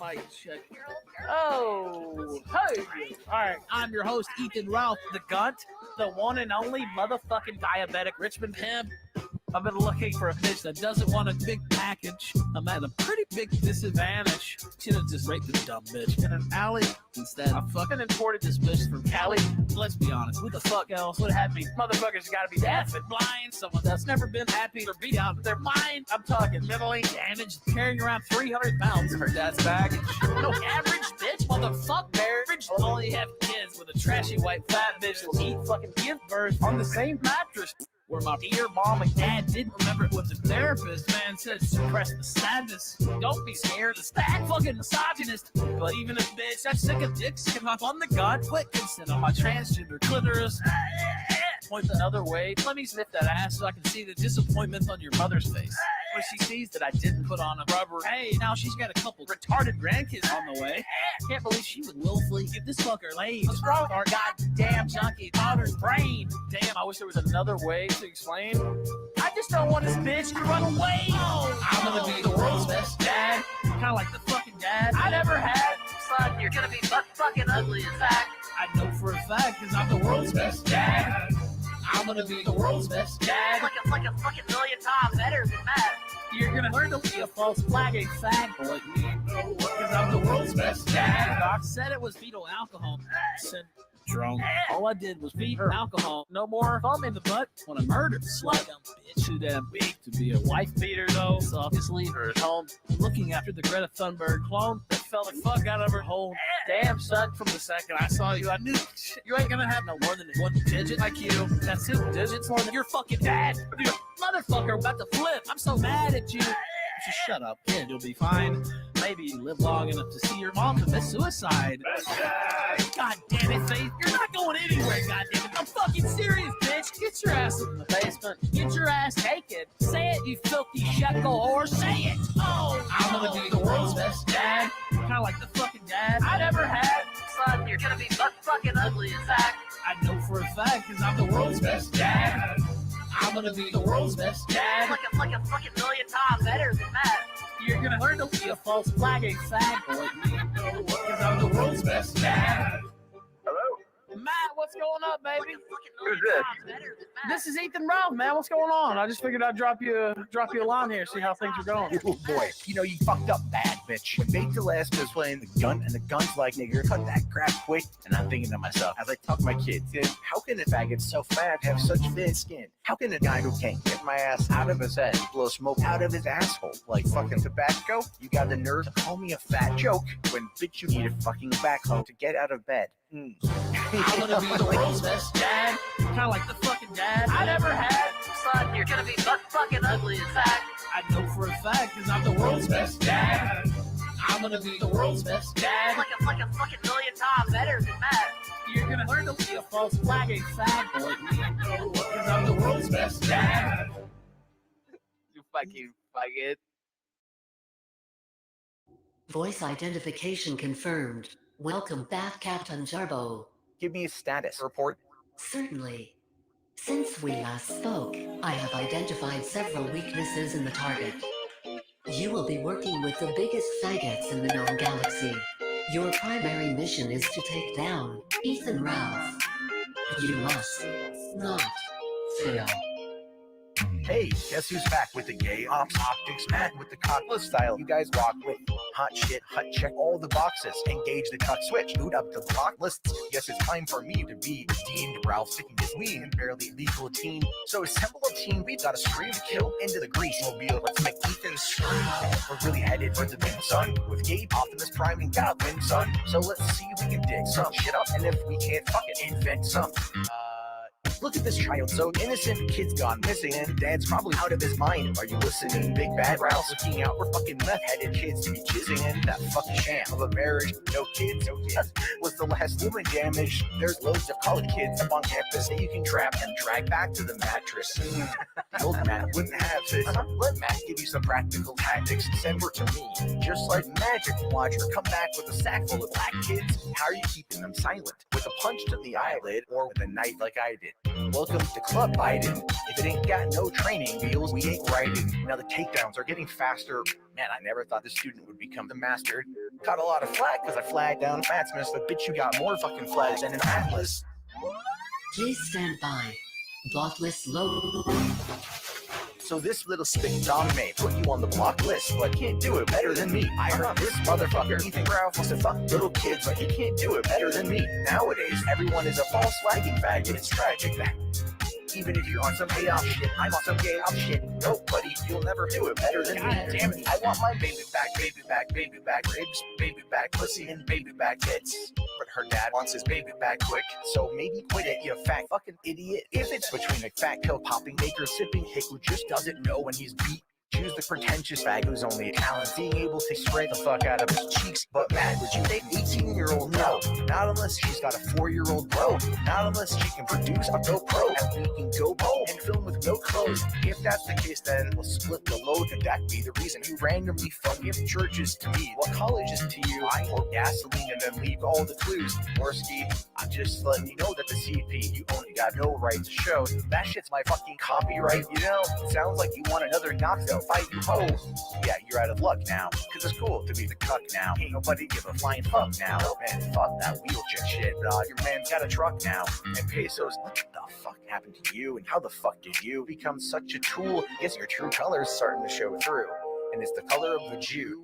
Mic check. Oh, hey. All right, I'm your host, Ethan Ralph, the Gunt, the one and only motherfucking diabetic Richmond pimp. I've been looking for a bitch that doesn't want a big package. I'm at a pretty big disadvantage. Should've just raped this dumb bitch in an alley. Instead, I fucking imported this bitch from Cali. Let's be honest, who the fuck else would have me? Motherfuckers gotta be deaf and blind. Someone that's never been happy or beat out of their mind. I'm talking mentally damaged, carrying around 300 pounds of her dad's baggage. No average bitch, motherfucker. Average will only have kids with a trashy white fat bitch that'll eat fucking give birth on the same mattress. Where my dear mom and dad didn't remember it was a therapist, man said suppress the sadness. Don't be scared, the stat fucking misogynist. But even a bitch that's sick of dicks can hop on the gun, put consent on my transgender clitoris. Point the other way, let me sniff that ass so I can see the disappointment on your mother's face. When she sees that I didn't put on a rubber, hey, now she's got a couple retarded grandkids on the way. Can't believe she would willfully give this fucker laid. What's wrong with our goddamn junkie daughter's brain? Damn, I wish there was another way to explain. I just don't want this bitch to run away. Oh, I'm gonna be the world's best dad. Kinda like the fucking dad I never had. Son, you're gonna be fucking ugly, in fact. I know for a fact, cause I'm the world's best dad. I'm gonna be the world's best dad. Like a fucking million times better than that. You're gonna learn to be a false flagging fag boy, cause I'm the world's best dad. Doc said it was fetal alcohol syndrome. All I did was feed her alcohol. No more thumb in the butt when I murdered the slut. Dumb bitch, too damn big to be a wife beater though. So I'll just leave her at home, looking after the Greta Thunberg clone that fell the fuck out of her hole. Damn, son, from the second I saw you, I knew you ain't gonna have no more than one digit like you. That's 2 digits more than your fucking dad. Dude, motherfucker, about to flip. I'm so mad at you. Just shut up, kid. You'll be fine. Maybe you live long enough to see your mom commit suicide. God damn it, Faith. You're not going anywhere, god damn it. I'm fucking serious, bitch. Get your ass in the basement. Get your ass naked. Say it, you filthy shekel whore. Say it. Oh, I'm gonna be the world's best dad. Kinda like the fucking dad I never had. Son, you're gonna be fucking ugly, in fact. I know for a fact, cause I'm the world's best dad. I'm gonna be the world's best dad. Like a fucking million times better than that. You're gonna learn to be a false flagging fag boy, cause I'm the world's best dad. Hello? Matt, what's going up, baby? Who's this? This is Ethan Ralph, man. What's going on? I just figured I'd drop you a line here, see how things are going. Oh boy, you know you fucked up bad, bitch. When Bait the Last was playing the gun and the gun's like, nigga, cut that crap quick. And I'm thinking to myself, as I talk to my kids, how can a faggot so fat have such thin skin? How can a guy who can't get my ass out of his head blow smoke out of his asshole like fucking tobacco? You got the nerve to call me a fat joke when bitch you need a fucking backhoe to get out of bed. I'm gonna be the world's best dad. Kinda like the fucking dad I never had. Son, you're gonna be fucking ugly, in fact. I know for a fact, cause I'm the world's best dad. I'm gonna be the world's best dad. Like a fucking million times better than that. You're gonna learn to be a false flagging fag boy, cause I'm the world's best dad. You fucking faggot. Voice identification confirmed. Welcome back, Captain Jarbo. Give me a status report. Certainly. Since we last spoke, I have identified several weaknesses in the target. You will be working with the biggest faggots in the known galaxy. Your primary mission is to take down Ethan Ralph. You must not fail. Hey, guess who's back with the gay ops optics? Matt with the cockless style. You guys walk with hot shit, hut check all the boxes, engage the cut switch, boot up the block lists. Yes, it's time for me to be redeemed. Ralph sticking his lean and barely legal team. So assemble a team, we gotta scream to kill into the grease mobile. Let's make Ethan scream. We're really headed for the big sun with Gabe Optimus Prime and Goblin son. So let's see if we can dig some shit up, and if we can't, fuck it, invent something. Look at this child, so innocent, kid's gone missing, and dad's probably out of his mind. Are you listening? Big bad Ralph's looking out for fucking meth-headed kids to be jizzing in that fucking sham of a marriage. No kids was the last human damage. There's loads of college kids up on campus that you can trap and drag back to the mattress. The old Matt wouldn't have this. Let Matt give you some practical tactics. Send her to me. Just like magic, watch her come back with a sack full of black kids. How are you keeping them silent? With a punch to the eyelid or with a knife like I did? Welcome to Club Biden. If it ain't got no training wheels, we ain't riding. Now the takedowns are getting faster. Man, I never thought the student would become the master. Caught a lot of flack because I flagged down Fatsmith, but bitch, you got more fucking flags than an atlas. Please stand by. Blocklist load. So this little spick Dom may put you on the block list, but can't do it better than me. I heard this motherfucker Ethan Ralph wants to fuck little kids, but he can't do it better than me. Nowadays, everyone is a false flagging faggot. It's tragic that even if you're on some gay off shit, I'm on some gay off shit. No, buddy, you'll never do it better than me. Damn it, I want my baby back ribs, baby back pussy, and baby back tits. But her dad wants his baby back quick, so maybe quit it, you fat fucking idiot. If it's between a fat pill popping maker sipping hick who just doesn't know when he's beat, choose the pretentious fag who's only a talent being able to spread the fuck out of his cheeks. But man, would you take 18-year-old? No, not unless she's got a 4-year-old bro. Not unless she can produce a GoPro and we can go home and film with no clothes. If that's the case, then we'll split the load, and that be the reason you randomly fuck if churches to me. What college is to you? I pour gasoline and then leave all the clues. Worski, I'm just letting you know that the CP you only got no right to show. That shit's my fucking copyright, you know? Sounds like you want another Noxin fight, you ho. Yeah, you're out of luck now, cause it's cool to be the cuck now. Ain't nobody give a flying fuck now. Man, fuck that wheelchair shit, dog. Your man's got a truck now. And pesos, what the fuck happened to you? And how the fuck did you become such a tool? Guess your true color's starting to show through. And it's the color of the Jew.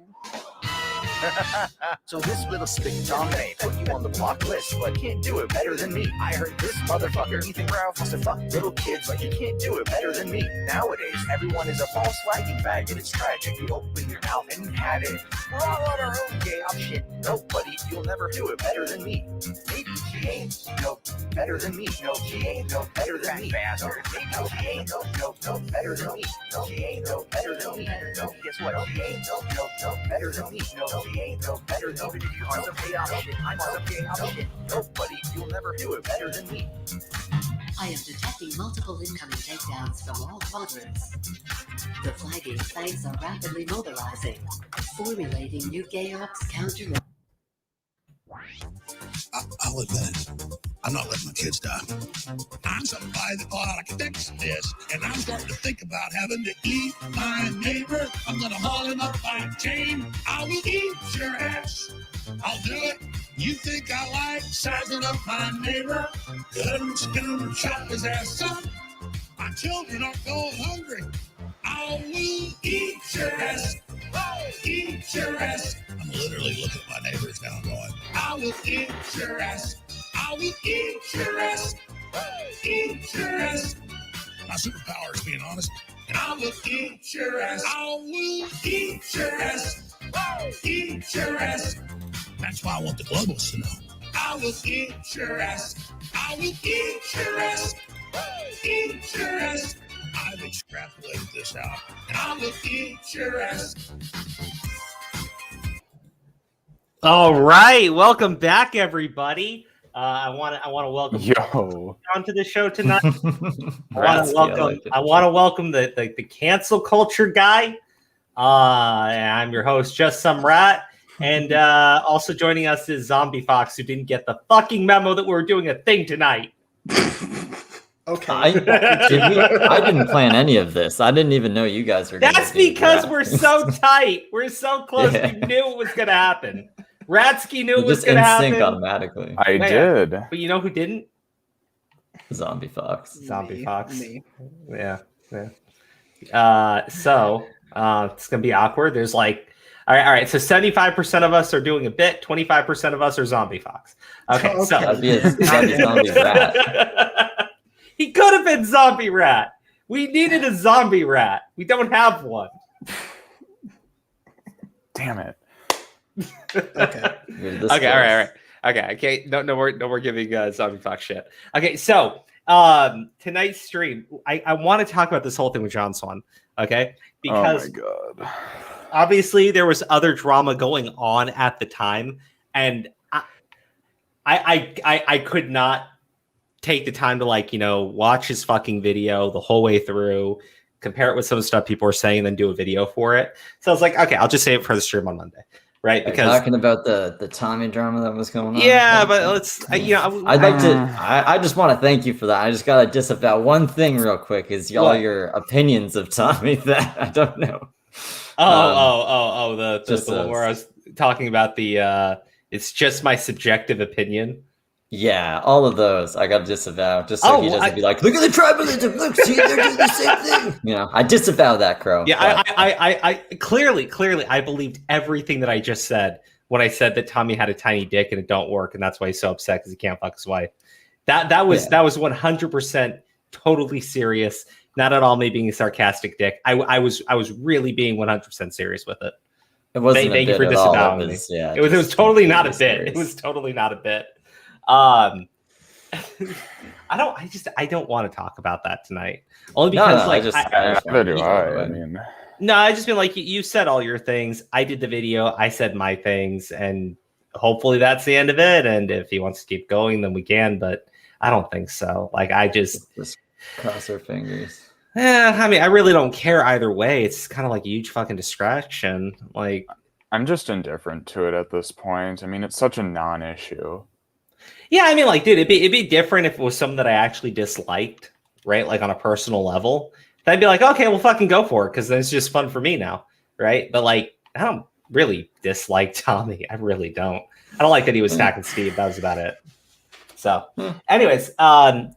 So this little spick dominate put you on the block list, but can't do it better than me. I heard this motherfucker Ethan Ralph wants to fuck little kids, but he can't do it better than me. Nowadays, everyone is a false flagging faggot. It's tragic. You open your mouth and you had it. We're all on our own gay off shit. No, buddy, you'll never do it better than me. Maybe she ain't no better than me. No, she ain't no better than me. Bastard. Maybe she ain't no better than me. No, she ain't no better than me. No, guess what? She ain't no better than me. No, she ain't no better than me. If you're on some gay off shit, I'm on some gay off shit. No, buddy, you'll never do it better than me. I am detecting multiple incoming takedowns from all quadrants. The flagging flags are rapidly mobilizing, formulating new gay ops counter. I'll admit it. I'm not letting my kids die. I'm somebody that architects this, and I'm starting to think about having to eat my neighbor. I'm gonna haul him up by a chain. I will eat your ass. I'll do it. You think I like sizing up my neighbor? Good, I'm just gonna chop his ass up. My children are going hungry. I will eat your ass. Eat your ass. I'm literally looking at my neighbors now going, I will eat your ass. I will eat your ass. Eat your ass. My superpower is being honest. And I will eat your ass. I will eat your ass. Eat your ass. That's why I want the globals to know. I will eat your ass. I will eat your ass. Eat your ass. I've extrapolated this out, and I will eat your ass. All right, welcome back, everybody. I want to welcome Yo onto the show tonight. I want to welcome the cancel culture guy. I'm your host, Just Some Rat, and also joining us is Zombie Fox, who didn't get the fucking memo that we were doing a thing tonight. Okay. I didn't plan any of this. I didn't even know you guys were. That's because we're so tight. We're so close. Yeah. We knew it was going to happen. Ratsky knew it was going to happen. Just in sync automatically. I did. But you know who didn't? Zombie Fox. Zombie Fox. Me. Yeah. So it's going to be awkward. There's like, all right. So 75% of us are doing a bit. 25% of us are Zombie Fox. Okay. So that'd be Zombie Rat. He could have been Zombie Rat. We needed a Zombie Rat. We don't have one. Damn it. Okay. All right. Okay. No more giving Zombie Fox shit. Okay. So tonight's stream, I want to talk about this whole thing with John Swan. Okay. Because oh my God. Obviously there was other drama going on at the time, and I could not take the time to watch his fucking video the whole way through, compare it with some stuff people are saying, and then do a video for it. So I was like, okay, I'll just save it for the stream on Monday, right? Because talking about the Tommy drama that was going on. Yeah, but let's I'd like to. I just want to thank you for that. I just gotta disavow one thing real quick. Is all your opinions of Tommy that I don't know. The one where I was talking about the it's just my subjective opinion. Yeah, all of those I got to disavow, just so he doesn't be like, look at the tribalism. Look, see, they're doing the same thing. You know, I disavow that, Crow. Yeah, I clearly, I believed everything that I just said when I said that Tommy had a tiny dick and it don't work, and that's why he's so upset because he can't fuck his wife. That was 100% totally serious. Not at all me being a sarcastic dick. I was really being 100% serious with it. It wasn't. Thank you for disavowing me. Yeah, it was totally not a bit. Serious. It was totally not a bit. I don't want to talk about that tonight. Only because I just feel like you said all your things. I did the video. I said my things, and hopefully that's the end of it. And if he wants to keep going, then we can. But I don't think so. Like I just cross our fingers. Yeah, I mean, I really don't care either way. It's kind of like a huge fucking distraction. Like I'm just indifferent to it at this point. I mean, it's such a non-issue. Yeah, I mean, like, dude, it'd be different if it was something that I actually disliked, right? Like on a personal level. Then I'd be like, okay, well, fucking go for it, because then it's just fun for me now, right? But like, I don't really dislike Tommy. I really don't. I don't like that he was attacking Steve. That was about it. So, anyways, the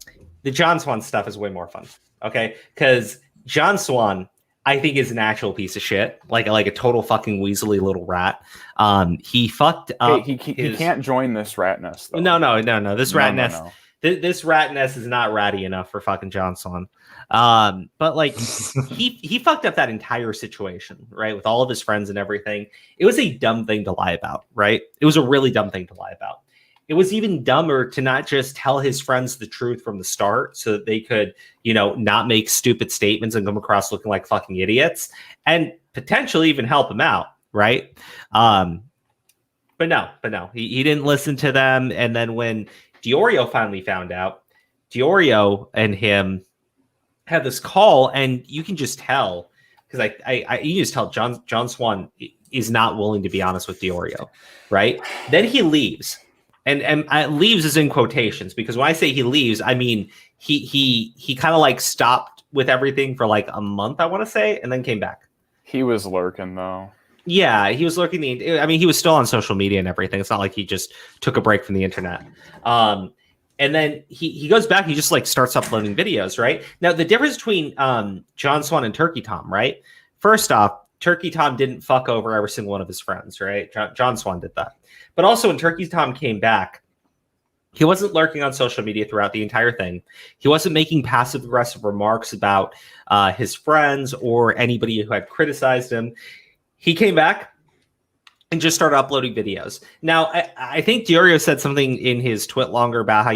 John Swan stuff is way more fun, okay? Because John Swan, I think, is an actual piece of shit, like a total fucking weaselly little rat. He fucked up. He can't join this rat nest, though. No. This rat nest, this rat nest is not ratty enough for fucking John Swan. But like, he fucked up that entire situation, right, with all of his friends and everything. It was a dumb thing to lie about, right? It was a really dumb thing to lie about. It was even dumber to not just tell his friends the truth from the start so that they could, not make stupid statements and come across looking like fucking idiots and potentially even help him out. Right. But no, he didn't listen to them. And then when Diorio finally found out, Diorio and him had this call, and you can just tell, because you just tell John Swan is not willing to be honest with Diorio. Right. Then he leaves. And leaves is in quotations, because when I say he leaves, I mean he kind of like stopped with everything for like a month, I want to say, and then came back. He was lurking though. Yeah, he was lurking. I mean, he was still on social media and everything. It's not like he just took a break from the internet. And then he goes back. He just like starts uploading videos. Right now, the difference between John Swan and Turkey Tom. Right, first off, Turkey Tom didn't fuck over every single one of his friends. Right, John Swan did that. But also, when Turkey Tom came back, he wasn't lurking on social media throughout the entire thing. He wasn't making passive-aggressive remarks about his friends or anybody who had criticized him. He came back and just started uploading videos. Now, I think Diorio said something in his twit longer about how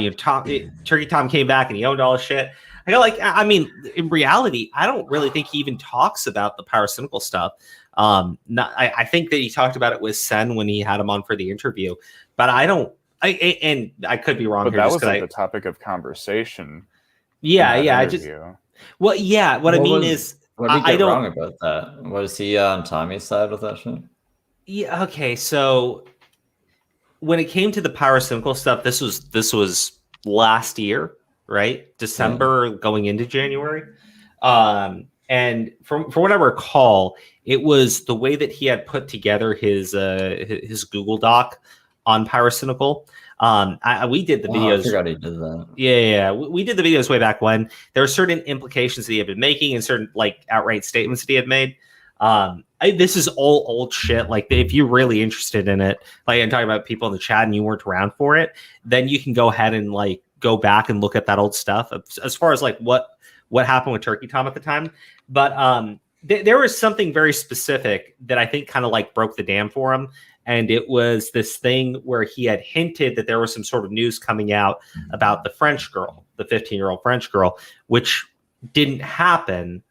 Turkey Tom came back and he owned all his shit. I mean, in reality, I don't really think he even talks about the Pyrocynical stuff. I think that he talked about it with Sen when he had him on for the interview, but and I could be wrong. But here that was like the topic of conversation. Yeah. What I mean is, what did he get wrong about that? Was he on Tommy's side with that shit? Yeah. Okay. So when it came to the Pyrocynical stuff, this was last year, right? December going into January. And from what I recall, it was the way that he had put together his Google Doc on Pyrocynical. We did the videos. I forgot he did that. Yeah. We did the videos way back when. There were certain implications that he had been making and certain like outright statements that he had made. This is all old shit. Like, if you're really interested in it, like I'm talking about people in the chat and you weren't around for it, then you can go ahead and like go back and look at that old stuff as far as like what happened with Turkey Tom at the time. But there was something very specific that I think kind of like broke the dam for him. And it was this thing where he had hinted that there was some sort of news coming out about the French girl, the 15-year-old French girl, which didn't happen.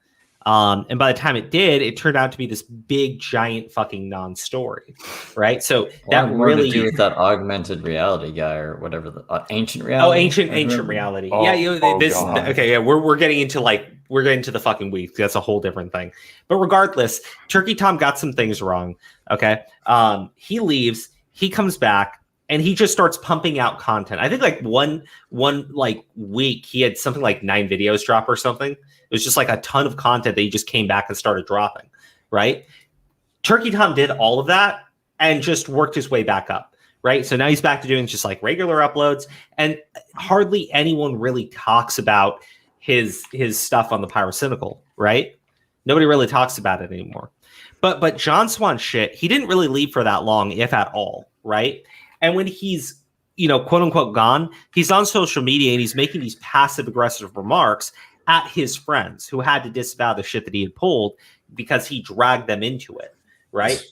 And by the time it did, it turned out to be this big, giant fucking non-story, right? So that really to do with that augmented reality guy or whatever, the ancient reality. Ancient reality. We're getting into like we're getting to the fucking week. That's a whole different thing. But regardless, Turkey Tom got some things wrong. Okay. He leaves, he comes back, and he just starts pumping out content. I think like one like week he had something like 9 videos drop or something. It was just like a ton of content that he just came back and started dropping, right? Turkey Tom did all of that and just worked his way back up, right? So now he's back to doing just like regular uploads, and hardly anyone really talks about his stuff on the Pyrocynical, right? Nobody really talks about it anymore. But John Swan shit, he didn't really leave for that long, if at all, right? And when he's, quote unquote gone, he's on social media and he's making these passive aggressive remarks at his friends who had to disavow the shit that he had pulled because he dragged them into it, right?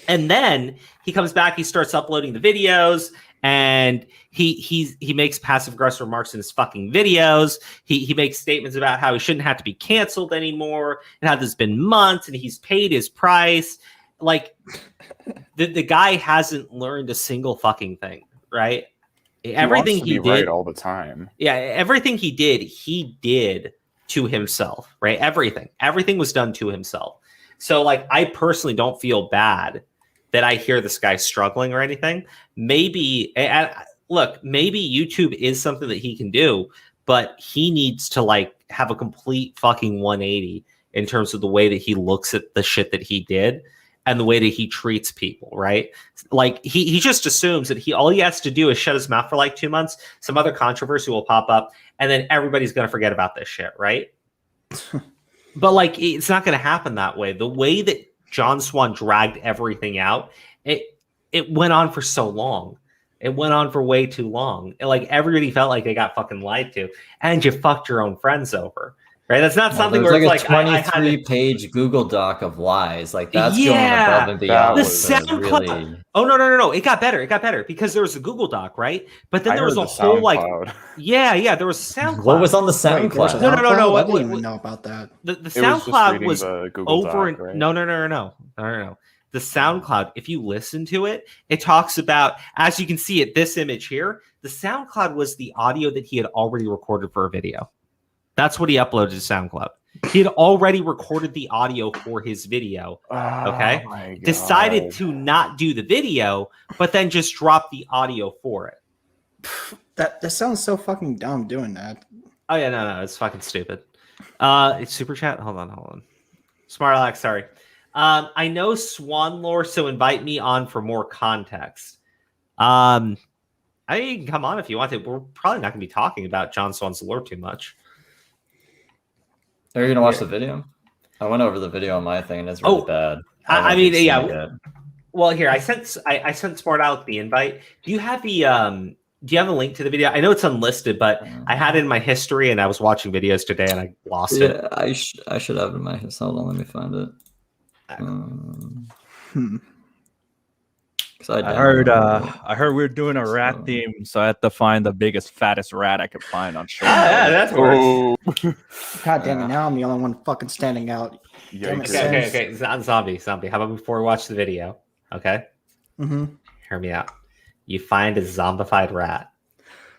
And then he comes back, he starts uploading the videos, and he makes passive aggressive remarks in his fucking videos. He makes statements about how he shouldn't have to be canceled anymore, and how there's been months and he's paid his price. Like, the guy hasn't learned a single fucking thing, right? Everything he did right all the time. Yeah, everything he did to himself, right? Everything was done to himself. So, like, I personally don't feel bad that I hear this guy struggling or anything. Maybe, look, maybe YouTube is something that he can do, but he needs to like have a complete fucking 180 in terms of the way that he looks at the shit that he did and the way that he treats people, right? Like, he just assumes that all he has to do is shut his mouth for like 2 months, some other controversy will pop up, and then everybody's going to forget about this shit, right? But like, it's not going to happen that way. The way that John Swan dragged everything out, it went on for so long. It went on for way too long. Like, everybody felt like they got fucking lied to, and you fucked your own friends over. Right, that's not something where like it's a like 23-page Google Doc of lies. Like, that's going above and beyond. The SoundCloud. Really... Oh no! It got better because there was a Google Doc, right? But then there was a whole SoundCloud. There was SoundCloud. What was on the SoundCloud? No. I didn't even know about that. The SoundCloud was over. Doc, right? No. The SoundCloud, if you listen to it, it talks about, as you can see at this image here, the SoundCloud was the audio that he had already recorded for a video. That's what he uploaded to SoundCloud. He had already recorded the audio for his video. Okay. Oh, decided to not do the video, but then just drop the audio for it. That sounds so fucking dumb doing that. Oh yeah, no, it's fucking stupid. It's super chat. Hold on. Smart Alex, sorry. I know Swan lore, so invite me on for more context. I mean, you can come on if you want to. We're probably not going to be talking about John Swan's lore too much. Are you gonna watch the video? I went over the video on my thing, and it's really bad. I mean, yeah. Well, here I sent Smart Alex the invite. Do you have the link to the video? I know it's unlisted, but I had it in my history, and I was watching videos today, and I lost it. Yeah, I should have it in my history. Hold on, let me find it. I heard we were doing a rat theme, so I had to find the biggest, fattest rat I could find on show. Yeah, that's worse. God damn it! Now I'm the only one fucking standing out. Okay. Zombie. How about before we watch the video? Okay. Mm-hmm. Hear me out. You find a zombified rat,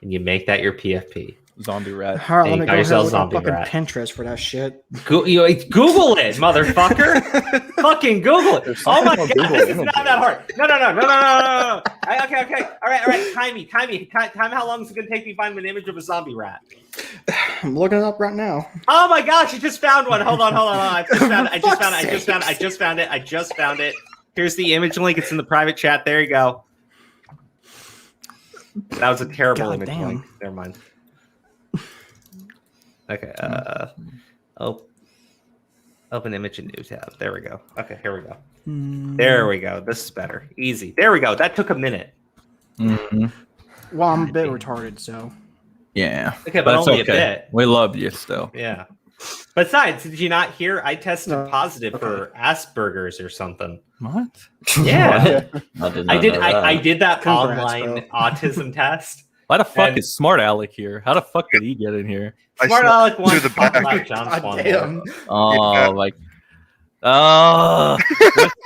and you make that your PFP. Zombie rat. All right, let me go ahead and zombie fucking rat. Pinterest for that shit. Google it, motherfucker. Fucking Google it. Oh my god, this is not that hard. No. Okay. All right. Time me. How long is it gonna take me to find an image of a zombie rat? I'm looking it up right now. Oh my gosh, you just found one. Hold on. I just found it. Here's the image link. It's in the private chat. There you go. That was a terrible image link. Never mind. Okay. Open image in new tab. There we go. Okay, here we go. There we go. This is better. Easy. There we go. That took a minute. Mm-hmm. Well, I'm a bit retarded, so. Yeah. Okay, but only a bit. We love you still. Yeah. Besides, did you not hear? I tested positive for Asperger's or something. What? Yeah. I did that Congrats, online autism test. Why the fuck is Smart Alec here? How the fuck did he get in here? Smart Alec wants to talk about John Swan. There's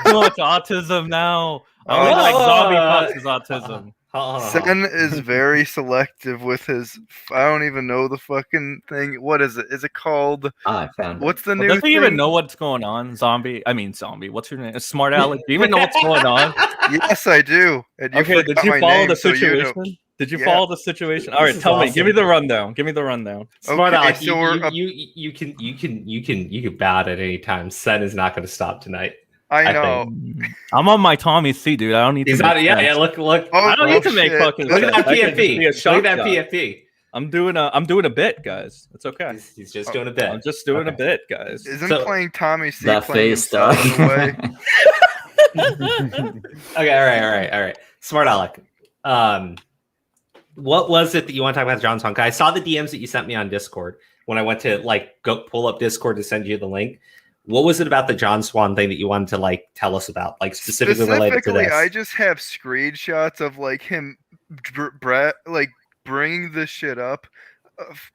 too much autism now. I only like zombie fucks is autism. Sen is very selective with his. I don't even know the fucking thing. What is it? Is it called? I found What's the new Doesn't thing? he even know what's going on? Zombie. What's your name? Smart Aleck. Do you even know what's going on? Yes, I do. And you Okay, did forgot you my follow name, the so you know. situation? Did you Yeah. follow the situation? All right, is tell me. awesome. Give me the rundown. Give me the rundown. Smart Okay, Aleck, so we're up- you can bow out at any time. Sen is not going to stop tonight. I know. I'm on my Tommy C, dude. I don't need He's to. out. Yeah. Look. I don't need to make shit. fucking. Look at that sense. That could PFP. be a Look shot at that shot. PFP. I'm doing a bit, guys. It's okay. He's just doing a bit. I'm just doing a bit, guys. Isn't So- playing Tommy C that playing face, himself dog. in a way? Okay, all right. Smart Aleck. What was it that you want to talk about, John Swan? I saw the DMs that you sent me on Discord when I went to go pull up Discord to send you the link. What was it about the John Swan thing that you wanted to tell us about, specifically related to this? I just have screenshots of him, bringing this shit up,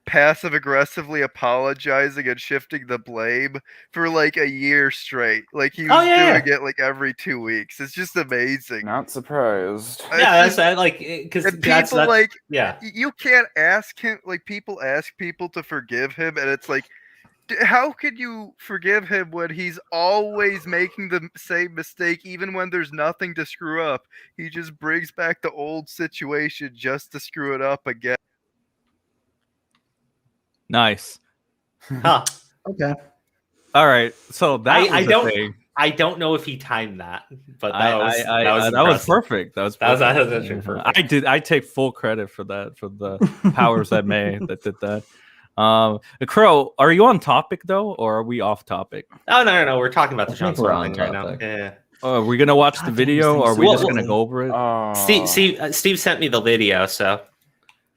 passive aggressively apologizing and shifting the blame for a year straight. He was doing it every 2 weeks. It's just amazing. Not surprised. Yeah, that's because people yeah. You can't ask him. People ask people to forgive him, and it's how could you forgive him when he's always making the same mistake, even when there's nothing to screw up? He just brings back the old situation just to screw it up again. Nice. Huh. Okay. All right. So that I don't know if he timed that, but that was impressive. perfect. That was actually perfect. I take full credit for that, for the powers that did that. Crow, are you on topic though, or are we off topic? Oh no. We're talking about the John we're Swan on thing right now. topic. Yeah. Are we gonna watch the video, or are we just gonna go over it? Steve sent me the video, so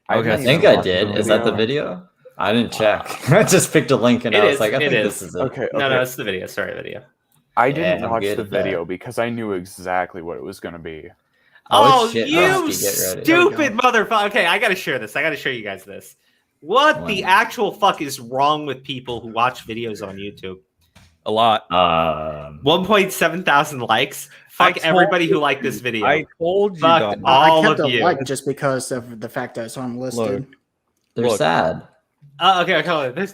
Okay. I think I did. Is that the video? I didn't check. I just picked a link and I was like, I think this is it. Okay. No, it's the video. Sorry, video. I didn't I'm watch good the at that. video because I knew exactly what it was going to be. Oh, shit, you Rusty, get ready. stupid motherfucker! Okay, I gotta share this. I gotta show you guys this. What the actual fuck is wrong with people who watch videos on YouTube? A lot. 1.7 thousand likes. Fuck everybody who liked this video. I told you. Fuck Dog. all I kept of a you. like just because of the fact that I saw him listed. They're sad. Okay. There's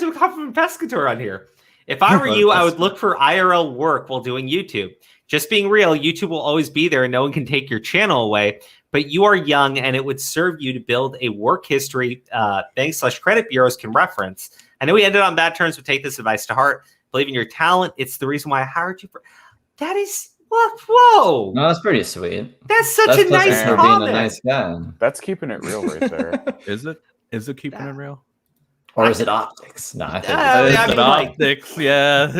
a comment from Pescator on here. If I were you, I would look for IRL work while doing YouTube. Just being real, YouTube will always be there and no one can take your channel away. But you are young and it would serve you to build a work history banks/credit bureaus can reference. I know we ended on bad terms, but take this advice to heart. Believe in your talent. It's the reason why I hired you. That is what? Whoa. No, that's pretty sweet. That's such a nice for comment. being a nice guy. That's keeping it real right there. Is it? Is it keeping it real? Or is it optics? No, I think I mean, optics. Yeah.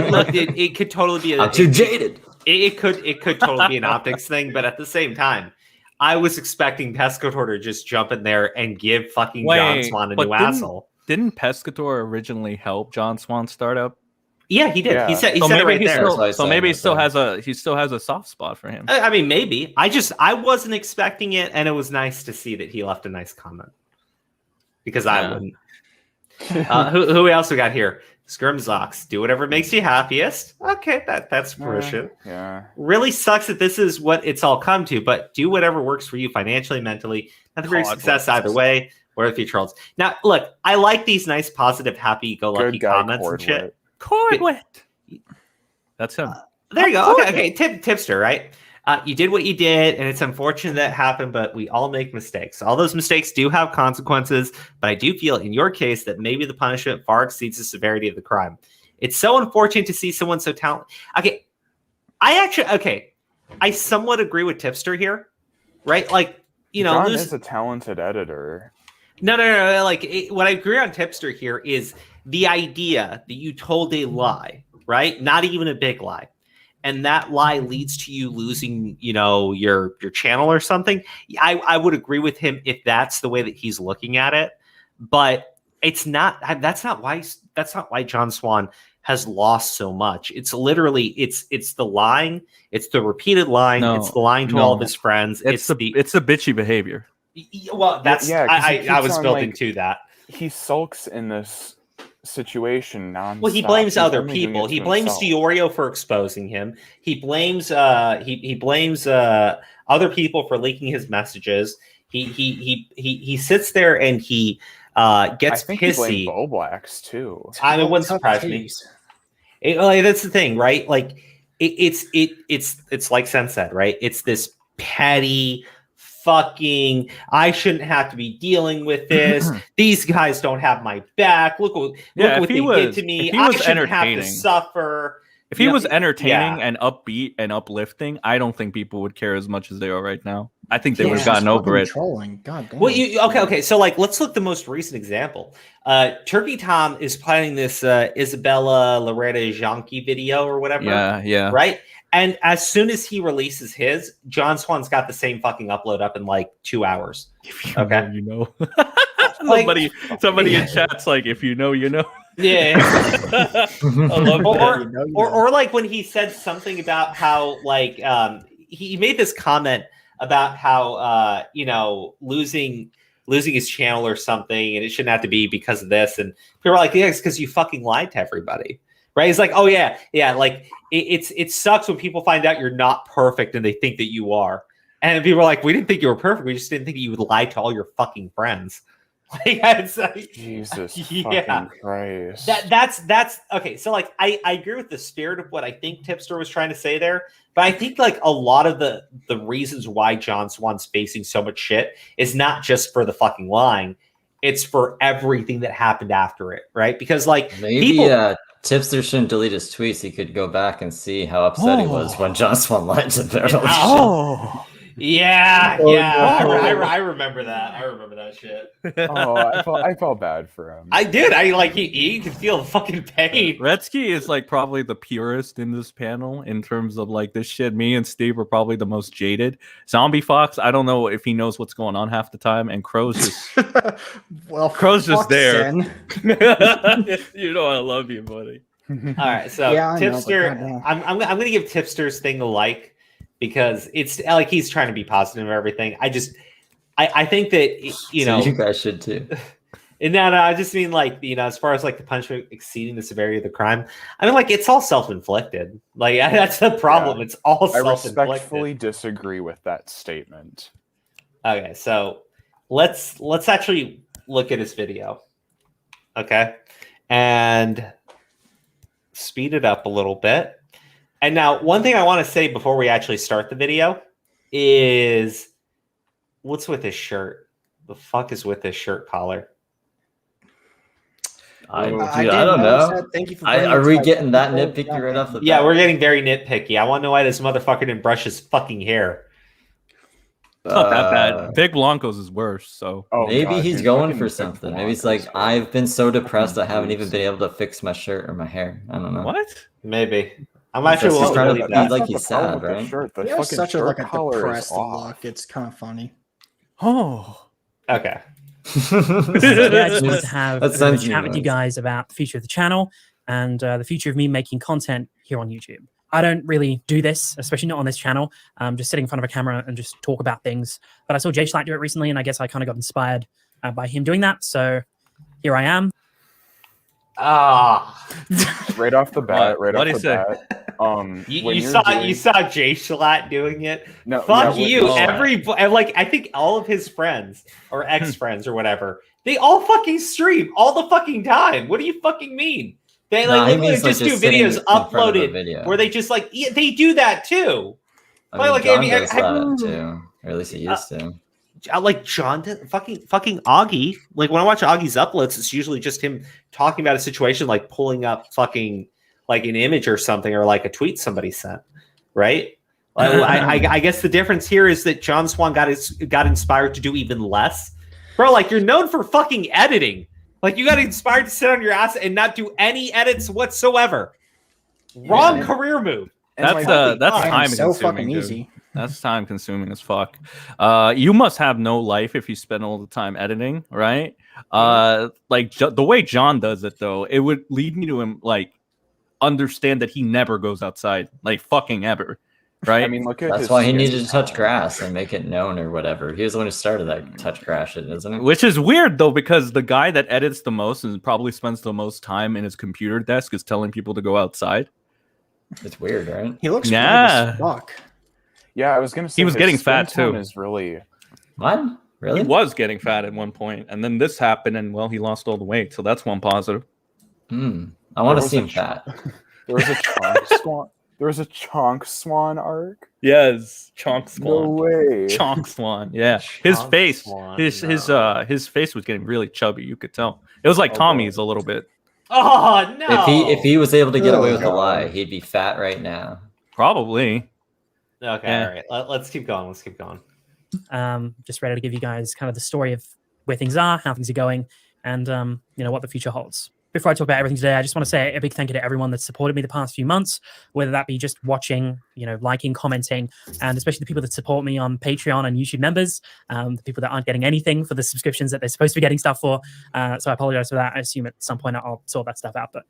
Look, it could totally be. I'm too jaded. It could totally be an optics thing, but at the same time, I was expecting Pescator to just jump in there and give fucking John Swan a new asshole. Didn't Pescator originally help John Swan startup? Yeah, he did. Yeah. He said So it maybe right he there. so maybe he still has a soft spot for him. I mean, maybe. I wasn't expecting it, and it was nice to see that he left a nice comment because I wouldn't. Who else we got here? Scrimzox, do whatever makes you happiest. Okay, that's fruition. Yeah. Really sucks that this is what it's all come to, but do whatever works for you financially, mentally. Not the very success either way, or if you trolls. Now, look, I like these nice, positive, happy-go-lucky comments and shit. Cornwit. That's him. There you go. Okay. Tipster, right? You did what you did, and it's unfortunate that happened, but we all make mistakes. All those mistakes do have consequences, but I do feel in your case that maybe the punishment far exceeds the severity of the crime. It's so unfortunate to see someone so talented. Okay, I somewhat agree with Tipster here, right? Like, you know, John is a talented editor. No. What I agree on Tipster here is the idea that you told a lie, right? Not even a big lie. And that lie leads to you losing, you know, your channel or something. I would agree with him if that's the way that he's looking at it, but it's not. That's not why John Swan has lost so much. It's literally it's the lying, it's the repeated lying, it's the lying to all of his friends. It's the bitchy behavior. Well, that's I was building to that. He sulks in this situation nonstop. Well, he blames He's other only doing people. it He to blames himself. Diorio for exposing him. He blames he blames other people for leaking his messages. He sits there and he gets I think he blamed pissy. Bo Blacks too. It wouldn't surprise me. Like, that's the thing, right? Like it's like Sen said, right? It's this petty fucking, I shouldn't have to be dealing with this. These guys don't have my back. Look what they did to me. I shouldn't have to suffer. If he was entertaining and upbeat and uplifting, I don't think people would care as much as they are right now. I think they would have gotten over it. Trolling. God damn. Well, okay. So, like, let's look at the most recent example. Turkey Tom is playing this Isabella Loretta Janki video or whatever. Yeah. Right? And as soon as he releases his, John Swan's got the same fucking upload up in like 2 hours. Okay. You know. Somebody in chat's like, if you know, you know. Yeah. I love that. Or like when he said something about how like he made this comment about how losing his channel or something, and it shouldn't have to be because of this, and people are like, yeah, it's because you fucking lied to everybody. Right? He's like, oh yeah, like it sucks when people find out you're not perfect and they think that you are. And people are like, we didn't think you were perfect. We just didn't think you would lie to all your fucking friends. Like, it's like, Jesus fucking Christ. That's okay. So like I agree with the spirit of what I think Tipster was trying to say there, but I think like a lot of the reasons why John Swan's facing so much shit is not just for the fucking lying, it's for everything that happened after it, right? Because like maybe Tipster shouldn't delete his tweets. He could go back and see how upset he was when John Swan lied to Barrel. Yeah. I remember that. I remember that shit. I felt bad for him. I did. He could feel the fucking pain. Retsky is like probably the purest in this panel in terms of like this shit. Me and Steve are probably the most jaded. Zombie Fox, I don't know if he knows what's going on half the time, and Crow's just Crow's just there. You know I love you, buddy. All right, so Tipster, I'm gonna give Tipster's thing a like. Because it's like he's trying to be positive and everything. I think that you guys should too. And no, I just mean like as far as like the punishment exceeding the severity of the crime. I mean like it's all self-inflicted. Like that's the problem. Yeah. It's all self-inflicted. I respectfully disagree with that statement. Okay, so let's actually look at his video. Okay, and speed it up a little bit. And now, one thing I want to say before we actually start the video is, what's with this shirt? The fuck is with this shirt collar? I don't know. Thank you for are we getting that nitpicky right off the bat? Yeah, we're getting very nitpicky. I want to know why this motherfucker didn't brush his fucking hair. It's not that bad. Big Blancos is worse. So maybe he's going for something. Maybe he's like, I've been so depressed I haven't even been able to fix my shirt or my hair. I don't know. What? Maybe. I'm actually trying to be like he's sad, right? He has such a depressed look. It's kind of funny. Oh, okay. I just wanted to have a chat with you guys about the future of the channel and the future of me making content here on YouTube. I don't really do this, especially not on this channel. Just sit in front of a camera and just talk about things. But I saw Jay Schlatt do it recently, and I guess I kind of got inspired by him doing that. So here I am. Right off the bat. You saw Jay Schlatt doing it. No, fuck you. I think all of his friends or ex-friends or whatever, they all fucking stream all the fucking time. What do you fucking mean? They literally just do videos uploaded where they just they do that too. John does that too, or at least he used to. Like John, fucking Augie. Like when I watch Augie's uploads, it's usually just him talking about a situation, like pulling up fucking like an image or something, or like a tweet somebody sent, right? I guess the difference here is that John Swan got inspired to do even less, bro. Like you're known for fucking editing. Like you got inspired to sit on your ass and not do any edits whatsoever. Wrong career move. That's time consuming. So fucking easy. That's time consuming as fuck. You must have no life if you spend all the time editing, right? Like the way John does it, though, it would lead me to him like understand that he never goes outside, like fucking ever. right? I mean, look at That's his why he skin needed to touch tone. grass and make it known or whatever. He was the one who started that touch grass shit, isn't it? Which is weird though, because the guy that edits the most and probably spends the most time in his computer desk is telling people to go outside. It's weird, right? He looks Yeah. fat as fuck. Yeah, I was gonna say He was his getting skin fat tone too. Is really What? Really? He was getting fat at one point, and then this happened, and well, he lost all the weight. So that's one positive. I want to see him fat. There was a chonk swan. There was a chonk swan arc. Yes, Chonk Swan. No way. Chonk Swan. Yeah, his Chonk face, Swan, his face was getting really chubby. You could tell. It was like Tommy's a little bit. Oh no! If he was able to get away with a God. lie, he'd be fat right now. Probably. Okay, Yeah. all right. Let's keep going. Let's keep going. Just ready to give you guys kind of the story of where things are, how things are going, and what the future holds. Before I talk about everything today, I just want to say a big thank you to everyone that's supported me the past few months, whether that be just watching, liking, commenting, and especially the people that support me on Patreon and YouTube members, the people that aren't getting anything for the subscriptions that they're supposed to be getting stuff for. So I apologize for that. I assume at some point I'll sort that stuff out, but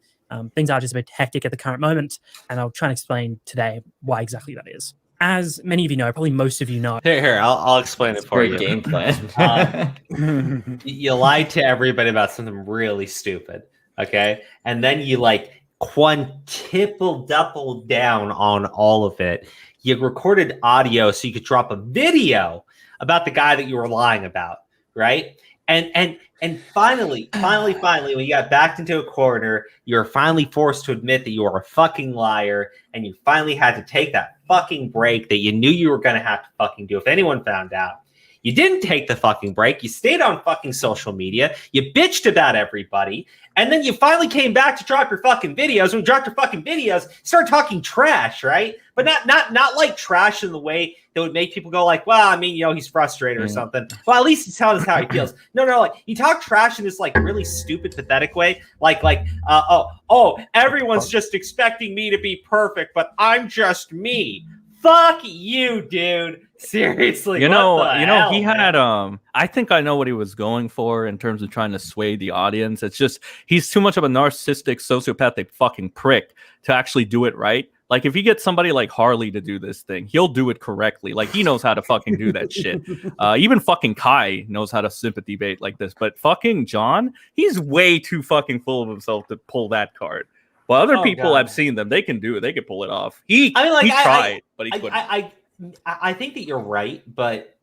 things are just a bit hectic at the current moment, and I'll try and explain today why exactly that is. As many of you know, probably most of you know. Here, I'll explain it for you. Great game plan. You lied to everybody about something really stupid, okay? And then you quintuple double down on all of it. You recorded audio so you could drop a video about the guy that you were lying about, right? And finally, when you got backed into a corner, you were finally forced to admit that you were a fucking liar, and you finally had to take that fucking break that you knew you were going to have to fucking do if anyone found out. You didn't take the fucking break. You stayed on fucking social media. You bitched about everybody. And then you finally came back to drop your fucking videos. When you dropped your fucking videos, you started talking trash, right? But not like trash in the way that would make people go like, well, I mean, he's frustrated or something. Well, at least he's telling us how he feels. No, like you talk trash in this like really stupid, pathetic way. Everyone's just expecting me to be perfect, but I'm just me. Fuck you, dude. Seriously. He man? had I think I know what he was going for in terms of trying to sway the audience. It's just he's too much of a narcissistic, sociopathic fucking prick to actually do it right. Like if you get somebody like Harley to do this thing, he'll do it correctly. Like he knows how to fucking do that shit. Even fucking Kai knows how to sympathy bait like this. But fucking John, he's way too fucking full of himself to pull that card. Well, other people, I've seen them. They can do it. They can pull it off. He tried, but he couldn't. I think that you're right, but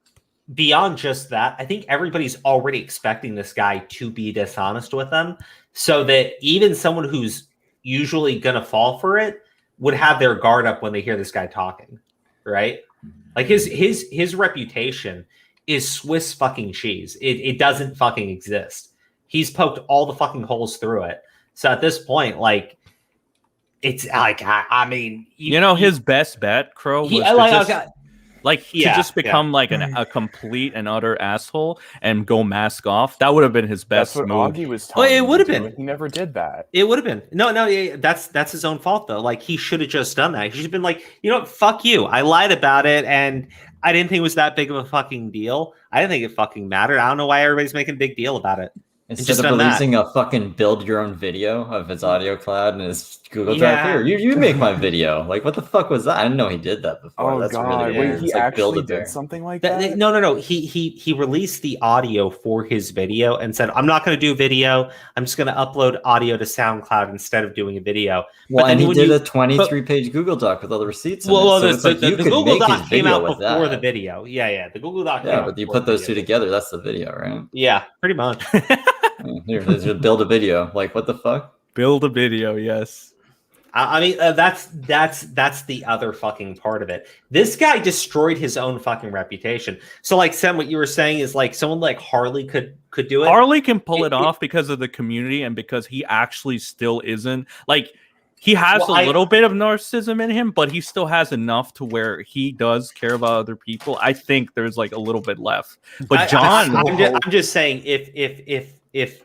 beyond just that, I think everybody's already expecting this guy to be dishonest with them, so that even someone who's usually gonna fall for it would have their guard up when they hear this guy talking, right? Like his reputation is Swiss fucking cheese. It doesn't fucking exist. He's poked all the fucking holes through it. So at this point, like, it's like, I mean, his best bet, Crow, was to just become like a complete and utter asshole and go mask off. That would have been his best That's what move. Augie was telling it would have him to been. do. He never did that. It would have been. No, that's his own fault though. Like he should have just done that. He should have been like, you know what, fuck you. I lied about it and I didn't think it was that big of a fucking deal. I didn't think it fucking mattered. I don't know why everybody's making a big deal about it. Instead of releasing a fucking build your own video of his audio cloud and his Google Drive, here, you make my video. Like, what the fuck was that? I didn't know he did that before. Oh, that's God. really Wait, weird. he It's like actually Build-A-Bear. did something like that? No. He released the audio for his video and said, I'm not going to do video. I'm just going to upload audio to SoundCloud instead of doing a video. Well, and he did a 23-page Google Doc with all the receipts in it. So the Google Doc came out before the video. Yeah. The Google Doc came out but you before put the those video. two together, that's the video, right? Yeah, pretty much. Here, let's just build a video. Like, what the fuck? Build a video, yes. I mean, that's the other fucking part of it. This guy destroyed his own fucking reputation. So, like, Sam, what you were saying is like someone like Harley could do it. Harley can pull it off because of the community and because he actually still isn't like. He has a little bit of narcissism in him, but he still has enough to where he does care about other people. I think there's like a little bit left. But John, I'm just saying, if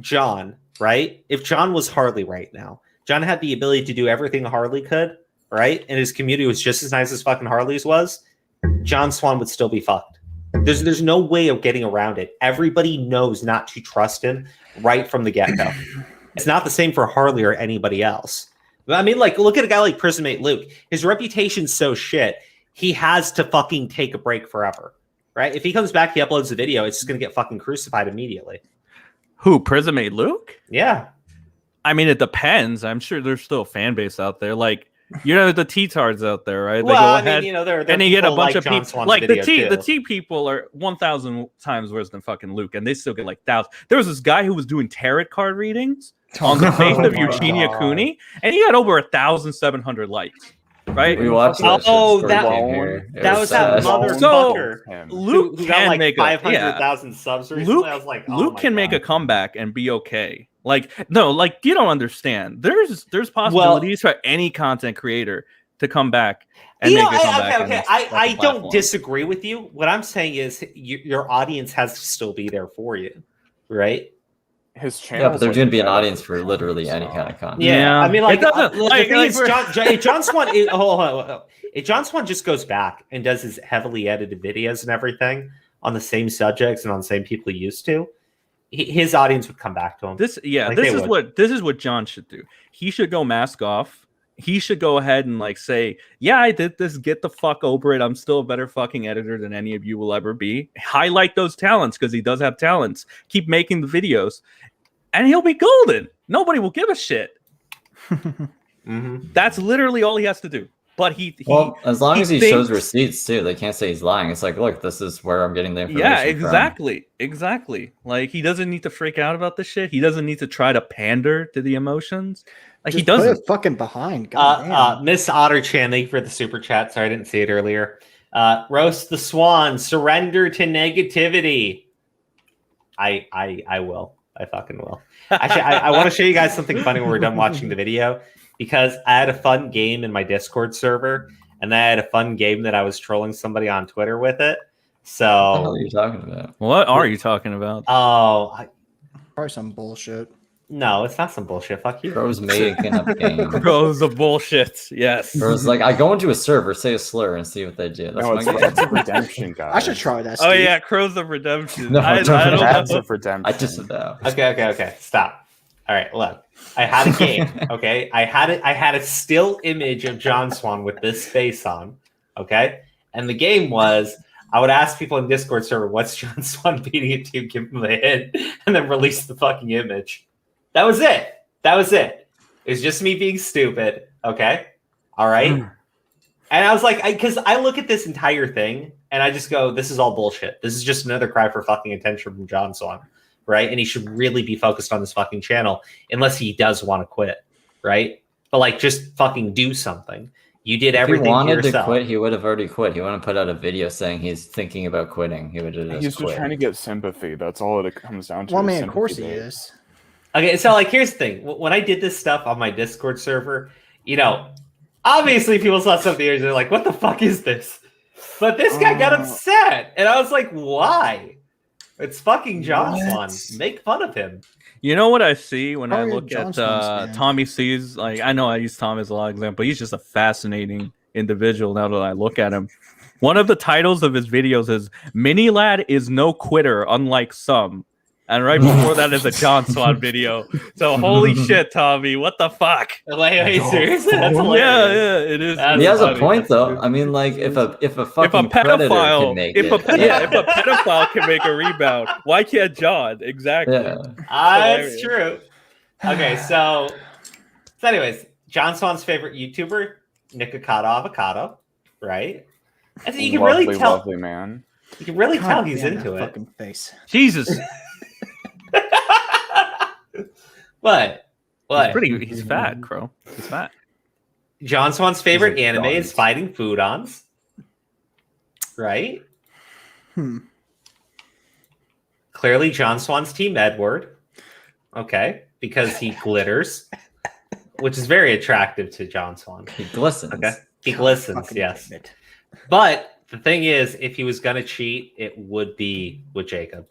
John, right? If John was Harley right now, John had the ability to do everything Harley could, right? And his community was just as nice as fucking Harley's was. John Swan would still be fucked. There's no way of getting around it. Everybody knows not to trust him right from the get-go. It's not the same for Harley or anybody else. I mean, like, look at a guy like Prismate Luke. His reputation's so shit, he has to fucking take a break forever, right? If he comes back, he uploads a video, it's just going to get fucking crucified immediately. Who, Prismate Luke? Yeah. I mean, it depends. I'm sure there's still a fan base out there. Like, you know, the Teatards out there, right? They Well, go I ahead mean, you know, there and you get a bunch like of John people. Swan's Like the video, T people are 1,000 times worse than fucking Luke, and they still get like thousands. There was this guy who was doing tarot card readings on the faith of Eugenia Cooney, and he had over 1,700 likes. Right? We watched that. That was that motherfucker. Luke who can got like make 500,000 subs recently. I was like, oh Luke can make a comeback and be okay. Like, no, like you don't understand. There's possibilities for any content creator to come back and make a comeback. I don't disagree with you. What I'm saying is your audience has to still be there for you, right? His channel. Yeah, but there's going to be an audience for literally any kind of content. Yeah, I mean, like, John Swan. If John Swan just goes back and does his heavily edited videos and everything on the same subjects and on the same people he used to, his audience would come back to him. This is what John should do. He should go mask off. He should go ahead and like say, yeah, I did this. Get the fuck over it. I'm still a better fucking editor than any of you will ever be. Highlight those talents because he does have talents. Keep making the videos and he'll be golden. Nobody will give a shit. That's literally all he has to do. But as long as he shows receipts too, they can't say he's lying. It's like, look, this is where I'm getting the information. Yeah, exactly. Like he doesn't need to freak out about this shit. He doesn't need to try to pander to the emotions. Like Just he doesn't. put it fucking behind. Miss Otter Chan, thank you for the super chat. Sorry, I didn't see it earlier. Roast the Swan. Surrender to negativity. I will. I fucking will. Actually, I want to show you guys something funny when we're done watching the video, because I had a fun game in my Discord server, and then I had a fun game that I was trolling somebody on Twitter with it. So what the hell are you talking about? What are you talking about? Oh, probably some bullshit. No, it's not some bullshit. Fuck you. Bro's making up game. Bro's a bullshit. Yes. Bro's like, I go into a server, say a slur, and see what they do. That's That's a redemption, guy. I should try that. Oh Steve. yeah, Crows of Redemption. No, I don't That's know. of redemption. I disavow. Okay. Stop. All right, look. I had a game. Okay, I had a still image of John Swan with this face on. Okay, and the game was, I would ask people in Discord server, "What's John Swan beating it to?" Give them the hint, and then release the fucking image. That was it. It was just me being stupid. Okay, all right. And I was like, because I look at this entire thing and I just go, "This is all bullshit. This is just another cry for fucking attention from John Swan." Right, and he should really be focused on this fucking channel unless he does want to quit, right? But like, just fucking do something. You did everything. If he wanted to quit, he would have already quit. He wouldn't put out a video saying he's thinking about quitting. He would have just He's quit. just trying to get sympathy. That's all it comes down to. Well, I mean, of course he is. Okay, so like, here's the thing. When I did this stuff on my Discord server, you know, obviously people saw something and they're like, "What the fuck is this?" But this guy got upset, and I was like, "Why?" It's fucking John Swan. Make fun of him. You know what I see when I look John at Swan's fan. Tommy C's? Like, I know I use Tom as a lot of example, but he's just a fascinating individual now that I look at him. One of the titles of his videos is "Mini Lad is no quitter, unlike some." And right before that is a John Swan video. So holy shit, Tommy, what the fuck? Wait, seriously? That's hilarious. Yeah, it is. He has a point though. I mean, like if a fucking predator can make it, if a pedophile can make a rebound, why can't John? Exactly. Yeah. That's true. Okay, so anyways, John Swan's favorite YouTuber, Nikocado Avocado, right? And so you can really tell. Lovely man. You can really tell God he's damn into that it. fucking face. Jesus. What? He's fat, Crow. He's fat. John Swan's favorite anime is Fighting Foodons. Right? Clearly John Swan's Team Edward. Okay. Because he glitters. Which is very attractive to John Swan. He glistens. Okay. He glistens, yes. But the thing is, if he was gonna cheat, it would be with Jacob.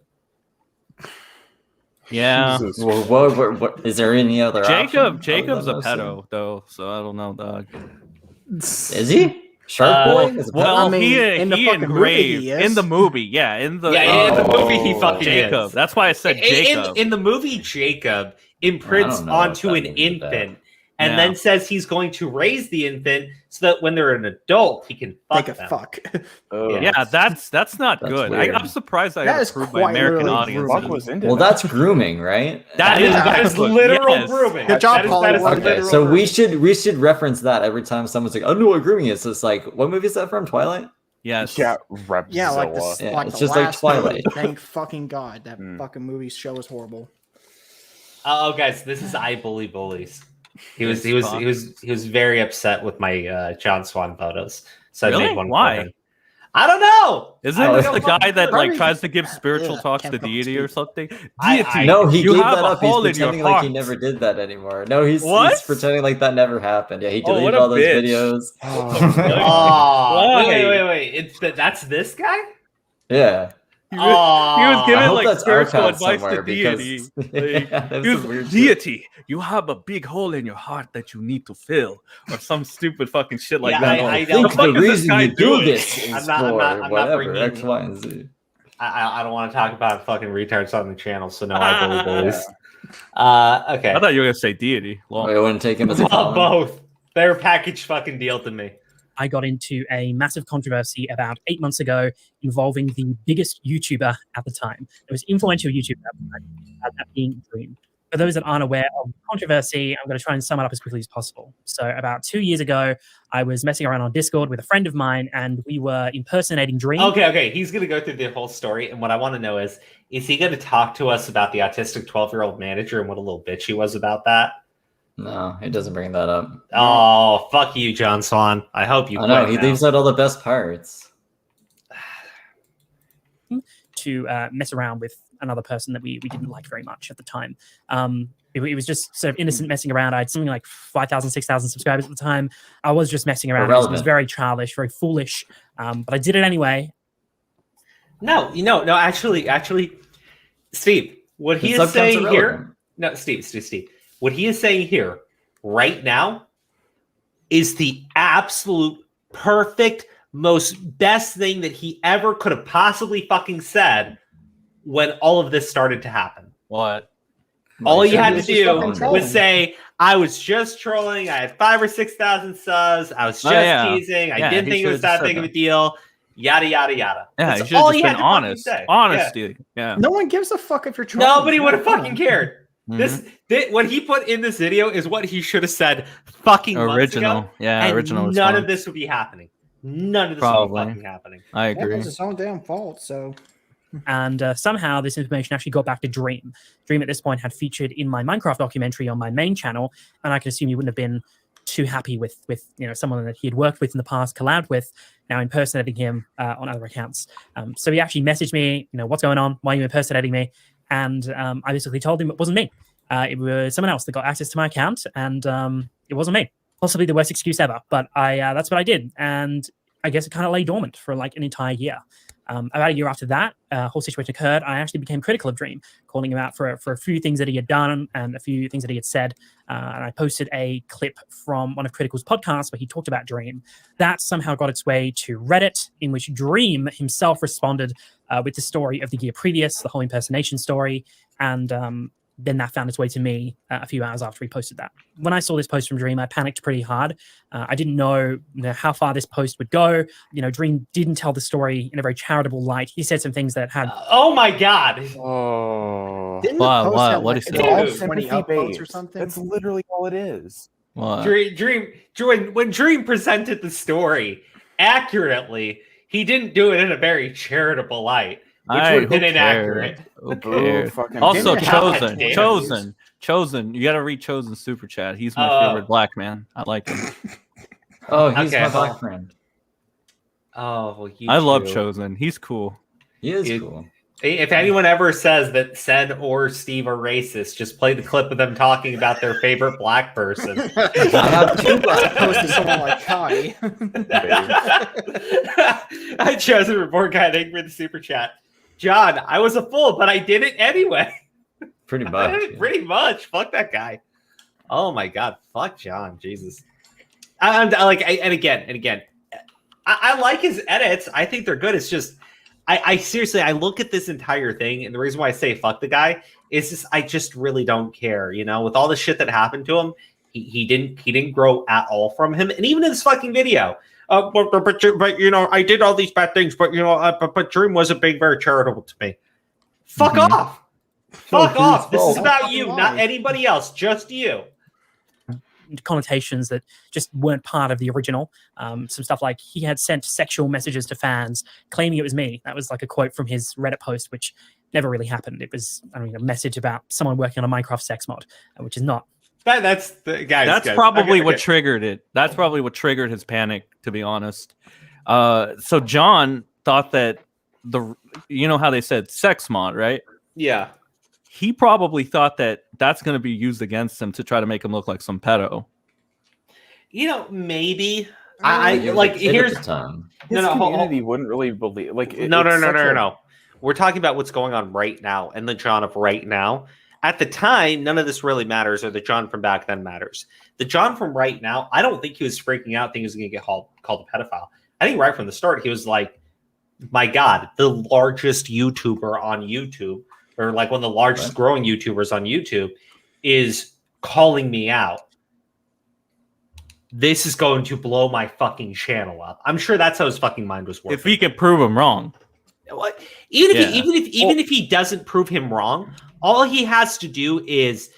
Yeah. What is there any other option? Jacob's a pedo though, so I don't know, dog. Is he? Shark Boy? Is a pedo? Well, I mean, he in the fucking movie, he is. in the movie, yeah, in the movie he fucking Jacob. is. That's why I said Jacob. In the movie, Jacob imprints I don't know if onto that an movie did that. infant and then says he's going to raise the infant so that when they're an adult, he can fuck them. Yeah, that's not good. I'm surprised I got approved by American audiences. Well, that's grooming, right? That is literal grooming. Good job, Hollywood. Okay, so we should reference that every time someone's like, "I don't know what grooming is." So it's like, what movie is that from? Twilight? Yes. Yeah, Yeah, like this. Yeah, Like it's the just like last Twilight. movie. Thank fucking God that fucking movie show is horrible. Oh, guys, this is I Bully Bullies. He was very upset with my John Swan photos. So Really? I made one. Why? For him. I don't know. Isn't this the guy that like tries to give spiritual talks to deity or something? Deity, No, he you gave have that a up. He's hole in your pretending like he heart. never did that anymore. No, he's pretending like that never happened. Yeah, he deleted what a all those bitch. videos. Oh, wait. That's this guy? Yeah. He was I giving hope like that's spiritual archived advice somewhere to deity. because- Like, Yeah, that's he was, some weird shit. deity, you have a big hole in your heart that you need to fill, or some stupid fucking shit like that. I think the fuck the is this reason guy you do doing? this is I'm not whatever, bringing- X, Y, and Z. I don't want to talk about fucking retards on the channel, so no, I Bully Bullies. Okay. I thought you were gonna say deity. Well, I wouldn't take him as a Well, column. both. They're a package fucking deal to me. I got into a massive controversy about 8 months ago involving the biggest YouTuber at the time. It was influential YouTuber at the time, that being Dream. For those that aren't aware of the controversy, I'm going to try and sum it up as quickly as possible. So about 2 years ago, I was messing around on Discord with a friend of mine, and we were impersonating Dream. Okay. He's going to go through the whole story, and what I want to know is he going to talk to us about the autistic 12-year-old manager and what a little bitch he was about that? No, he doesn't bring that up. Oh, fuck you, John Swan. I hope you I know, quit he now. leaves out all the best parts. To mess around with another person that we didn't like very much at the time. It was just sort of innocent messing around. I had something like 5,000, 6,000 subscribers at the time. I was just messing around. It was very childish, very foolish, but I did it anyway. No, actually, Steve, what he is saying here, Steve, what he is saying here right now is the absolute perfect, most best thing that he ever could have possibly fucking said when all of this started to happen. What? All you had to do was say, I was just trolling. I had 5,000 or 6,000 subs. I was just teasing. I didn't think it was that big of a deal. Yada, yada, yada. Yeah, That's you should all have just he been had to fucking honest. say. Honesty. Yeah. No one gives a fuck if you're trolling. Nobody would have fucking cared. What he put in this video is what he should have said fucking months ago, and original none response. of this would be happening. None of this Probably. would be fucking happening. I agree. It's his own damn fault, so... And somehow this information actually got back to Dream. Dream at this point had featured in my Minecraft documentary on my main channel, and I can assume he wouldn't have been too happy with someone that he had worked with in the past, collabed with, now impersonating him on other accounts. So he actually messaged me, what's going on? Why are you impersonating me? And I basically told him it wasn't me. It was someone else that got access to my account, and it wasn't me. Possibly the worst excuse ever, but that's what I did. And I guess it kind of lay dormant for like an entire year. About a year after that whole situation occurred, I actually became critical of Dream, calling him out for a few things that he had done and a few things that he had said. And I posted a clip from one of Critical's podcasts where he talked about Dream. That somehow got its way to Reddit, in which Dream himself responded with the story of the year previous, the whole impersonation story. And then that found its way to me a few hours after he posted that. When I saw this post from Dream, I panicked pretty hard. I didn't know, how far this post would go. Dream didn't tell the story in a very charitable light. He said some things that had... oh my God. Oh. What is it? Sympathy upvotes or something? That's literally all it is. What? Dream, when Dream presented the story accurately, he didn't do it in a very charitable light, which would have been inaccurate. Who cares? fucking Also, God damn. Chosen. You got to read Chosen's super chat. He's my favorite black man. I like him. Oh, he's Okay, my black friend. Oh, well, I love Chosen. He's cool. He is cool. If anyone ever says that Sen or Steve are racist, just play the clip of them talking about their favorite black person. I have two black Posted someone like Kai. I chose a report guy. Thank you for the super chat. John, I was a fool, but I did it anyway. Pretty much. Pretty much. Fuck that guy. Oh my God. Fuck John. Jesus. I like his edits. I think they're good. It's just, I seriously, I look at this entire thing, and the reason why I say fuck the guy is just, I just really don't care. With all the shit that happened to him, He didn't grow at all from him. And even in this fucking video, but you know, I did all these bad things, but you know, but Dream wasn't being very charitable to me. Fuck off. Fuck off. This is about you, not anybody else, just you. Connotations that just weren't part of the original. Some stuff like he had sent sexual messages to fans claiming it was me. That was like a quote from his Reddit post, which never really happened. It was, I mean, a message about someone working on a Minecraft sex mod, which is not. That's probably what triggered it. That's probably what triggered his panic, to be honest. So John thought that you know how they said sex mod, right? Yeah. He probably thought that that's going to be used against him to try to make him look like some pedo. You know, maybe. I like here's time. His community wouldn't really believe No. We're talking about what's going on right now and the John of right now. At the time, none of this really matters, or the John from back then matters. The John from right now, I don't think he was freaking out, thinking he was going to get called a pedophile. I think right from the start, he was like, my God, the largest YouTuber on YouTube, or like one of the largest growing YouTubers on YouTube, is calling me out. This is going to blow my fucking channel up. I'm sure that's how his fucking mind was working. If we could prove him wrong. Even if he doesn't prove him wrong, all he has to do is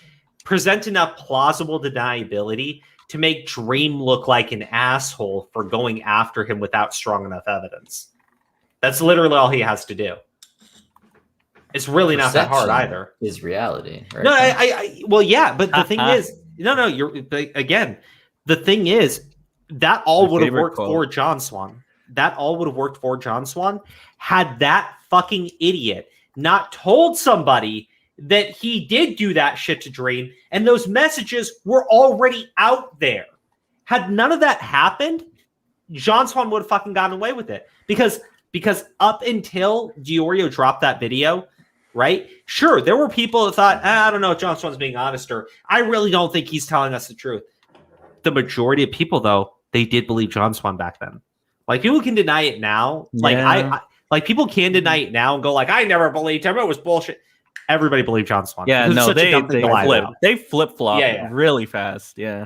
present enough plausible deniability to make Dream look like an asshole for going after him without strong enough evidence. That's literally all he has to do. It's really not that hard either. Is reality, right? No, well, yeah, but the thing is, the thing is, that all would have worked for John Swan. That all would have worked for John Swan had that fucking idiot not told somebody that he did do that shit to Dream, and those messages were already out there. Had none of that happened, John Swan would have fucking gotten away with it. Because up until Diorio dropped that video, right? Sure, there were people that thought, I don't know if John Swan's being honest, or I really don't think he's telling us the truth. The majority of people, though, they did believe John Swan back then. Like, people can deny it now. Like, people can deny it now and go like, I never believed him. It was bullshit. Everybody believed John Swan. Yeah, no, they flip-flop really fast. Yeah.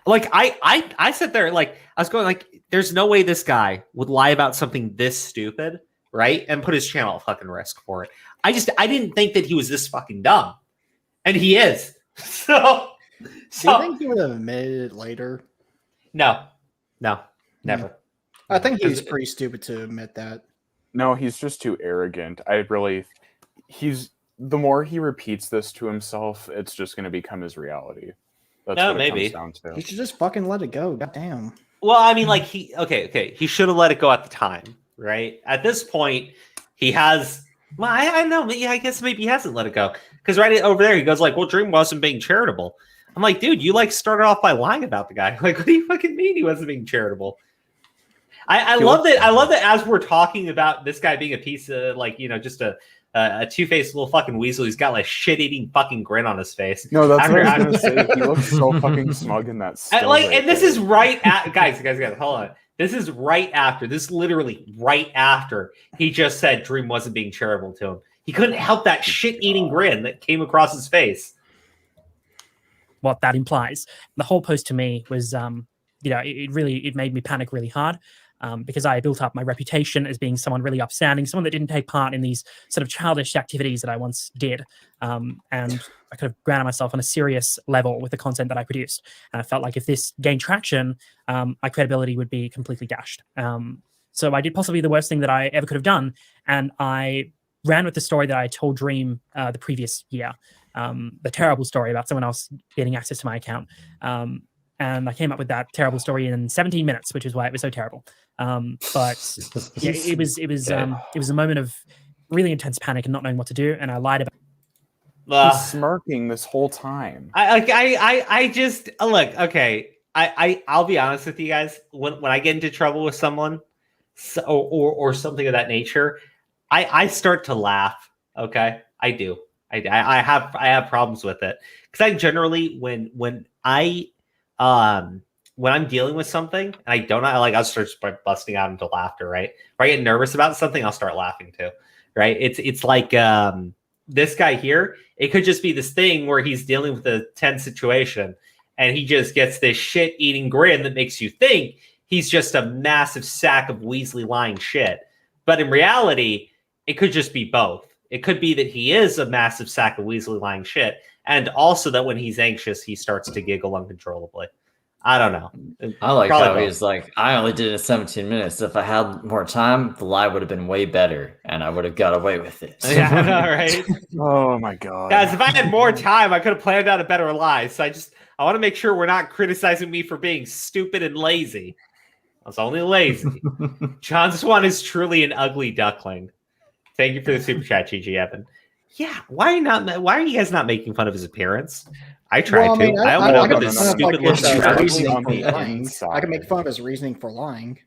Like, I sit there, like, I was going like, there's no way this guy would lie about something this stupid, right? And put his channel at fucking risk for it. I didn't think that he was this fucking dumb. And he is. So do you think he would have admitted it later? No, never. I think he's pretty stupid to admit that. No, he's just too arrogant. The more he repeats this to himself, it's just going to become his reality. That's what it comes down to. He should just fucking let it go. God damn. Well, I mean, like, he should have let it go at the time, right? At this point, he has. Well, I know. Yeah, I guess maybe he hasn't let it go, because right over there he goes like, "Well, Dream wasn't being charitable." I'm like, dude, you like started off by lying about the guy. Like, what do you fucking mean he wasn't being charitable? I love that. I love that as we're talking about this guy being a piece of, like, you know, just a two-faced little fucking weasel. He's got like shit-eating fucking grin on his face. No, that's what I was gonna say. He looks so fucking smug in that. And this is right at guys, hold on. This is right after. This is literally right after he just said Dream wasn't being charitable to him. He couldn't help that shit-eating grin that came across his face. What that implies. The whole post to me was, it made me panic really hard. Because I built up my reputation as being someone really upstanding, someone that didn't take part in these sort of childish activities that I once did. And I could have grounded myself on a serious level with the content that I produced. And I felt like if this gained traction, my credibility would be completely dashed. So I did possibly the worst thing that I ever could have done. And I ran with the story that I told Dream the previous year, the terrible story about someone else getting access to my account. And I came up with that terrible story in 17 minutes, which is why it was so terrible. But yeah, it was a moment of really intense panic and not knowing what to do. And I lied about. He's smirking this whole time. I just look, okay. I'll be honest with you guys. When I get into trouble with someone, or something of that nature, I start to laugh. Okay, I do. I have problems with it, because I generally when I'm dealing with something and I don't know, like, I'll start busting out into laughter, right? If I get nervous about something, I'll start laughing too, right? It's like this guy here. It could just be this thing where he's dealing with a tense situation, and he just gets this shit-eating grin that makes you think he's just a massive sack of Weasley lying shit. But in reality, it could just be both. It could be that he is a massive sack of Weasley lying shit, and also that when he's anxious, he starts to giggle uncontrollably. I don't know. I like how he's like, I only did it in 17 minutes. If I had more time, the lie would have been way better, and I would have got away with it. Yeah, I know, right? Oh my god, guys! If I had more time, I could have planned out a better lie. So I want to make sure we're not criticizing me for being stupid and lazy. I was only lazy. John Swan is truly an ugly duckling. Thank you for the super chat, GG Evan. Yeah, why are you guys not making fun of his appearance? I tried to. I almost look at this stupid little I can make fun of his reasoning for lying.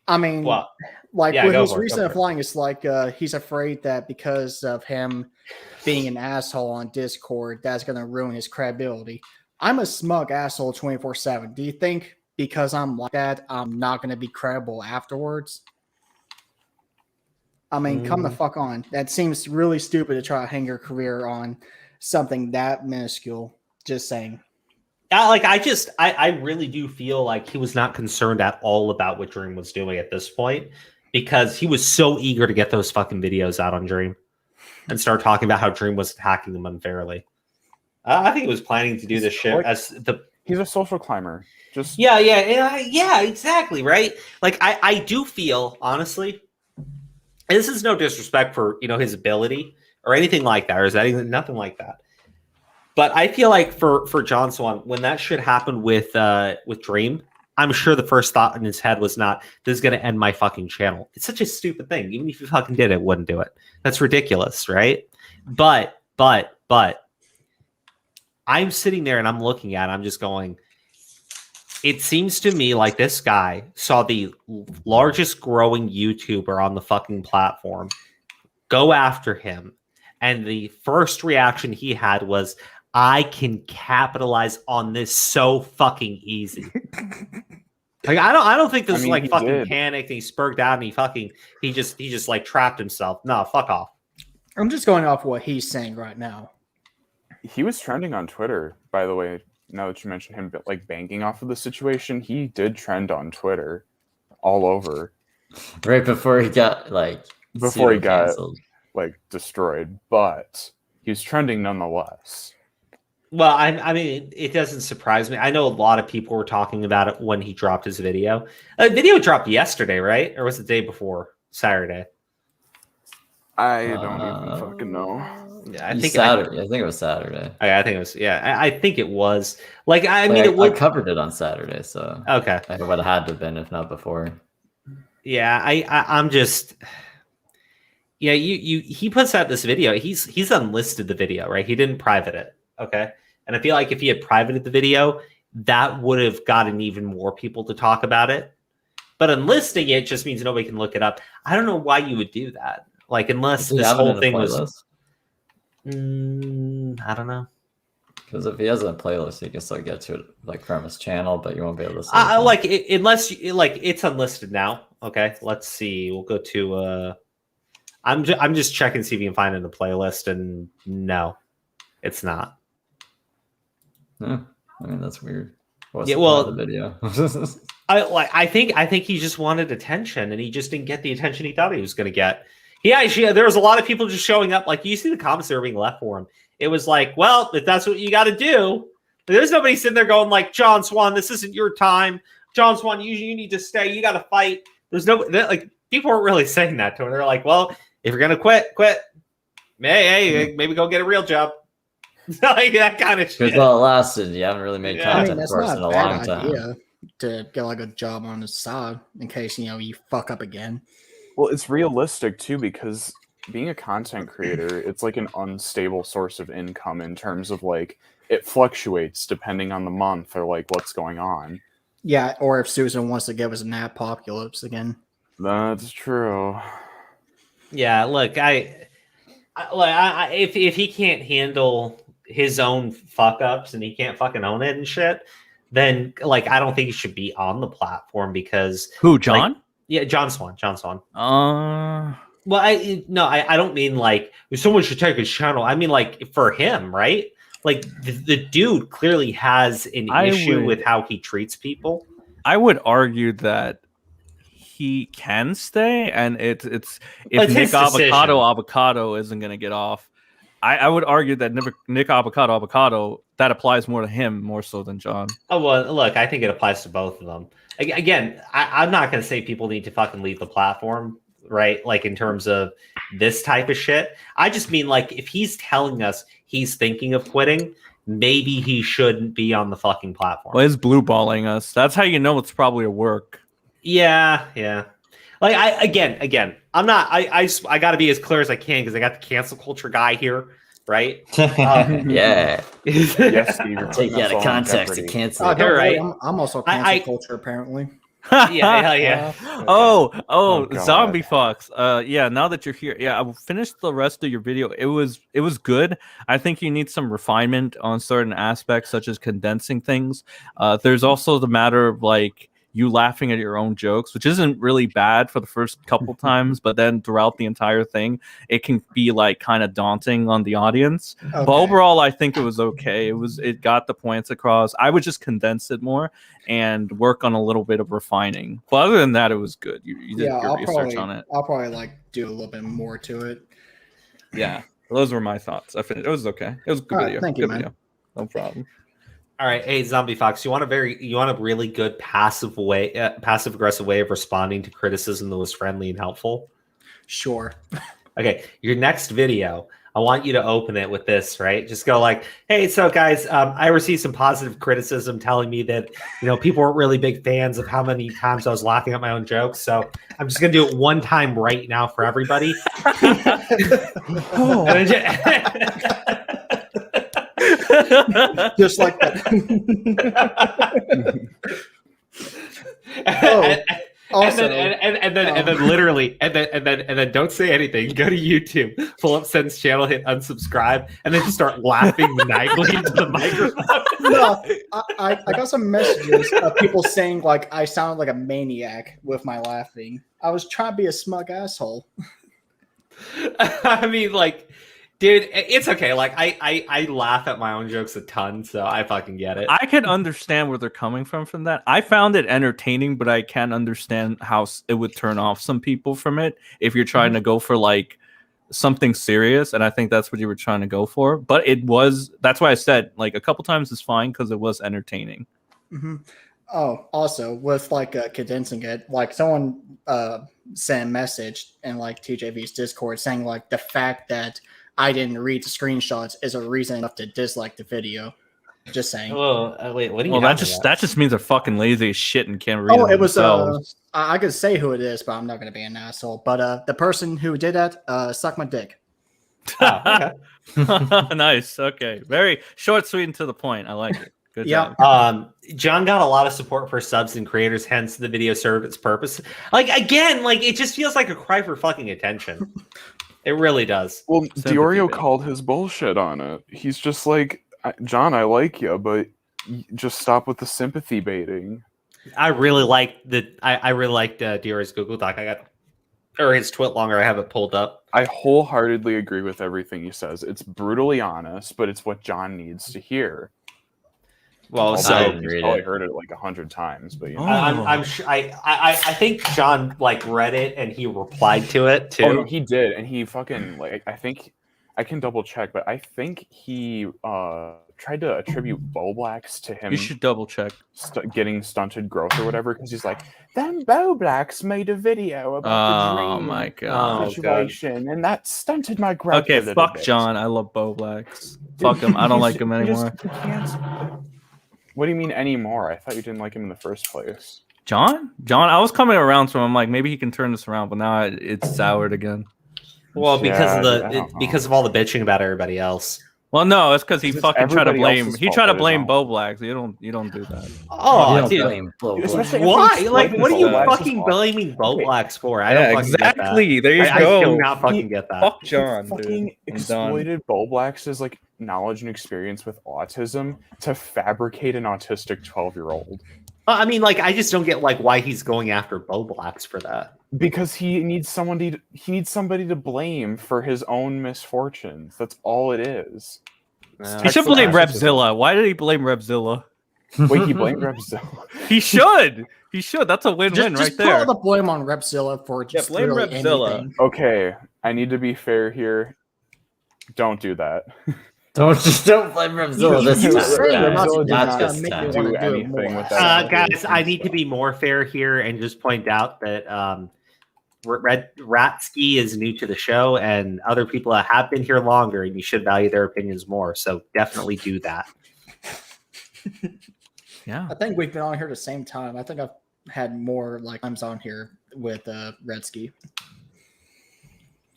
I mean, well, with his reason for lying, it's like he's afraid that because of him being an asshole on Discord, that's going to ruin his credibility. I'm a smug asshole 24/7. Do you think because I'm like that, I'm not going to be credible afterwards? I mean, come the fuck on. That seems really stupid to try to hang your career on something that minuscule. Just saying. I really do feel like he was not concerned at all about what Dream was doing at this point, because he was so eager to get those fucking videos out on Dream and start talking about how Dream was attacking them unfairly. I think he was planning to do this shit as he's a social climber. Just yeah, exactly, right? Like I do feel, honestly, and this is no disrespect for his ability or anything like that, or is that nothing like that. But I feel like for John Swan, when that shit happened with Dream, I'm sure the first thought in his head was not, this is going to end my fucking channel. It's such a stupid thing. Even if you fucking did it, wouldn't do it. That's ridiculous, right? But I'm sitting there and I'm looking at it, I'm just going, it seems to me like this guy saw the largest growing YouTuber on the fucking platform go after him. And the first reaction he had was, I can capitalize on this so fucking easy. Like I don't think this is like fucking panicked and he spurred out and he just like trapped himself. No, fuck off. I'm just going off what he's saying right now. He was trending on Twitter, by the way. Now that you mentioned him, like banking off of the situation, he did trend on Twitter all over. Right before he got canceled. Like destroyed, but he's trending nonetheless. Well, I mean, it doesn't surprise me. I know a lot of people were talking about it when he dropped his video. The video dropped yesterday, right? Or was it the day before? Saturday? I don't even fucking know. Yeah, I think Saturday. I think it was Saturday. I think it was. Yeah, I think it was. Like, I mean, I covered it on Saturday, so okay, it would have had to have been if not before. Yeah, I'm just. Yeah, he puts out this video. He's unlisted the video, right? He didn't private it. Okay. And I feel like if he had privated the video, that would have gotten even more people to talk about it. But unlisting it just means nobody can look it up. I don't know why you would do that. Like, unless this whole thing was. I don't know. Because if he has a playlist, you can still get to it like from his channel, but you won't be able to see it. Unless it's unlisted now. Okay. Let's see. We'll go to I'm just checking to see if you can find it in the playlist, and no, it's not. I mean, that's weird. What's the video. I think he just wanted attention, and he just didn't get the attention he thought he was going to get. There was a lot of people just showing up. Like, you see the comments that were being left for him. It was like, well, if that's what you got to do, there's nobody sitting there going like, John Swan, this isn't your time. John Swan, you need to stay. You got to fight. There's no like people weren't really saying that to him. They're like, well, if you're gonna quit. Hey, maybe go get a real job. Like that kind of shit. Because while it lasted, you haven't really made content that's for us not in a a bad long time. idea to get like a job on the side in case you fuck up again. Well, it's realistic too, because being a content creator, it's like an unstable source of income in terms of like it fluctuates depending on the month or like what's going on. Yeah, or if Susan wants to give us an apocalypse again. That's true. Yeah, look, if he can't handle his own fuck ups and he can't fucking own it and shit, then like I don't think he should be on the platform because John? John Swan. Well, I don't mean like if someone should take his channel. I mean like for him, right? like the dude clearly has an issue with how he treats people. I would argue that he can stay, and it's if Nick Avocado isn't going to get off. I would argue that Nick Avocado that applies more to him more so than John. Oh well, look, I think it applies to both of them. Again, I'm not going to say people need to fucking leave the platform, right? Like in terms of this type of shit. I just mean like if he's telling us he's thinking of quitting, maybe he shouldn't be on the fucking platform. Well, he's blue balling us. That's how you know it's probably a work. Yeah. Like I'm not. I got to be as clear as I can because I got the cancel culture guy here, right? Yeah. Yes, Steve, take you out of context to cancel. Right. I'm also cancel culture apparently. Yeah. Oh, God. Zombie Fox. Yeah. Now that you're here, I finished the rest of your video. It was good. I think you need some refinement on certain aspects, such as condensing things. There's also the matter of like you laughing at your own jokes, which isn't really bad for the first couple times, but then throughout the entire thing, it can be like kind of daunting on the audience. Okay. But overall, I think it was okay. It got the points across. I would just condense it more and work on a little bit of refining. But other than that, it was good. You did your research on it. I'll probably like do a little bit more to it. Yeah, those were my thoughts. I finished. It was okay. It was a good video. Thank you, man. No problem. All right, hey Zombie Fox, you want a really good passive aggressive way of responding to criticism that was friendly and helpful? Sure. Okay, your next video, I want you to open it with this, right? Just go like, hey, so guys, I received some positive criticism telling me that, people weren't really big fans of how many times I was laughing at my own jokes. So I'm just going to do it one time right now for everybody. Just like that. And then literally don't say anything. Go to YouTube, pull up Sen's channel, hit unsubscribe, and then just start laughing maniacally into the microphone. No, I got some messages of people saying like I sound like a maniac with my laughing. I was trying to be a smug asshole. I mean, like, dude, it's okay. Like, I laugh at my own jokes a ton, so I fucking get it. I can understand where they're coming from that. I found it entertaining, but I can understand how it would turn off some people from it if you're trying to go for like something serious, and I think that's what you were trying to go for. But that's why I said like a couple times is fine because it was entertaining. Mm-hmm. Oh, also with like condensing it, like someone sent a message in like TJV's Discord saying like the fact that I didn't read the screenshots is a reason enough to dislike the video. Just saying. Well, wait, what do you? Well, that just means they're fucking lazy as shit and can't read. It was. themselves. I could say who it is, but I'm not going to be an asshole. But the person who did that, suck my dick. Oh, okay. Nice. Okay. Very short, sweet, and to the point. I like it. Good job. John got a lot of support for subs and creators, hence the video served its purpose. Like again, like it just feels like a cry for fucking attention. It really does. Well, Diorio called his bullshit on it. He's just like, John, I like you, but just stop with the sympathy baiting. I really liked Diori's Google Doc. Or his twit longer. I have it pulled up. I wholeheartedly agree with everything he says. It's brutally honest, but it's what John needs to hear. Well, he's probably heard it like 100 times, but I'm sure. I think John like read it and he replied to it too. Oh, no, he did, and he fucking like. I think I can double check, but I think he tried to attribute Bowblacks to him. You should double check getting stunted growth or whatever, because he's like, then Bowblacks made a video about the dream my God. situation, and that stunted my growth. Okay, fuck John. I love Bowblacks. Fuck him. I don't like him anymore. What do you mean anymore? I thought you didn't like him in the first place. John, I was coming around to him. I'm like, maybe he can turn this around, but now it's soured again. Well, because of all the bitching about everybody else. Well, no, it's because he fucking tried to blame. He tried to blame Bowblacks. You don't do that. Oh, dude. Why? Like, what are you fucking blaming Bowblacks for? I don't fucking exactly. Get that. There you go. I do not fucking get that. Fuck John. Fucking exploited Bowblacks' like knowledge and experience with autism to fabricate an autistic 12-year-old. I mean, like, I just don't get like why he's going after Bowblacks for that. Because he needs somebody to blame for his own misfortunes. That's all it is. He should blame Revzilla. Why did he blame Revzilla? Wait, he blamed Revzilla. He should. He should. That's a win-win right Just there. put all the blame on Repzilla for just blame really Repzilla. anything. Okay, I need to be fair here. Don't do that. Don't blame Revzilla this time. Do anything with that. Guys, I need to be more fair here and just point out that Ratsky is new to the show, and other people that have been here longer, and you should value their opinions more. So definitely do that. Yeah, I think we've been on here at the same time. I think I've had more times on here with Redsky.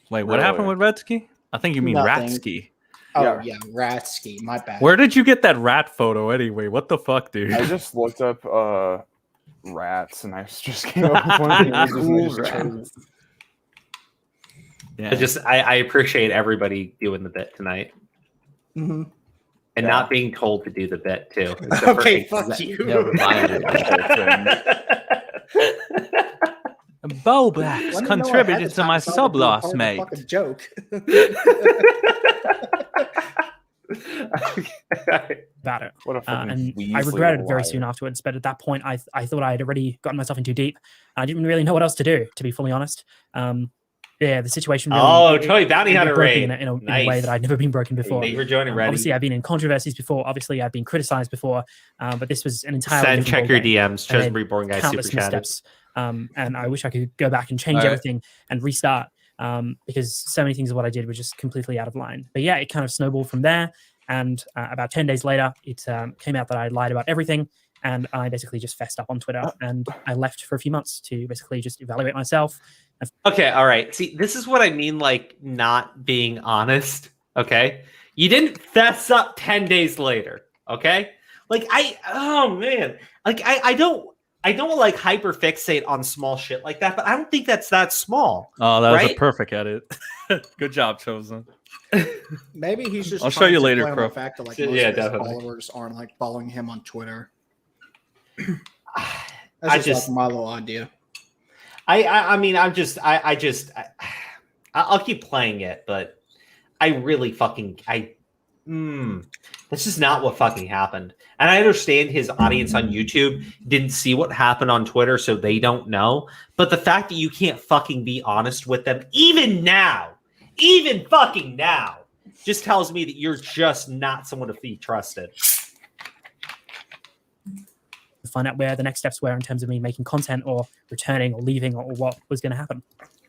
Wait, what happened with Redsky? I think you mean Nothing. Ratsky. Oh yeah, Ratsky. My bad. Where did you get that rat photo anyway? What the fuck, dude? I just looked up rats, and I just came up with one of the images. Yeah. I appreciate everybody doing the bit tonight. Mm-hmm. And not being told to do the bit too. Okay, fuck you. Boblacks contributed to my sub loss, mate. Fucking joke. About it. What a fucking and Weasley I regretted it very liar. soon afterwards. But at that point, I thought I had already gotten myself in too deep. I didn't really know what else to do, to be fully honest. Yeah, the situation. Really, Toy Bounty Hunter Ray raid in a way that I'd never been broken before. Thank you for joining, Reddy. Obviously, I've been in controversies before. Obviously, I've been criticized before. But this was an entirely check your different DMs. ballgame. Chosen Reborn guy super Countless chatted. missteps. And I wish I could go back and change everything and restart. Because so many things of what I did were just completely out of line. But yeah, it kind of snowballed from there. And about 10 days later, it came out that I lied about everything. And I basically just fessed up on Twitter. And I left for a few months to basically just evaluate myself. Okay, all right. See, this is what I mean, not being honest. Okay, you didn't fess up 10 days later. Okay, oh man, I don't hyper fixate on small shit like that, but I don't think that's that small. Oh, that was right? a perfect edit. Good job, Chosen. Maybe he's just. I'll show you later, play on Crow. the fact that most Yeah, of his definitely. followers aren't following him on Twitter. I That's just- my little idea. I'll keep playing it, but I really this is not what fucking happened. And I understand his audience on YouTube didn't see what happened on Twitter, so they don't know. But the fact that you can't fucking be honest with them, even fucking now, just tells me that you're just not someone to be trusted. Find out where the next steps were in terms of me making content or returning or leaving or what was going to happen.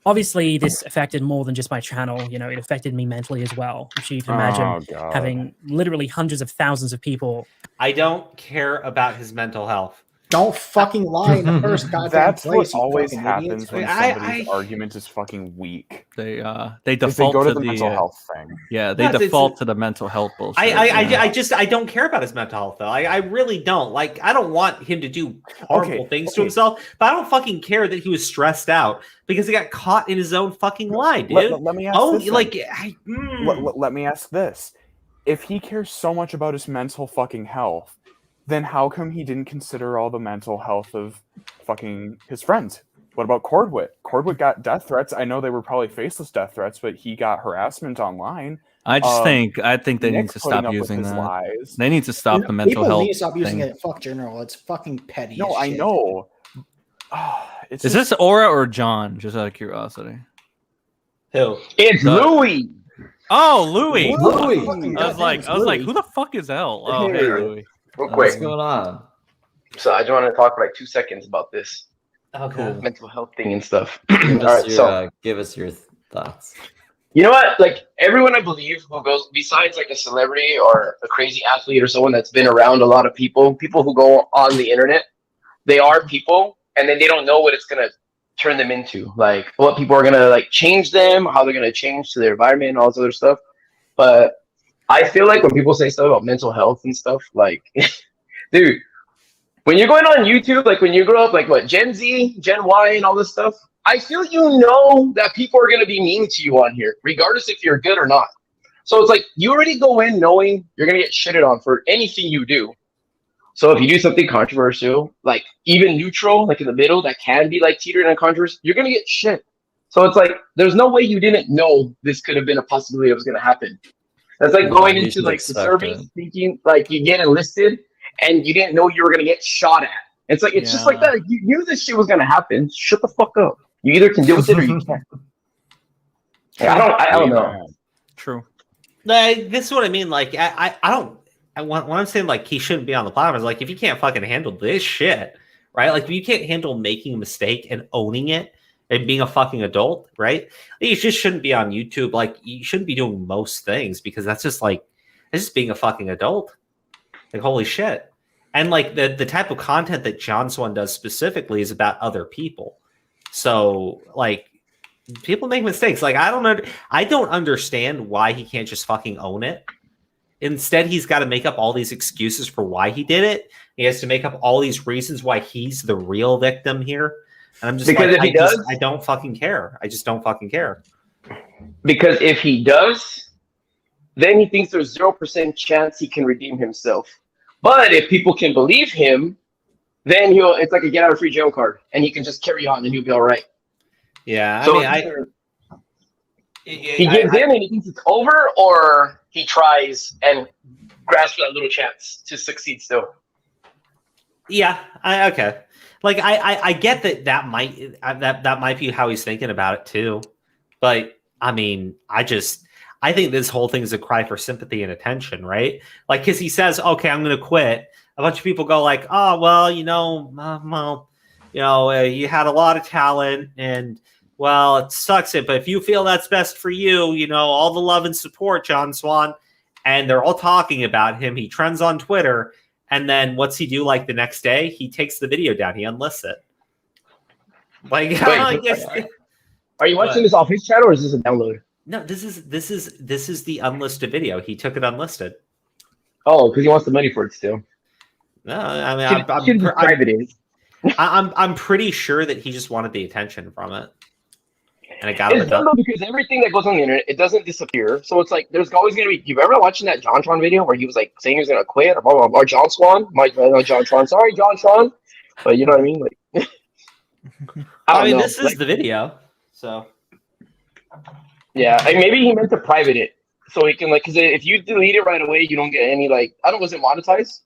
Obviously, this affected more than just my channel. It affected me mentally as well. I'm sure you can imagine having literally hundreds of thousands of people. I don't care about his mental health. Don't fucking lie in the first goddamn That's place. what always you fucking happens idiots. when somebody's argument is fucking weak. They If default they go to to the mental health thing. Yeah, they Yes, default to the mental health bullshit. I don't care about his mental health though. I really don't. I don't want him to do horrible things to himself, but I don't fucking care that he was stressed out because he got caught in his own fucking lie, dude. Let me ask this then. Let me ask this. If he cares so much about his mental fucking health, then how come he didn't consider all the mental health of fucking his friends? What about Cordwit? Cordwit got death threats. I know they were probably faceless death threats, but he got harassment online. I think they need to stop using that. Lies. They need to stop the mental People health need to stop using thing. it. Fuck general. It's fucking petty. No, as I shit. know. Is this Aura or John? Just out of curiosity. Who? It's Louis. Oh, Louis. Louis. I was like, who the fuck is L? Oh, hey, Louis. Real What's quick. going on? So I just want to talk for 2 seconds about this Okay. mental health thing and stuff. Give All us right, your, give us your thoughts. You know what? Everyone I believe who goes, besides a celebrity or a crazy athlete or someone that's been around a lot of people who go on the internet, they are people, and then they don't know what it's gonna turn them into. What people are gonna change them, how they're gonna change to their environment, and all this other stuff. But I feel like when people say stuff about mental health and stuff, dude, when you're going on YouTube, when you grow up, Gen Z, Gen Y, and all this stuff, I feel that people are going to be mean to you on here, regardless if you're good or not. So it's you already go in knowing you're going to get shitted on for anything you do. So if you do something controversial, even neutral, in the middle, that can be teetering on controversy, you're going to get shit. So it's there's no way you didn't know this could have been a possibility that was going to happen. That's like going you into should like the expect service it. thinking like you get enlisted and you didn't know you were gonna get shot at. It's like it's just like that. Like, you knew this shit was gonna happen. Shut the fuck up. You either can deal with it or you can't. I don't know. True. Like, this is what I mean. Like, I don't. When I'm saying like he shouldn't be on the platform, is like if you can't fucking handle this shit, right? Like if you can't handle making a mistake and owning it and being a fucking adult, right? You just shouldn't be on YouTube. Like you shouldn't be doing most things because that's just like it's just being a fucking adult. Like holy shit. And like the type of content that John Swan does specifically is about other people. So like people make mistakes. Like I don't understand why he can't just fucking own it. Instead, he's got to make up all these excuses for why he did it. He has to make up all these reasons why he's the real victim here. And I'm just because like, if he does, I don't fucking care. I just don't fucking care. Because if he does, then he thinks there's 0% chance he can redeem himself. But if people can believe him, then it's like a get out of free jail card, and he can just carry on, and he'll be all right. Yeah, so he gives in and he thinks it's over, or he tries and grasps that little chance to succeed still. Yeah, okay. Like I get that might be how he's thinking about it too. But I mean, I think this whole thing is a cry for sympathy and attention, right? Like, because he says, "Okay, I'm going to quit." A bunch of people go like, "Oh, well, you had a lot of talent, and well, it sucks it. But if you feel that's best for you, all the love and support, John Swan." And they're all talking about him. He trends on Twitter, and then what's he do? Like the next day, he takes the video down. He unlists it. Like, wait, are you watching this off his channel, or is this a download? No, this is the unlisted video. He took it unlisted. Oh, because he wants the money for it still. No, I mean, I'm pretty sure that he just wanted the attention from it, and it got him. It's dumb because everything that goes on the internet, it doesn't disappear. So it's like there's always gonna be. You ever watching that John Tron video where he was like saying he was gonna quit, or John Swan? John Tron. Sorry, John Tron. But you know what I mean? Like, I mean, this is the video, so. Yeah, like maybe he meant to private it so he can because if you delete it right away, you don't get any was it monetized?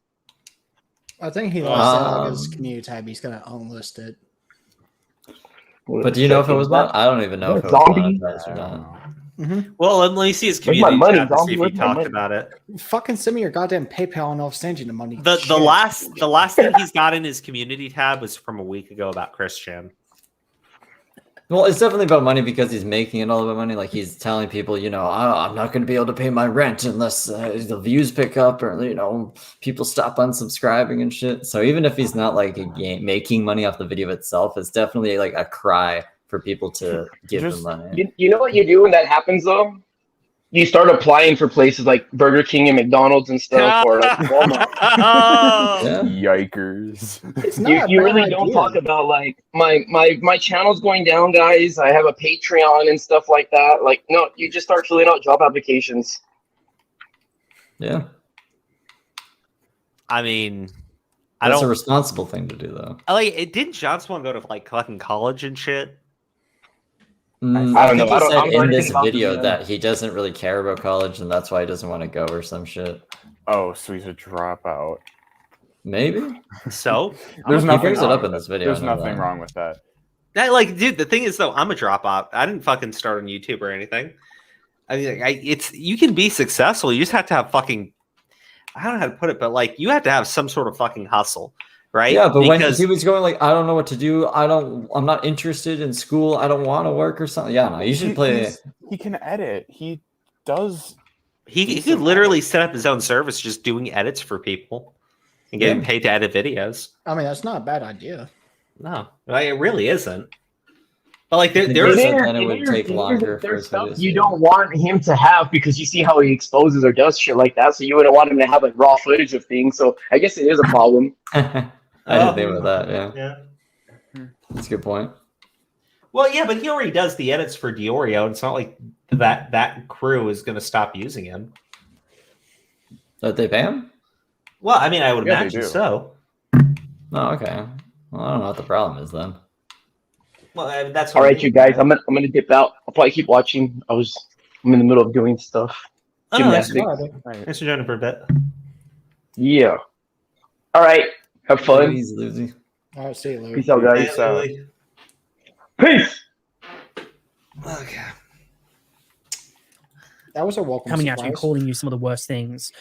I think he lost his community tab. He's gonna unlist it. But do you know if it was not? I don't even know if it was monetized or not. Mm-hmm. Well, let me see his community tab to see if he talked about it. Fucking send me your goddamn PayPal and I'll send you the money. The last thing he's got in his community tab was from a week ago about Christian. Well, it's definitely about money because he's making it all about money. Like he's telling people, I'm not going to be able to pay my rent unless the views pick up or, people stop unsubscribing and shit. So even if he's not like making money off the video itself, it's definitely like a cry for people to give him money. You know what you do when that happens though? You start applying for places like Burger King and McDonald's and stuff, or like Walmart. Yikers! You really don't talk about like my channel's going down, guys. I have a Patreon and stuff like that. Like, no, you just start filling out job applications. Yeah. I mean, that's a responsible thing to do, though. Didn't John Swan go to like fucking college and shit? I don't know. He said in this video that he doesn't really care about college, and that's why he doesn't want to go or some shit. Oh, so he's a dropout. Maybe. So there's nothing. He brings it up in this video. There's nothing wrong with that. Dude, the thing is though, I'm a dropout. I didn't fucking start on YouTube or anything. I mean, you can be successful. You just have to have fucking. I don't know how to put it, but like you have to have some sort of fucking hustle. Right? Yeah, but when he was going like, I don't know what to do. I'm not interested in school. I don't want to work or something. Yeah, no, you should play. He can edit. He does. He could literally set up his own service, just doing edits for people and getting paid to edit videos. I mean, that's not a bad idea. No, it really isn't. But like, there's it would take longer. There's stuff you don't want him to have because you see how he exposes or does shit like that. So you wouldn't want him to have like raw footage of things. So I guess it is a problem. I didn't think about that. Yeah, that's a good point. Well, yeah, but he already does the edits for Diorio. It's not like that crew is going to stop using him. Did they pay him? Well, I mean, I would imagine so. Oh, okay. Well, I don't know what the problem is then. Well, that's all right, you guys. I'm gonna dip out. I'll probably keep watching. I'm in the middle of doing stuff. Gymnastics. Thanks for joining for a bit. Yeah. All right. Have fun. Easy, Lucy. All right, see you, Louis. Peace out, guys. Peace out. Peace. Okay. That was a welcome Coming at you, surprise. calling you some of the worst things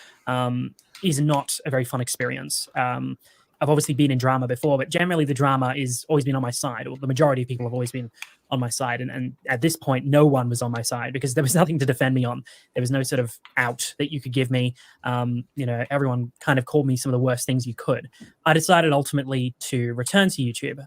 is not a very fun experience. I've obviously been in drama before, but generally the drama is always been on my side, or the majority of people have always been on my side. And at this point, no one was on my side because there was nothing to defend me on. There was no sort of out that you could give me. Everyone kind of called me some of the worst things you could. I decided ultimately to return to YouTube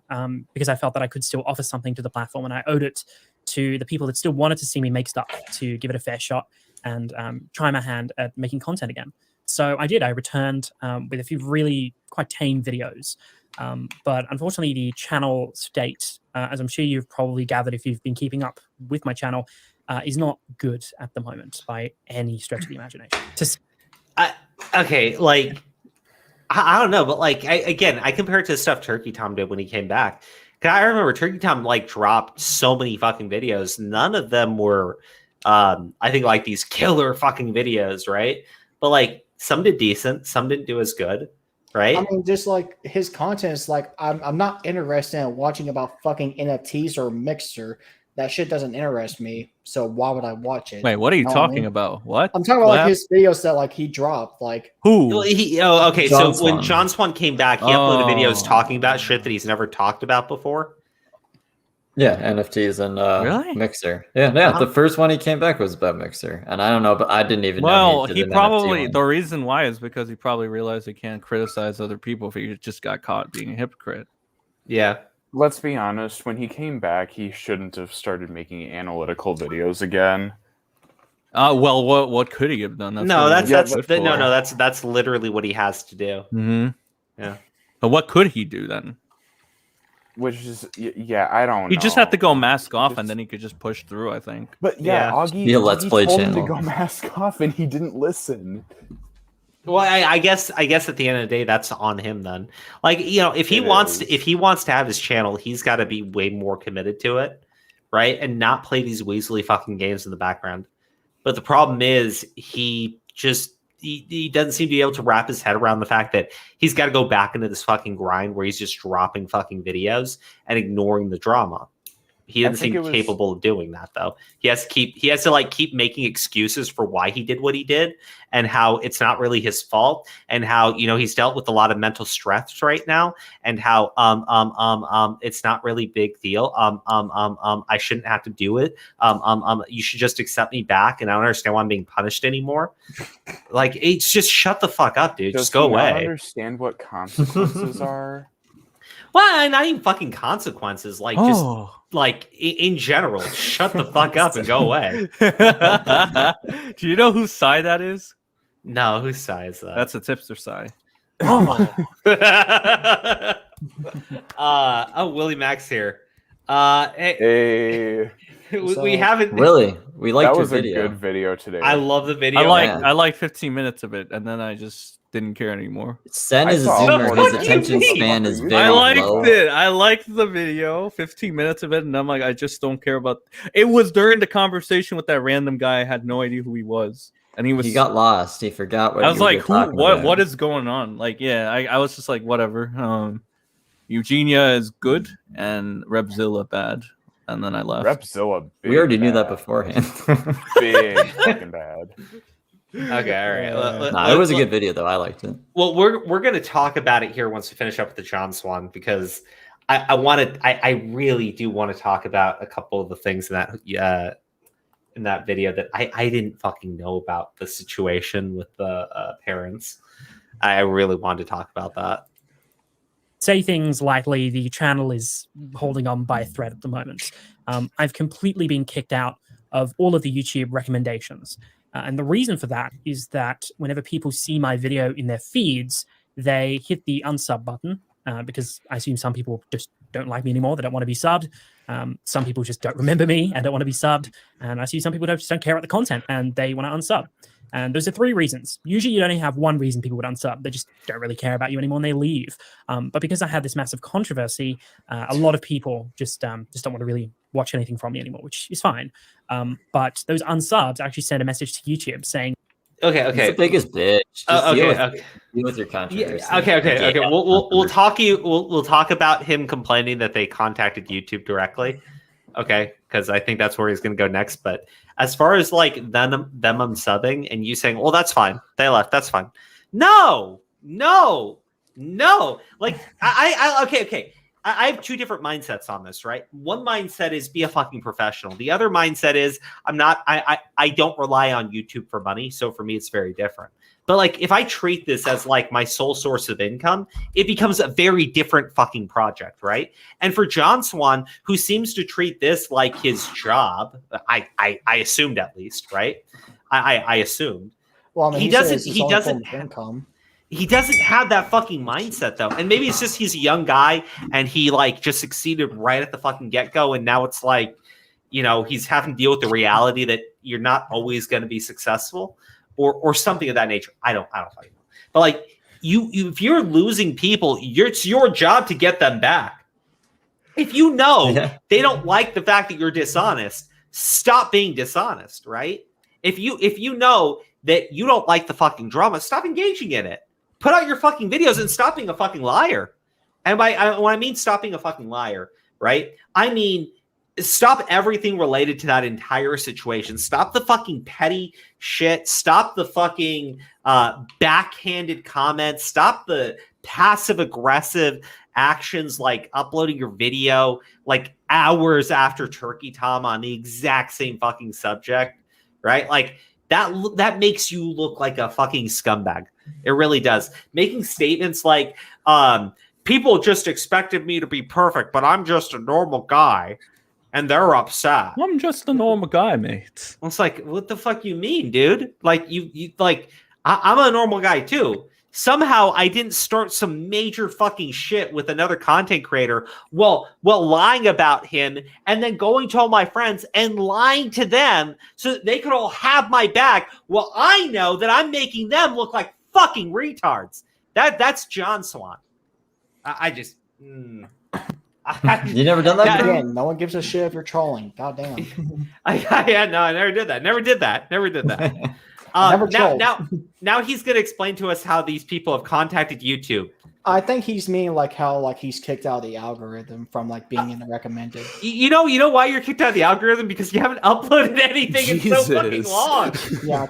because I felt that I could still offer something to the platform, and I owed it to the people that still wanted to see me make stuff to give it a fair shot and try my hand at making content again. So I did. I returned with a few really quite tame videos. But unfortunately, the channel state, as I'm sure you've probably gathered if you've been keeping up with my channel, is not good at the moment by any stretch of the imagination. Okay, like, I don't know, but like, I compare it to the stuff Turkey Tom did when he came back. Cause I remember Turkey Tom like dropped so many fucking videos. None of them were, I think, like these killer fucking videos, right? But like, some did decent, some didn't do as good, right? I mean, just like his content is like, I'm not interested in watching about fucking NFTs or Mixer. That shit doesn't interest me. So why would I watch it? Wait, what are you know talking I mean? about? What? I'm talking about like his videos that like he dropped. Like who? Okay. John So when Swan. John Swan came back, he uploaded videos talking about shit that he's never talked about before. Yeah, NFTs and Really? Mixer. Yeah. The first one he came back was about Mixer, and I don't know, but I didn't even know. Well, did he an probably, NFT one. the reason why is because he probably realized he can't criticize other people if he just got caught being a hypocrite. Yeah. Let's be honest, when he came back, he shouldn't have started making analytical videos again. Well, what could he have done? That's literally what he has to do. Mm-hmm. Yeah. But what could he do then? Which is, yeah, I don't know. He just had to go mask off, and then he could just push through, I think. But yeah, Augie, Be a Let's Play told him channel. to go mask off, and he didn't listen. Well, I guess at the end of the day, that's on him then. Like, if he wants to have his channel, he's got to be way more committed to it, right? And not play these weaselly fucking games in the background. But the problem is he doesn't seem to be able to wrap his head around the fact that he's got to go back into this fucking grind where he's just dropping fucking videos and ignoring the drama. He doesn't seem capable of doing that, though. He has to keep making excuses for why he did what he did and how it's not really his fault, and how he's dealt with a lot of mental stress right now, and how it's not really big deal. I shouldn't have to do it. You should just accept me back, and I don't understand why I'm being punished anymore. Like, it's just shut the fuck up, dude. Just go away. I understand what consequences are. Well, not even fucking consequences. Like, just like in general, shut the fuck up and go away. Do you know whose side that is? No, whose side is that? That's a tipster side. Willy Max here. Hey. We haven't Willy. We liked that was your a video. good video today. I love the video. I liked 15 minutes of it, and then I just didn't care anymore. Sen is a zoomer. His attention span is very I liked low. it. I liked the video, 15 minutes of it, and I'm like, I just don't care about. It was during the conversation with that random guy. I had no idea who he was, and he got lost. He forgot what. I was you were like, talking about. what is going on? Like, yeah, I was just like, whatever. Eugenia is good and Repzilla bad, and then I left. Repzilla, we already knew that beforehand. Big fucking bad. Okay, all right. It was a good video though. I liked it. Well, we're gonna talk about it here once we finish up with the John Swan, because I really do want to talk about a couple of the things in that video that I didn't fucking know about, the situation with the parents. I really wanted to talk about that. Say things lightly, the channel is holding on by a thread at the moment. I've completely been kicked out of all of the YouTube recommendations. And the reason for that is that whenever people see my video in their feeds, they hit the unsub button because I assume some people just don't like me anymore. They don't want to be subbed. Some people just don't remember me and don't want to be subbed. And I see some people just don't care about the content and they want to unsub. And those are three reasons. Usually you only have one reason people would unsub. They just don't really care about you anymore and they leave. But because I had this massive controversy, a lot of people just don't want to really watch anything from me anymore, which is fine. But those unsubs actually sent a message to YouTube saying, Okay. He's the biggest bitch. Just Okay. Deal with your controversy. Yeah, okay. We'll talk about him complaining that they contacted YouTube directly. Okay, because I think that's where he's going to go next. But as far as like them subbing and you saying, "Well, that's fine. They left. That's fine." No. Like okay. I have two different mindsets on this, right? One mindset is be a fucking professional. The other mindset is I don't rely on YouTube for money. So for me, it's very different. But like, if I treat this as like my sole source of income, it becomes a very different fucking project, right? And for John Swan, who seems to treat this like his job, I assumed at least, right? I assumed. Well, I mean, he doesn't have that fucking mindset though. And maybe it's just he's a young guy and he like just succeeded right at the fucking get-go. And now it's like, you know, he's having to deal with the reality that you're not always going to be successful or something of that nature. I don't fucking know. But like you if you're losing people, it's your job to get them back. If you know they don't like the fact that you're dishonest, stop being dishonest, right? If you know that you don't like the fucking drama, stop engaging in it. Put out your fucking videos and stop being a fucking liar. And when I mean stop being a fucking liar, right? I mean stop everything related to that entire situation. Stop the fucking petty shit. Stop the fucking backhanded comments. Stop the passive aggressive actions like uploading your video like hours after Turkey Tom on the exact same fucking subject, right? Like that makes you look like a fucking scumbag. It really does. Making statements like, people just expected me to be perfect, but I'm just a normal guy. And they're upset. I'm just a normal guy, mate. It's like, what the fuck you mean, dude? Like, you like, I'm a normal guy too. Somehow I didn't start some major fucking shit with another content creator while lying about him and then going to all my friends and lying to them so that they could all have my back. Well, I know that I'm making them look like fucking retards. That's John Swan. I just... You never done that again? No one gives a shit if you're trolling. God damn. I never did that. Never did that. Now he's gonna explain to us how these people have contacted YouTube. I think he's meaning like how like he's kicked out of the algorithm from like being in the recommended. You know why you're kicked out of the algorithm? Because you haven't uploaded anything in so fucking long. Yeah.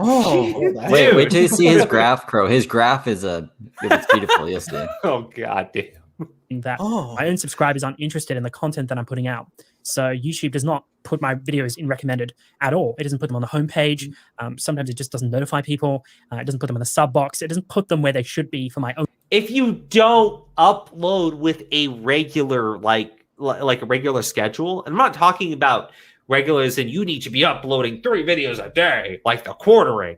Wait till you see his graph, Crow. His graph it's beautiful. Yes, dude. Oh god damn. That my own subscribers aren't interested in the content that I'm putting out. So YouTube does not put my videos in recommended at all. It doesn't put them on the homepage. Sometimes it just doesn't notify people. It doesn't put them in the sub box. It doesn't put them where they should be for my own. If you don't upload with a regular like a regular schedule, and I'm not talking about regulars and you need to be uploading 3 videos a day like the quartering.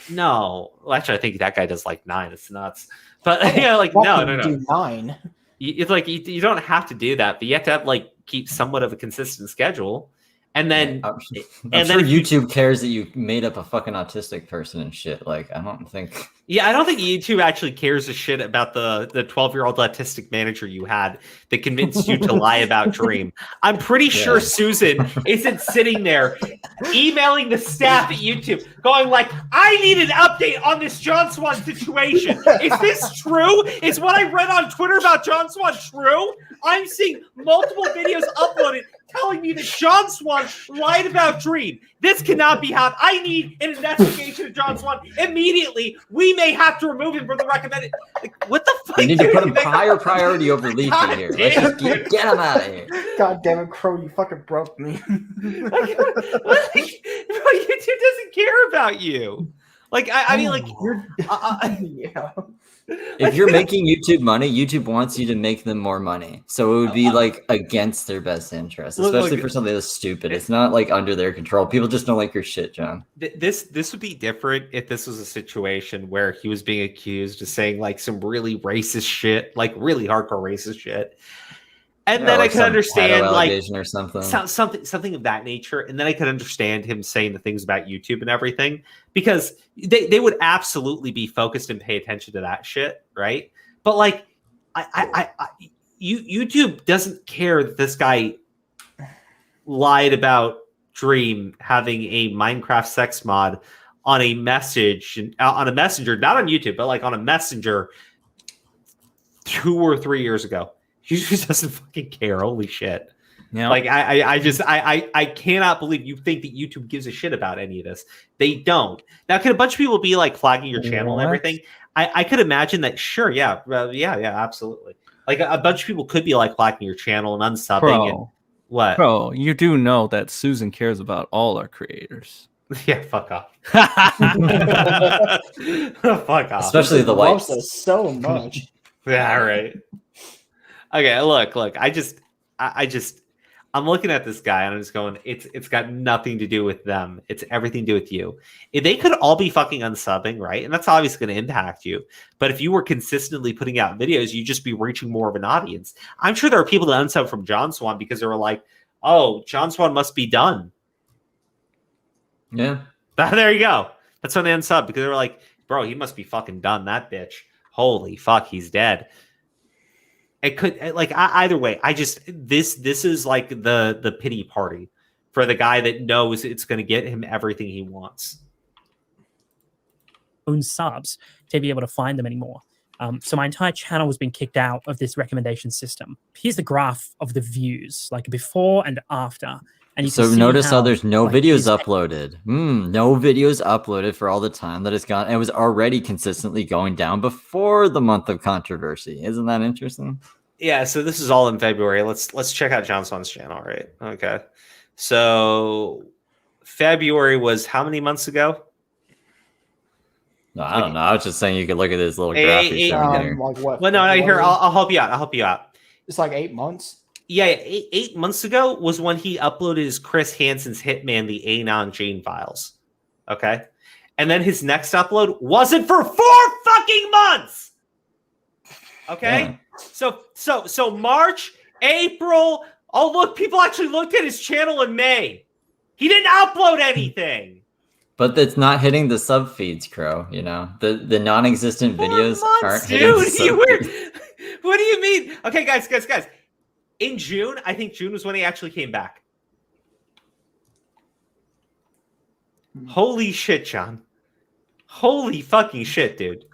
No, well, actually, I think that guy does like 9. It's nuts. But yeah, like no. Do 9. It's like you don't have to do that, but you have to have like keep somewhat of a consistent schedule. And then, I'm sure YouTube cares that you made up a fucking autistic person and shit. Like, I don't think. Yeah, I don't think YouTube actually cares a shit about the 12-year-old autistic manager you had that convinced you to lie about Dream. I'm pretty sure Susan isn't sitting there emailing the staff at YouTube going like, I need an update on this John Swan situation. Is this true? Is what I read on Twitter about John Swan true? I'm seeing multiple videos uploaded telling me that John Swan lied about Dream. This cannot be happening. I need an investigation of John Swan immediately. We may have to remove him from the recommended. Like, what the fuck? We need to put him higher priority over Leafy here. Let's just get him out of here. God damn it, Crow! You fucking broke me. YouTube doesn't care about you. Like, I mean, like, you're, yeah. If you're making YouTube money, YouTube wants you to make them more money. So it would be like against their best interest, especially for something that's stupid. It's not like under their control. People just don't like your shit, John. This would be different if this was a situation where he was being accused of saying like some really racist shit, like really hardcore racist shit. And then I could understand like or something of that nature. And then I could understand him saying the things about YouTube and everything, because they would absolutely be focused and pay attention to that shit. Right. But like, YouTube doesn't care that this guy lied about Dream having a Minecraft sex mod on a messenger, not on YouTube, but like on a messenger 2 or 3 years ago. YouTube doesn't fucking care. Holy shit. Yeah. Like I cannot believe you think that YouTube gives a shit about any of this. They don't. Now, could a bunch of people be like flagging your channel and everything? I could imagine that. Sure. Yeah, absolutely. Like a bunch of people could be like flagging your channel and unsubbing. And what? Bro, you do know that Susan cares about all our creators. Yeah, fuck off. Fuck off. Especially the Loves wipes. us so much. Yeah, right. Okay, look. I'm looking at this guy and I'm just going, it's got nothing to do with them. It's everything to do with you. If they could all be fucking unsubbing, right? And that's obviously going to impact you. But if you were consistently putting out videos, you'd just be reaching more of an audience. I'm sure there are people that unsub from John Swan because they were like, oh, John Swan must be done. Yeah. There you go. That's when they unsub because they were like, bro, he must be fucking done, that bitch. Holy fuck, he's dead. It could like either way. This is like the pity party for the guy that knows it's going to get him everything he wants. Own subs to be able to find them anymore. So my entire channel has been kicked out of this recommendation system. Here's the graph of the views, like before and after. And you so can see notice how there's no like, videos uploaded. No videos uploaded for all the time that it's gone. It was already consistently going down before the month of controversy. Isn't that interesting? Yeah, so this is all in February. Let's check out John Swan's channel, right? Okay. So February was how many months ago? No, I don't know. I was just saying you could look at this little graph he's showing here. Like what? Well, no, here, I'll help you out. It's like 8 months. Yeah, 8 months ago was when he uploaded his Chris Hansen's Hitman, the Anon Jane files. Okay. And then his next upload wasn't for 4 fucking months. Okay. Yeah. So March, April. Oh, look, people actually looked at his channel in May. He didn't upload anything. But it's not hitting the sub feeds, Crow. You know, the non-existent videos aren't hitting the sub feeds. What do you mean? Okay, guys. In June, I think June was when he actually came back. Holy shit, John. Holy fucking shit, dude.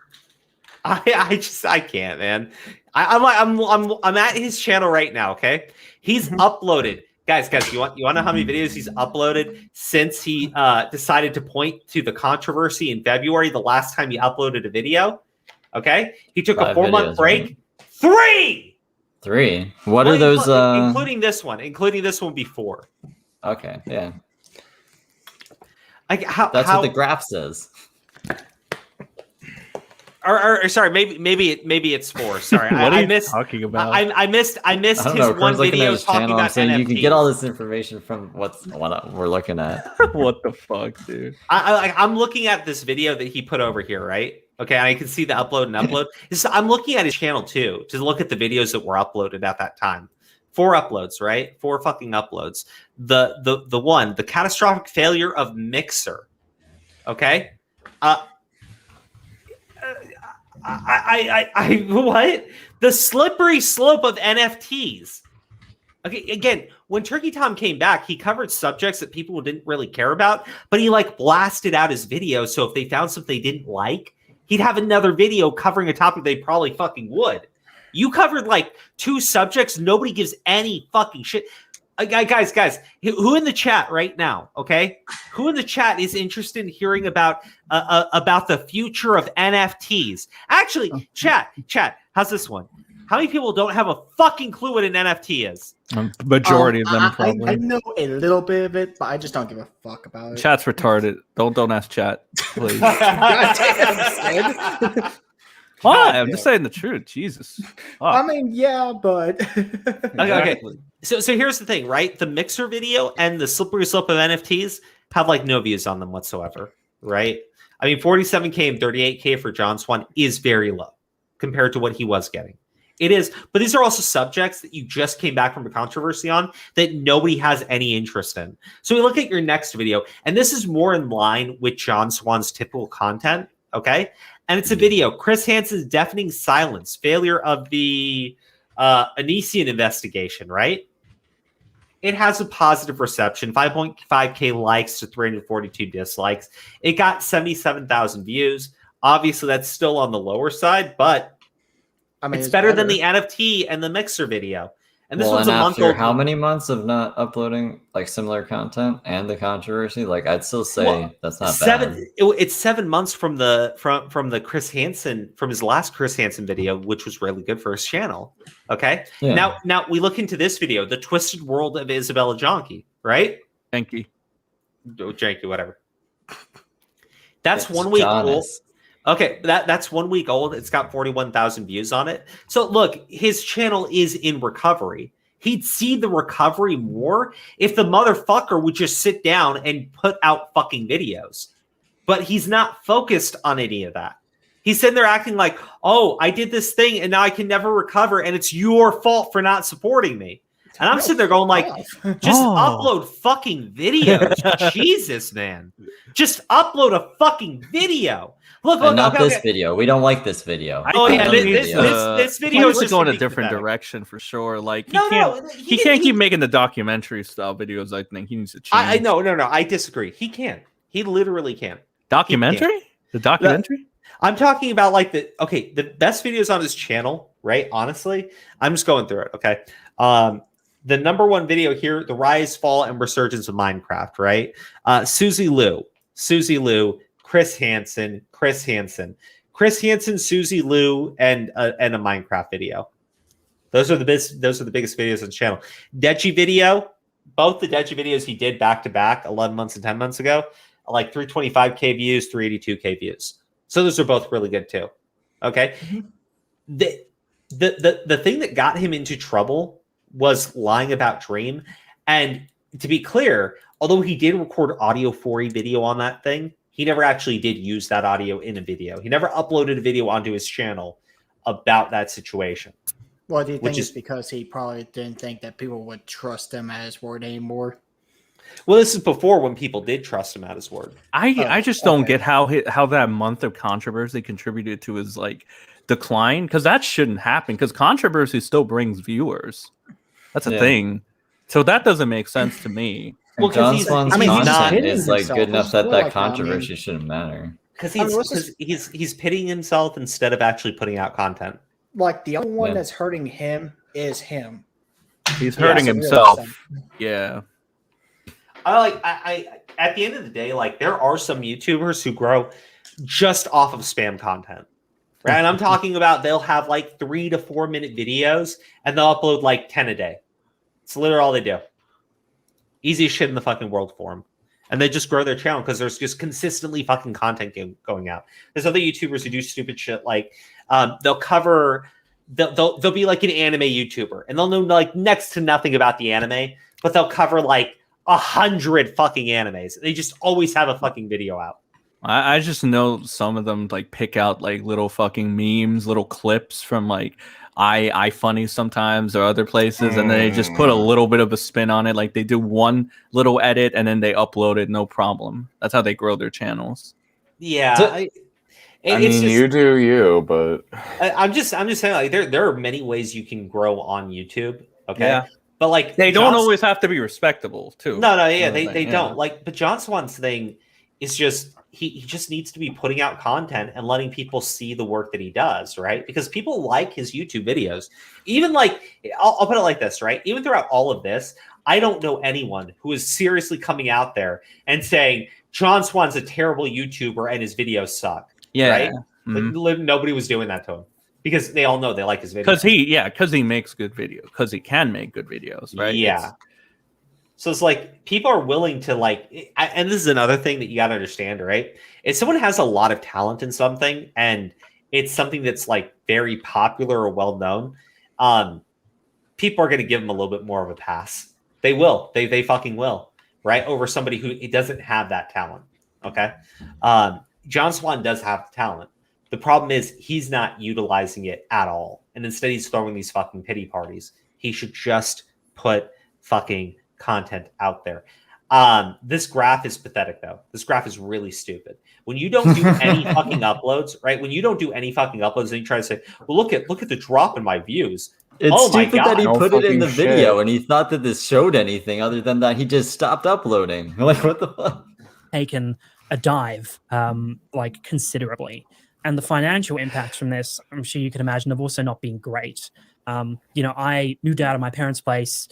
I can't, man. I'm at his channel right now, okay? He's uploaded. Guys, you want to know how many videos he's uploaded since he decided to point to the controversy in February, the last time he uploaded a video? Okay? He took a 4-month break. Right? 3. What are those? Including this one before. Okay, yeah. That's what the graph says. Or sorry, maybe it's 4. Sorry, what are you talking about? I missed his one video talking about saying NFTs. you can get all this information from what we're looking at. What the fuck, dude? I'm looking at this video that he put over here, right? Okay, I can see the upload. I'm looking at his channel too to look at the videos that were uploaded at that time. 4 uploads, right? 4 fucking uploads. The catastrophic failure of Mixer. Okay. What? The slippery slope of NFTs. Okay, again, when Turkey Tom came back, he covered subjects that people didn't really care about, but he like blasted out his video. So if they found something they didn't like, he'd have another video covering a topic they probably fucking would. You covered like 2 subjects. Nobody gives any fucking shit. Guys, who in the chat right now, okay? Who in the chat is interested in hearing about the future of NFTs? Actually, chat, how's this one? How many people don't have a fucking clue what an NFT is? Majority of them probably. I know a little bit of it, but I just don't give a fuck about it. Chat's retarded. Don't ask chat, please. Why? I'm just saying the truth. Jesus. I mean, yeah, but okay. So here's the thing, right? The Mixer video and the slippery slope of NFTs have like no views on them whatsoever, right? I mean, 47K and 38K for John Swan is very low compared to what he was getting. It is, but these are also subjects that you just came back from a controversy on that nobody has any interest in. So we look at your next video, and this is more in line with John Swan's typical content, okay? And it's a video, Chris Hansen's deafening silence, failure of the Anisian investigation, right? It has a positive reception, 5.5K likes to 342 dislikes. It got 77,000 views. Obviously, that's still on the lower side, but it's better than the NFT and the Mixer video. And this one's a month old. How many months of not uploading like similar content and the controversy? Like, I'd still say that's not bad. It's 7 months from the Chris Hansen, from his last Chris Hansen video, which was really good for his channel. Okay. Yeah. Now we look into this video, The Twisted World of Isabella Janke, right? Janke. Oh, Janke, whatever. That's 1 week old. Okay, that's 1 week old. It's got 41,000 views on it. So look, his channel is in recovery. He'd see the recovery more if the motherfucker would just sit down and put out fucking videos. But he's not focused on any of that. He's sitting there acting like, oh, I did this thing and now I can never recover and it's your fault for not supporting me. And I'm sitting there going like, just upload fucking videos. Jesus, man. Just upload a fucking video. Look, not this video. We don't like this video. This video is just going a different direction for sure. Like he can't keep making the documentary style videos. I think he needs to change. No. I disagree. He can. He literally can. Documentary? The documentary? I'm talking about like the best videos on his channel, right? Honestly, I'm just going through it. Okay. The number one video here, the rise, fall, and resurgence of Minecraft, right? Susie Lou, Chris Hansen, Susie Lou, and a Minecraft video. Those are the biggest videos on the channel. Deji video, both the Deji videos he did back to back 11 months and 10 months ago, like 325K views, 382K views. So those are both really good too. Okay. Mm-hmm. The thing that got him into trouble was lying about Dream. And to be clear, although he did record audio for a video on that thing, he never actually did use that audio in a video. He never uploaded a video onto his channel about that situation. Well, do you think it's because he probably didn't think that people would trust him at his word anymore? Well, this is before when people did trust him at his word. I just don't get how that month of controversy contributed to his like decline, because that shouldn't happen, because controversy still brings viewers. That's a thing. So that doesn't make sense to me. Well, John Swan's content is like good enough that controversy shouldn't matter. Because he's pitting himself instead of actually putting out content. Like the only one that's hurting him is him. He's hurting himself. Yeah. I at the end of the day, like there are some YouTubers who grow just off of spam content. Right. And I'm talking about they'll have like 3 to 4 minute videos and they'll upload like 10 a day. It's literally all they do. Easiest shit in the fucking world for them. And they just grow their channel because there's just consistently fucking content going out. There's other YouTubers who do stupid shit like they'll be like an anime YouTuber and they'll know like next to nothing about the anime, but they'll cover like 100 fucking animes. They just always have a fucking video out. I just know some of them like pick out like little fucking memes, little clips from like iFunny sometimes or other places, and then they just put a little bit of a spin on it. Like they do one little edit and then they upload it, no problem. That's how they grow their channels. Yeah, I mean, you do you, but I'm just saying like there are many ways you can grow on YouTube. Okay. Yeah. But like they don't always have to be respectable too. No, they don't. Like, but John Swan's thing is just he just needs to be putting out content and letting people see the work that he does, right? Because people like his YouTube videos. Even like I'll put it like this, right? Even throughout all of this, I don't know anyone who is seriously coming out there and saying John Swan's a terrible YouTuber and his videos suck. Yeah, right. Mm-hmm. Like, nobody was doing that to him. Because they all know they like his videos. Because he makes good videos. Because he can make good videos, right? Yeah. So it's like people are willing to like, and this is another thing that you got to understand, right? If someone has a lot of talent in something and it's something that's like very popular or well known, people are going to give them a little bit more of a pass. They will. They fucking will, right? Over somebody who doesn't have that talent. Okay. John Swan does have the talent. The problem is he's not utilizing it at all. And instead he's throwing these fucking pity parties. He should just put fucking content out there. This graph is pathetic though. This graph is really stupid. When you don't do any fucking uploads, right? When you don't do any fucking uploads and you try to say, well, look at the drop in my views. It's Oh my stupid that God. he No put it in fucking the video shit. and he thought that this showed anything other than that he just stopped uploading. Like, what the fuck? Taken a dive, like considerably, and the financial impacts from this, I'm sure you can imagine, have also not been great. You know, I moved out of my parents' place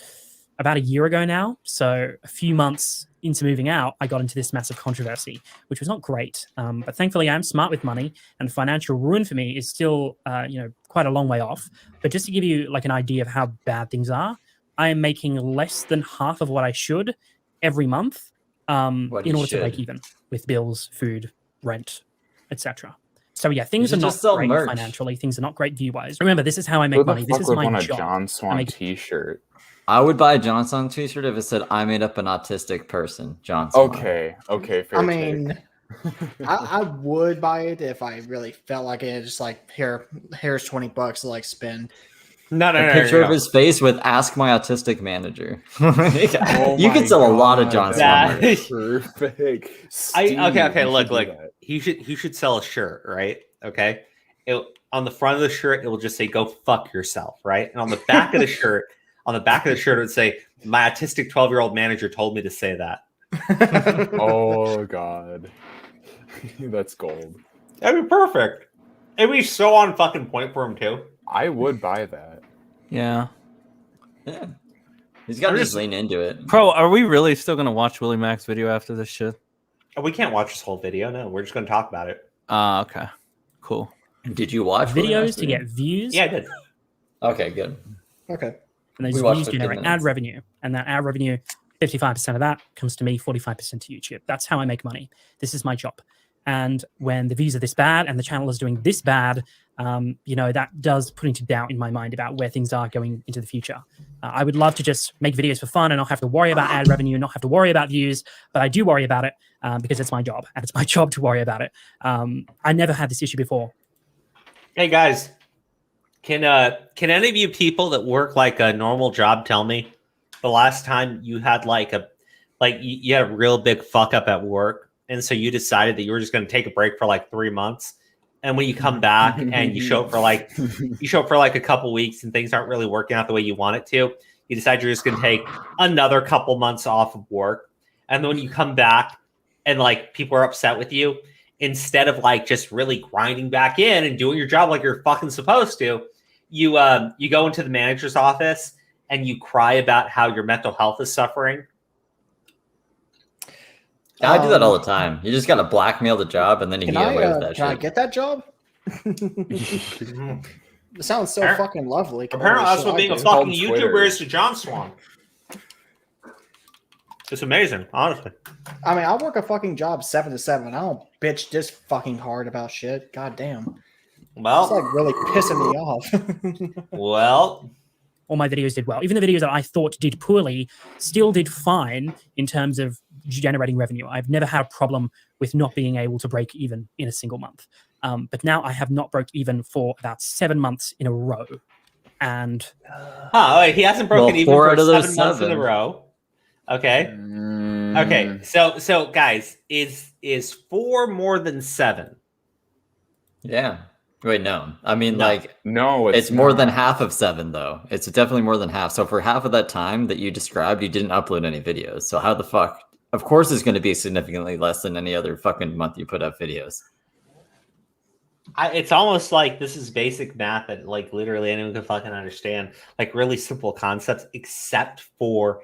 about a year ago now, so a few months into moving out, I got into this massive controversy, which was not great. But thankfully, I'm smart with money, and financial ruin for me is still, you know, quite a long way off. But just to give you like an idea of how bad things are, I am making less than half of what I should every month in order to break even with bills, food, rent, etc. So yeah, things are not great financially. Things are not great view-wise. Remember, this is how I make money. This is my want a job. John Swan t-shirt? I would buy a John Swan t-shirt if it said "I made up an autistic person." John Swan. Okay, fair I mean, I would buy it if I really felt like it. Just like here's $20 to like spend. A picture of his face with "Ask my autistic manager." You could sell a lot of John Swan. Perfect. Okay. Look. He should sell a shirt, right? Okay. On the front of the shirt, it will just say "Go fuck yourself," right? And on the back of the shirt, it would say, "My autistic 12-year-old manager told me to say that." Oh God, that's gold. That'd be perfect. It'd be so on fucking point for him too. I would buy that. Yeah. He's got to just lean into it. Bro, are we really still gonna watch Willie Mac's video after this shit? Oh, we can't watch this whole video. No, we're just gonna talk about it. Okay. Cool. Did you watch videos to get views? Yeah, I did. Okay, good. Okay. And those views generate ad revenue, and that ad revenue, 55% of that comes to me, 45% to YouTube. That's how I make money. This is my job. And when the views are this bad and the channel is doing this bad, you know, that does put into doubt in my mind about where things are going into the future. I would love to just make videos for fun and not have to worry about ad revenue, not have to worry about views, but I do worry about it because it's my job, and it's my job to worry about it. I never had this issue before. Hey guys, can any of you people that work like a normal job tell me the last time you had you had a real big fuck up at work, and so you decided that you were just going to take a break for like 3 months, and when you come back and you show up for like a couple weeks and things aren't really working out the way you want it to, you decide you're just going to take another couple months off of work, and then when you come back and like people are upset with you, instead of like just really grinding back in and doing your job like you're fucking supposed to, you go into the manager's office and you cry about how your mental health is suffering. I do that all the time. You just got to blackmail the job, and then you can get away with that shit. Can I get that job? It sounds so fucking lovely. Apparently, that's what being a fucking YouTuber is to John Swan. It's amazing, honestly. I mean, I work a fucking job 7 to 7. I don't bitch this fucking hard about shit. God damn. Well, it's like really pissing me off. Well, all my videos did well. Even the videos that I thought did poorly still did fine in terms of generating revenue. I've never had a problem with not being able to break even in a single month. But now I have not broke even for about 7 months in a row. And wait, he hasn't broken even for 7 months in a row. Okay. Okay. So guys, is 4 more than 7? Yeah. Wait, no. I mean, no, it's more than half of 7, though. It's definitely more than half. So for half of that time that you described, you didn't upload any videos. So how the fuck? Of course, it's going to be significantly less than any other fucking month you put up videos. It's almost like this is basic math that like literally anyone can fucking understand. Like really simple concepts, except for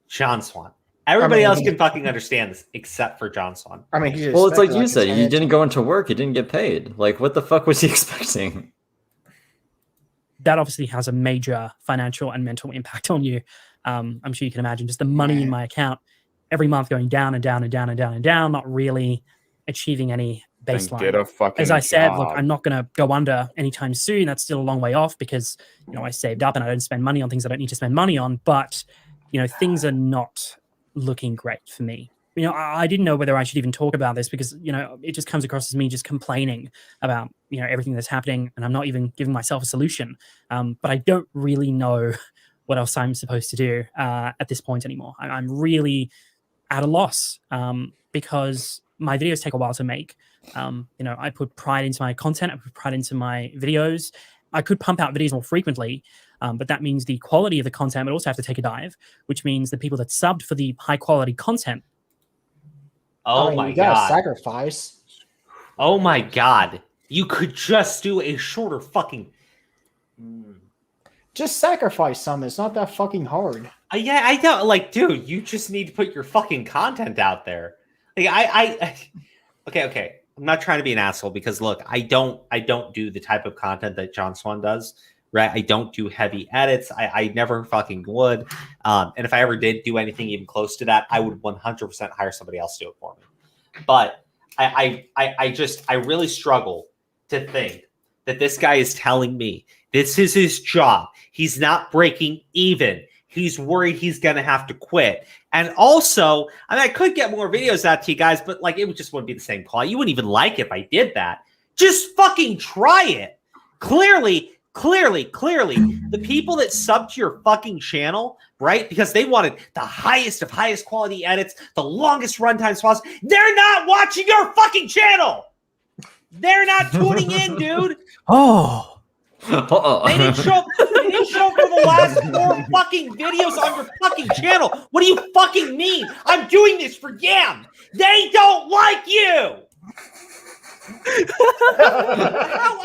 John Swan. Everybody else can fucking understand this except for John Swan. I mean, well, it's like you said, you didn't go into work, you didn't get paid. Like, what the fuck was he expecting? That obviously has a major financial and mental impact on you. I'm sure you can imagine just the money in my account every month going down and down and down and down and down, not really achieving any baseline. Get a fucking As I said, job. look, I'm not going to go under anytime soon. That's still a long way off because, you know, I saved up and I don't spend money on things I don't need to spend money on. But, you know, things are not looking great for me. You know, I didn't know whether I should even talk about this because, you know, it just comes across as me just complaining about, you know, everything that's happening, and I'm not even giving myself a solution. But I don't really know what else I'm supposed to do at this point anymore. I'm really at a loss because my videos take a while to make. You know, I put pride into my content, I put pride into my videos, I could pump out videos more frequently, but that means the quality of the content would also have to take a dive, which means the people that subbed for the high quality content. Oh my you gotta god! sacrifice. Oh my god! You could just do a shorter fucking. Just sacrifice some. It's not that fucking hard. Yeah, I don't like, dude. You just need to put your fucking content out there. Like, okay. I'm not trying to be an asshole because look, I don't do the type of content that John Swan does. Right? I don't do heavy edits. I never fucking would. And if I ever did do anything even close to that, I would 100% hire somebody else to do it for me. But I really struggle to think that this guy is telling me this is his job. He's not breaking even. He's worried he's going to have to quit. And also, I mean, I could get more videos out to you guys, but like, it just wouldn't be the same quality. You wouldn't even like it if I did that. Just fucking try it. Clearly, the people that sub to your fucking channel, right? Because they wanted the highest of highest quality edits, the longest runtime possible. They're not watching your fucking channel. They're not tuning in, dude. Oh. They didn't show for the last 4 fucking videos on your fucking channel. What do you fucking mean? I'm doing this for Yam. They don't like you. How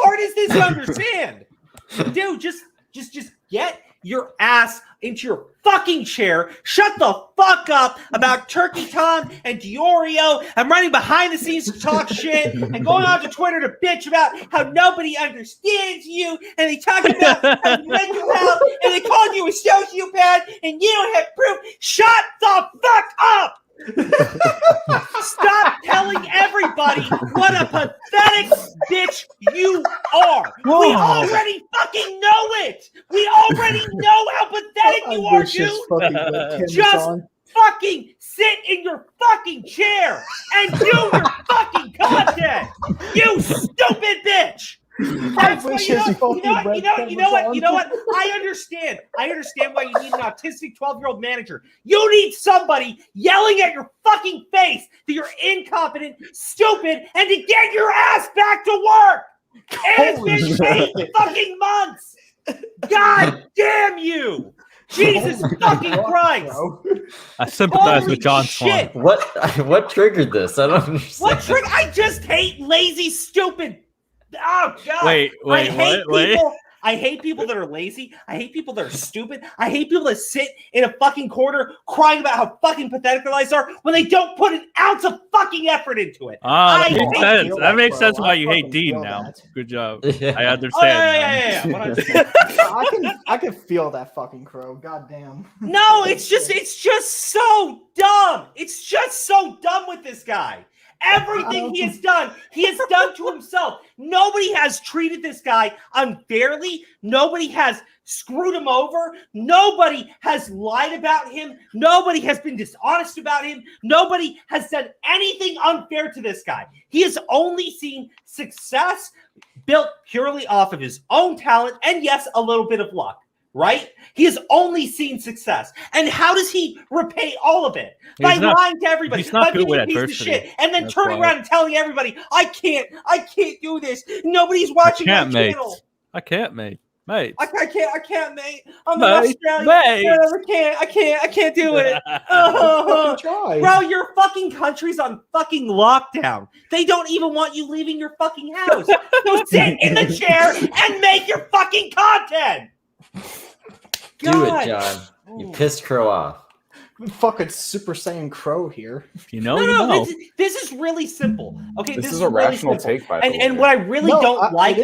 hard is this to understand? Dude, just get your ass into your fucking chair. Shut the fuck up about Turkey Tom and Diorio and running behind the scenes to talk shit and going on to Twitter to bitch about how nobody understands you and they talk about mental health and they call you a sociopath and you don't have proof. Shut the fuck up! Stop telling everybody what a pathetic bitch you are. Whoa. We already fucking know it. We already know how pathetic you are, dude. Just fucking sit in your fucking chair and do your fucking content. You stupid bitch. You know what? I understand why you need an autistic 12-year-old manager. You need somebody yelling at your fucking face that you're incompetent, stupid, and to get your ass back to work. And it's been 8 fucking months. God damn you. Jesus fucking Christ. I sympathize with John Swan. What triggered this? I don't understand. What triggered? I just hate lazy, stupid. Oh God! Wait. I hate people that are lazy. I hate people that are stupid. I hate people that sit in a fucking corner crying about how fucking pathetic their lives are when they don't put an ounce of fucking effort into it. That makes sense. That makes sense why you hate Dean now. Good job. I understand. Yeah. I can feel that fucking crow. God damn. No, it's just so dumb. It's just so dumb with this guy. Everything he has done to himself. Nobody has treated this guy unfairly. Nobody has screwed him over. Nobody has lied about him. Nobody has been dishonest about him. Nobody has done anything unfair to this guy. He has only seen success built purely off of his own talent and, yes, a little bit of luck. Right? He has only seen success. And how does he repay all of it? By lying to everybody. He's not good with piece adversity. of shit. And then turning around and telling everybody, I can't do this. Nobody's watching my channel. I can't, mate. I can't, mate. I'm in Mate. Australia. I can't do it. Bro, your fucking country's on fucking lockdown. They don't even want you leaving your fucking house. So sit in the chair and make your fucking content. Do it, John. You pissed Crow off. Fucking Super Saiyan Crow here. You know. This is really simple. Okay, this is a really rational simple. take, by the way. And what I really don't like,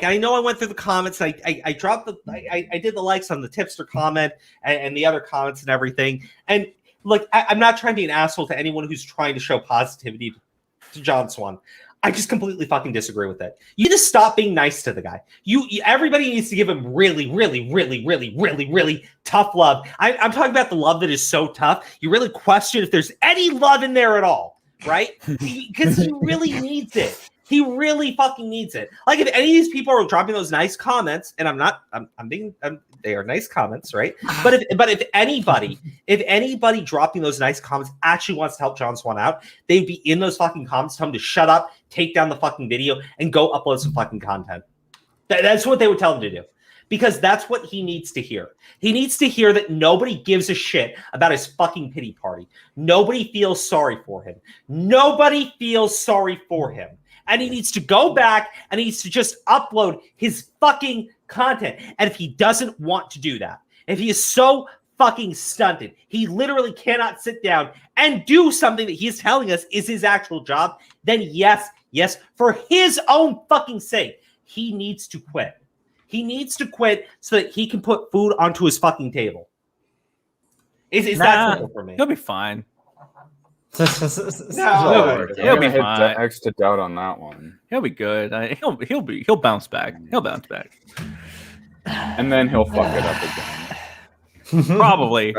and I know I went through the comments. I dropped I did the likes on the tipster comment and the other comments and everything. And look, I'm not trying to be an asshole to anyone who's trying to show positivity to John Swan. I just completely fucking disagree with that. You need to stop being nice to the guy. Everybody needs to give him really, really, really, really, really, really tough love. I'm talking about the love that is so tough. You really question if there's any love in there at all, right? Because he really needs it. He really fucking needs it. Like if any of these people are dropping those nice comments, and they are nice comments, right? But if anybody dropping those nice comments actually wants to help John Swan out, they'd be in those fucking comments, tell him to shut up, take down the fucking video, and go upload some fucking content. That's what they would tell him to do. Because that's what he needs to hear. He needs to hear that nobody gives a shit about his fucking pity party. Nobody feels sorry for him. Nobody feels sorry for him. And he needs to go back and he needs to just upload his fucking content. And if he doesn't want to do that, if he is so fucking stunted, he literally cannot sit down and do something that he's telling us is his actual job, then yes, for his own fucking sake, he needs to quit. He needs to quit so that he can put food onto his fucking table. Is that simple for me? He'll be fine. No. He'll be fine. Extra doubt on that one. He'll be good. He'll bounce back. He'll bounce back. And then he'll fuck it up again. Probably.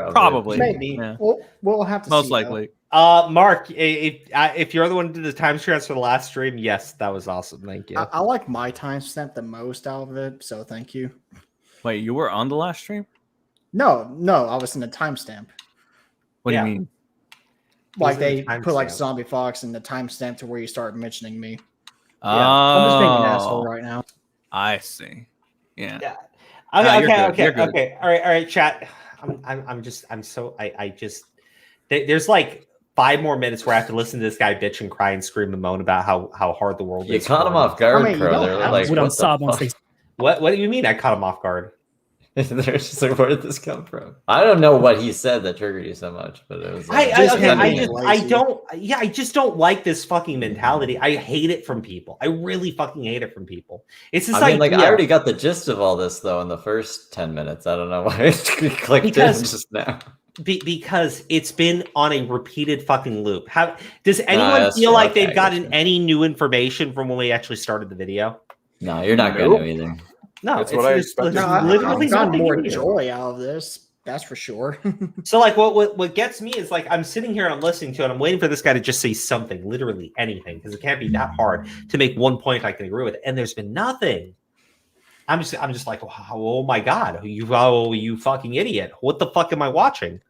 Maybe. Yeah. We'll have to Most see, likely. Mark, if you're the one who did the time stamps for the last stream, yes, that was awesome. Thank you. I like my timestamp the most out of it, so thank you. Wait, you were on the last stream? No, I was in the timestamp. What do you mean? Like they put like Zombie Fox in the timestamp to where you start mentioning me. Oh, I'm just being an asshole right now. I see. Yeah. Okay. All right, chat. There's like 5 more minutes where I have to listen to this guy bitch and cry and scream and moan about how hard the world is. You caught him off guard, Crow. Like, what do you mean I caught him off guard? They're just like, where did this come from? I don't know what he said that triggered you so much, but it was. I just don't like this fucking mentality. I hate it from people. I really fucking hate it from people. It's just I already got the gist of all this though in the first 10 minutes. I don't know why it clicked in just now. Because it's been on a repeated fucking loop. Does anyone feel like they've gotten any new information from when we actually started the video? No, you're not going to either. No, that's what I expected. I've gotten more joy out of this. That's for sure. So, like, what gets me is like I'm sitting here and I'm listening to it. And I'm waiting for this guy to just say something, literally anything, because it can't be that hard to make one point I can agree with. And there's been nothing. I'm just like, oh my god, you fucking idiot! What the fuck am I watching?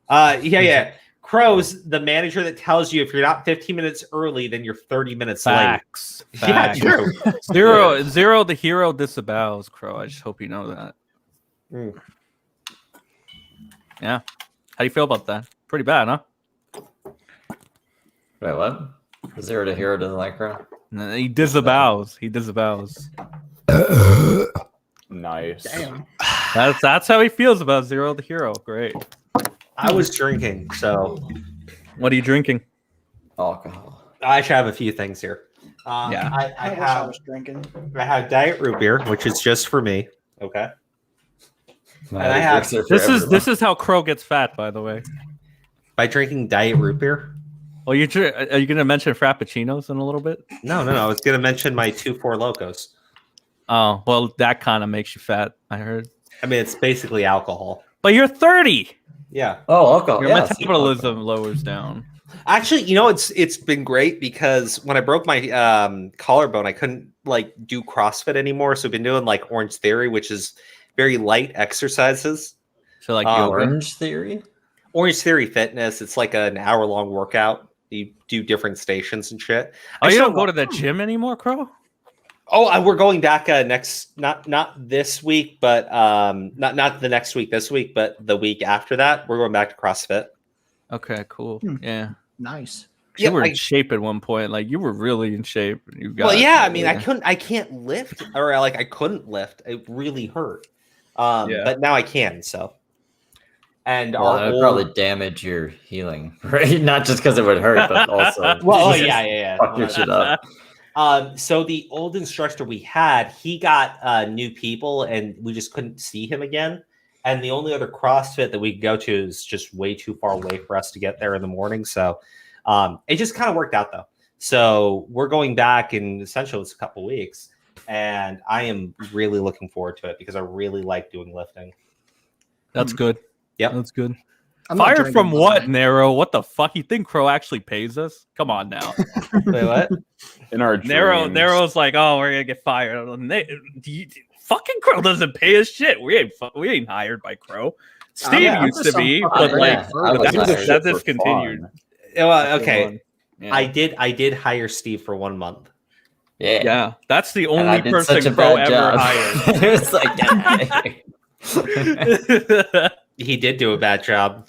Yeah. Crow's the manager that tells you if you're not 15 minutes early, then you're 30 minutes Facts. late. Yeah, true. Zero the hero disavows Crow. I just hope you know that. Yeah. How do you feel about that? Pretty bad, huh? Wait, what? Zero the hero doesn't like Crow? No, he disavows. Nice. Damn. That's how he feels about Zero the hero. Great. I was drinking, so. What are you drinking? Alcohol. I should have a few things here. Yeah. I was drinking. I have diet root beer, which is just for me. Okay. And I have this is how Crow gets fat, by the way. By drinking diet root beer. Well, are you going to mention Frappuccinos in a little bit? No. I was going to mention my 2 Four Locos. Oh, well, that kind of makes you fat, I heard. I mean, it's basically alcohol. But you're 30. Yeah. Oh, alcohol. Your metabolism lowers down. Actually, it's been great because when I broke my collarbone, I couldn't like do CrossFit anymore. So I've been doing like Orange Theory, which is very light exercises. So like Orange Theory? Orange Theory Fitness. It's like an hour-long workout. You do different stations and shit. Oh, you don't go to the gym anymore, Crow? Oh, we're going back next, not this week, but not the next week, this week, but the week after that, we're going back to CrossFit. Okay, cool. Yeah, nice. You were in shape at one point, like you were really in shape. I mean, I can't lift, or like I couldn't lift. It really hurt. But now I can. So, and that would probably damage your healing, right? Not just because it would hurt, but also fuck your shit up. So the old instructor we had, he got new people and we just couldn't see him again. And the only other CrossFit that we could go to is just way too far away for us to get there in the morning. So it just kind of worked out though. So we're going back in essentially it's a couple weeks and I am really looking forward to it because I really like doing lifting. That's good. Yep. That's good. I'm not Fired drinking from what, wine. Nero? What the fuck? You think Crow actually pays us? Come on now. Wait, what? In our dreams. Nero's like, oh, we're gonna get fired. Fucking Crow doesn't pay us shit. We ain't hired by Crow. Steve I'm used just to be, some but fucking like pervert. that discontinued. Well, okay. Yeah. I did hire Steve for 1 month. Yeah, that's the And I only did person such a Crow bad ever job. hired. It's like, He did do a bad job.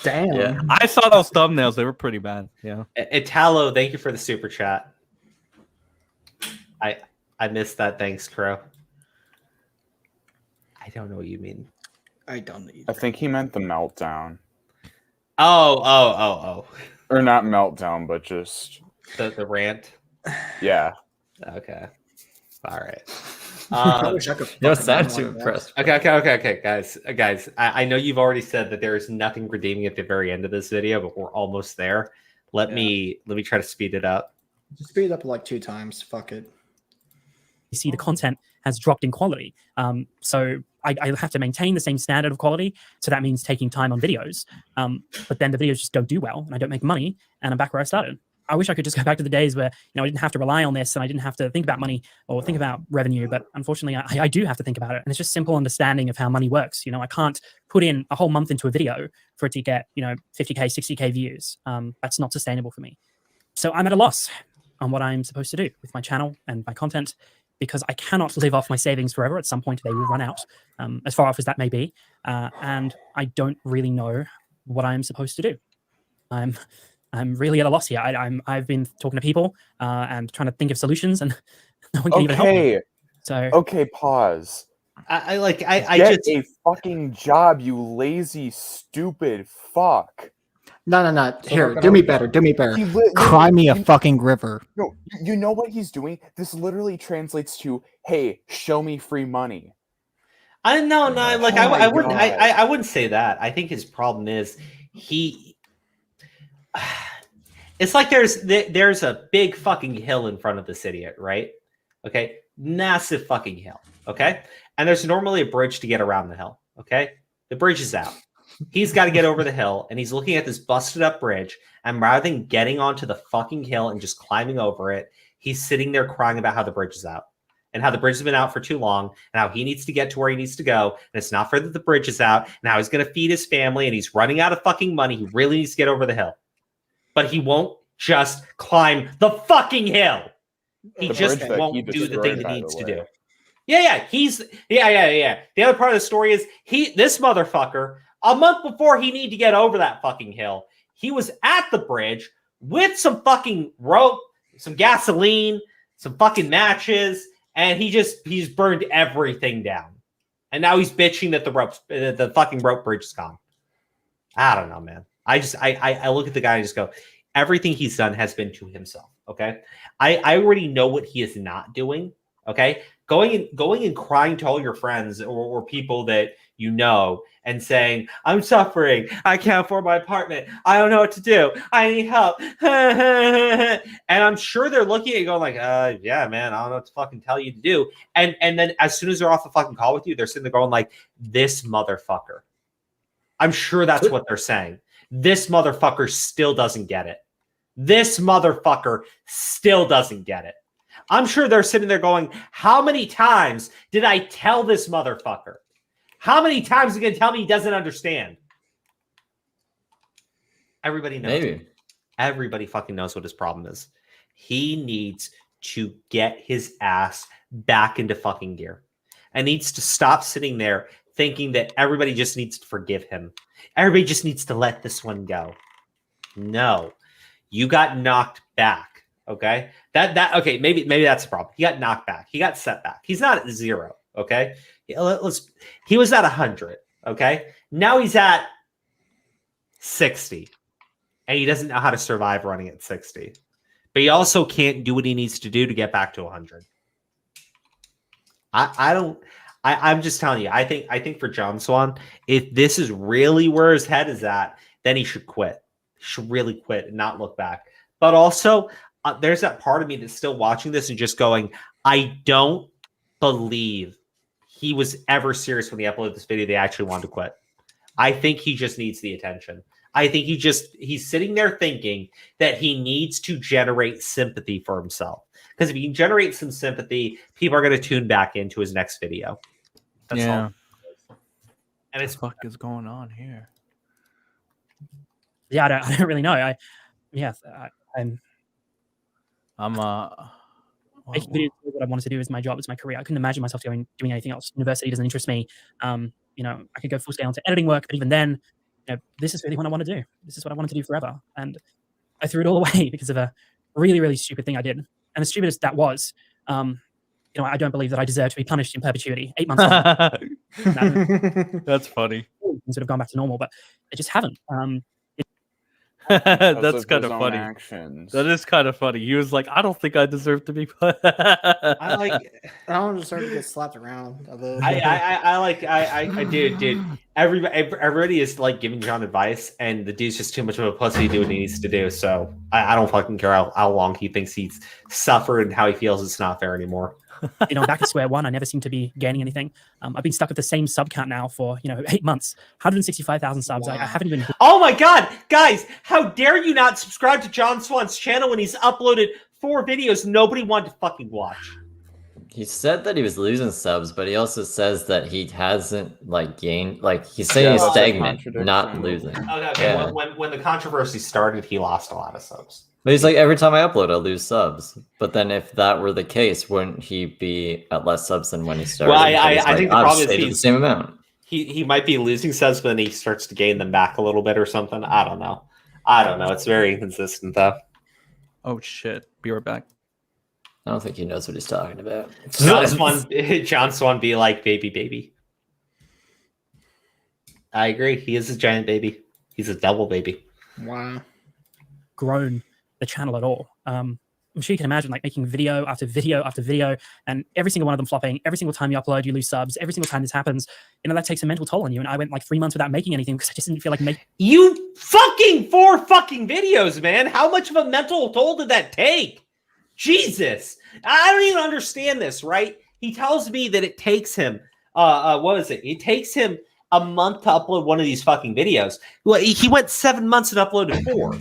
Damn. Yeah. I saw those thumbnails; they were pretty bad. Yeah, Italo, thank you for the super chat. I missed that. Thanks, Crow. I don't know what you mean. I don't need. I think he meant the meltdown. Oh. Or not meltdown, but just The rant. yeah. Okay. All right. I wish I could. You don't fucking sound run too like that. impressed. Okay, guys. I know you've already said that there is nothing redeeming at the very end of this video, but we're almost there. Let me try to speed it up. Just speed it up like 2 times. Fuck it. You see the content has dropped in quality. So I have to maintain the same standard of quality. So that means taking time on videos. But then the videos just don't do well and I don't make money and I'm back where I started. I wish I could just go back to the days where, I didn't have to rely on this and I didn't have to think about money or think about revenue. But unfortunately, I do have to think about it. And it's just simple understanding of how money works. I can't put in a whole month into a video for it to get, 50K, 60K views. That's not sustainable for me. So I'm at a loss on what I'm supposed to do with my channel and my content, because I cannot live off my savings forever. At some point, they will run out, as far off as that may be. And I don't really know what I'm supposed to do. I'm really at a loss here. I've been talking to people and trying to think of solutions, and no one can even help me. So Okay, pause. I Get just a fucking job, you lazy, stupid fuck. No. Here, do me better. He Cry me a fucking river. No, you know what he's doing? This literally translates to, "Hey, show me free money." I no, like Oh my I wouldn't. God. I wouldn't say that. I think his problem is he. It's like there's a big fucking hill in front of the city, right? Okay, massive fucking hill. Okay, and there's normally a bridge to get around the hill. Okay, the bridge is out. He's got to get over the hill, and he's looking at this busted up bridge. And rather than getting onto the fucking hill and just climbing over it, he's sitting there crying about how the bridge is out and how the bridge has been out for too long and how he needs to get to where he needs to go. And it's not fair that the bridge is out and how he's going to feed his family and he's running out of fucking money. He really needs to get over the hill, but he won't just climb the fucking hill. He just won't do the thing that he needs to do. Yeah. The other part of the story is this motherfucker, a month before he needed to get over that fucking hill, he was at the bridge with some fucking rope, some gasoline, some fucking matches, and he's burned everything down. And now he's bitching that the fucking rope bridge is gone. I don't know, man. I look at the guy and just go, everything he's done has been to himself. Okay. I already know what he is not doing. Okay. Going and crying to all your friends or people that you know and saying, I'm suffering. I can't afford my apartment. I don't know what to do. I need help. And I'm sure they're looking at you going like, yeah, man, I don't know what to fucking tell you to do. And then as soon as they're off the fucking call with you, they're sitting there going like, this motherfucker. I'm sure that's what they're saying. This motherfucker still doesn't get it. This motherfucker still doesn't get it. I'm sure they're sitting there going, how many times did I tell this motherfucker? How many times is he going to tell me he doesn't understand? Everybody knows. Maybe. Everybody fucking knows what his problem is. He needs to get his ass back into fucking gear and needs to stop sitting there thinking that everybody just needs to forgive him. Everybody just needs to let this one go. No, you got knocked back. Okay. Okay. Maybe that's the problem. He got knocked back. He got set back. He's not at 0. Okay. He was at 100. Okay. Now he's at 60 and he doesn't know how to survive running at 60, but he also can't do what he needs to do to get back to 100. I'm just telling you, I think for John Swan, if this is really where his head is at, then he should quit. He should really quit and not look back. But also, there's that part of me that's still watching this and just going, I don't believe he was ever serious when he uploaded this video. They actually wanted to quit. I think he just needs the attention. I think he's sitting there thinking that he needs to generate sympathy for himself. Because if he can generate some sympathy, people are going to tune back into his next video. That's all. And it's fuck is going on here. Yeah, I don't really know. I'm making videos. What I wanted to do is my job. It's my career. I couldn't imagine myself doing anything else. University doesn't interest me. You know, I could go full scale into editing work, but even then, you know, this is really what I want to do. This is what I wanted to do forever, and I threw it all away because of a really, really stupid thing I did. And as stupid as that was, you know, I don't believe that I deserve to be punished in perpetuity. 8 months. That's funny. Things would have gone back to normal, but they just haven't. That's kind of funny. That is kind of funny. He was like, "I don't think I deserve to be." I don't deserve to get slapped around. I do, dude. Everybody is like giving John advice, and the dude's just too much of a pussy to do what he needs to do. So I don't fucking care how long he thinks he's suffered and how he feels it's not fair anymore. You know, back to square one. I never seem to be gaining anything. I've been stuck at the same sub count now for 8 months. 165,000 subs. Wow. I haven't even. Oh my god, guys! How dare you not subscribe to John Swan's channel when he's uploaded 4 videos nobody wanted to fucking watch? He said that he was losing subs, but he also says that he hasn't gained. He's saying he's stagnant, not losing. Okay. Yeah. When the controversy started, he lost a lot of subs. But he's like, every time I upload, I lose subs. But then if that were the case, wouldn't he be at less subs than when he started? Well, I think the problem is he's the same amount. He might be losing subs, but then he starts to gain them back a little bit or something. I don't know. It's very inconsistent, though. Oh, shit. Be right back. I don't think he knows what he's talking about. John Swan be like, baby. I agree. He is a giant baby. He's a double baby. Wow. Grown the channel at all. I'm sure you can imagine making video after video after video, and every single one of them flopping. Every single time you upload, you lose subs. Every single time this happens, that takes a mental toll on you. And I went 3 months without making anything because I just didn't feel like making. You fucking 4 fucking videos, man. How much of a mental toll did that take? Jesus, I don't even understand this. Right? He tells me that it takes him. What is it? It takes him a month to upload one of these fucking videos. Well, he went 7 months and uploaded 4.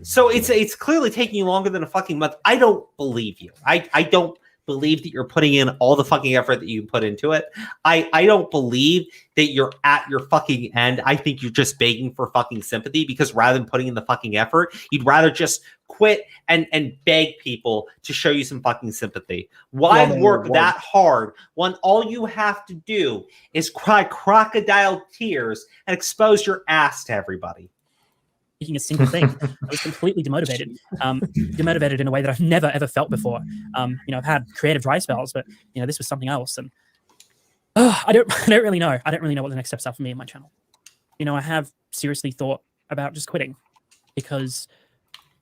So it's clearly taking you longer than a fucking month. I don't believe you. I don't believe that you're putting in all the fucking effort that you put into it. I don't believe that you're at your fucking end. I think you're just begging for fucking sympathy because rather than putting in the fucking effort, you'd rather just quit and beg people to show you some fucking sympathy. Why work that hard when all you have to do is cry crocodile tears and expose your ass to everybody? A single thing. I was completely demotivated. Demotivated in a way that I've never ever felt before. I've had creative dry spells, but this was something else. And I don't really know. I don't really know what the next steps are for me and my channel. I have seriously thought about just quitting because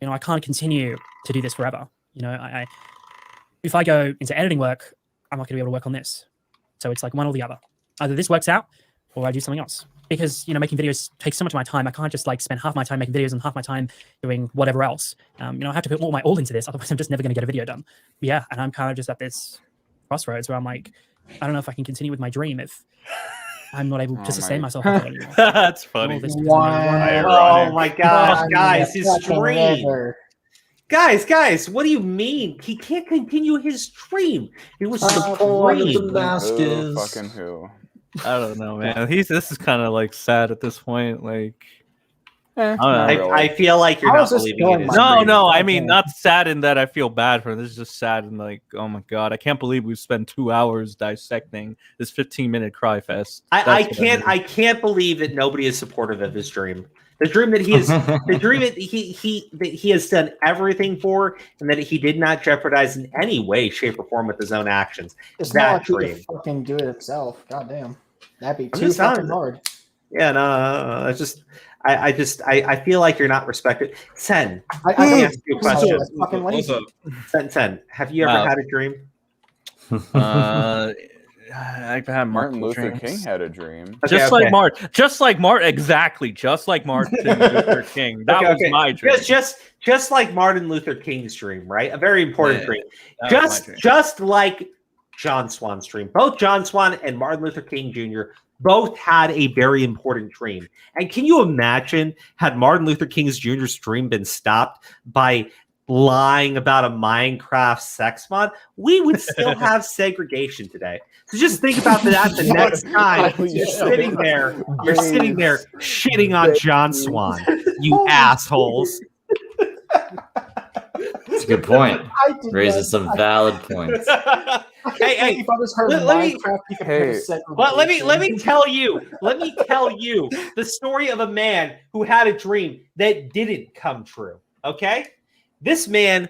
I can't continue to do this forever. If I go into editing work, I'm not going to be able to work on this. So it's one or the other. Either this works out or I do something else. Because making videos takes so much of my time. I can't just spend half my time making videos and half my time doing whatever else. I have to put all my all into this. Otherwise, I'm just never going to get a video done. Yeah, and I'm kind of just at this crossroads where I'm I don't know if I can continue with my dream if I'm not able to sustain myself anymore. That's funny. Oh my gosh, guys, his stream. Guys, what do you mean? He can't continue his stream. It was the Damascus. Fucking who? I don't know, man. This is kind of sad at this point. I feel like you're not believing it. No. I mean, not sad in that I feel bad for him. This is just sad in oh my god, I can't believe we spent 2 hours dissecting this 15-minute cry fest. I can't believe that nobody is supportive of his dream. The dream that he is, the dream that he has done everything for, and that he did not jeopardize in any way, shape, or form with his own actions. It's not like he could fucking do it himself. God damn, that'd be too fucking hard. Yeah, no. I feel like you're not respected. Sen, I ask you a question. Sen, have you ever had a dream? I've had Martin Luther King had a dream. Just like Martin, exactly. Just like Martin Luther King. That was my dream. Just like Martin Luther King's dream, right? A very important dream. Just like John Swan's dream. Both John Swan and Martin Luther King Jr. both had a very important dream. And can you imagine had Martin Luther King Jr.'s dream been stopped by lying about a Minecraft sex mod, we would still have segregation today. So just think about that the next time you're sitting there shitting on John Swan, you assholes. That's a good point. Raises some valid points. Hey, if I was heard Minecraft, you could put a segregation. But let me tell you the story of a man who had a dream that didn't come true. Okay, this man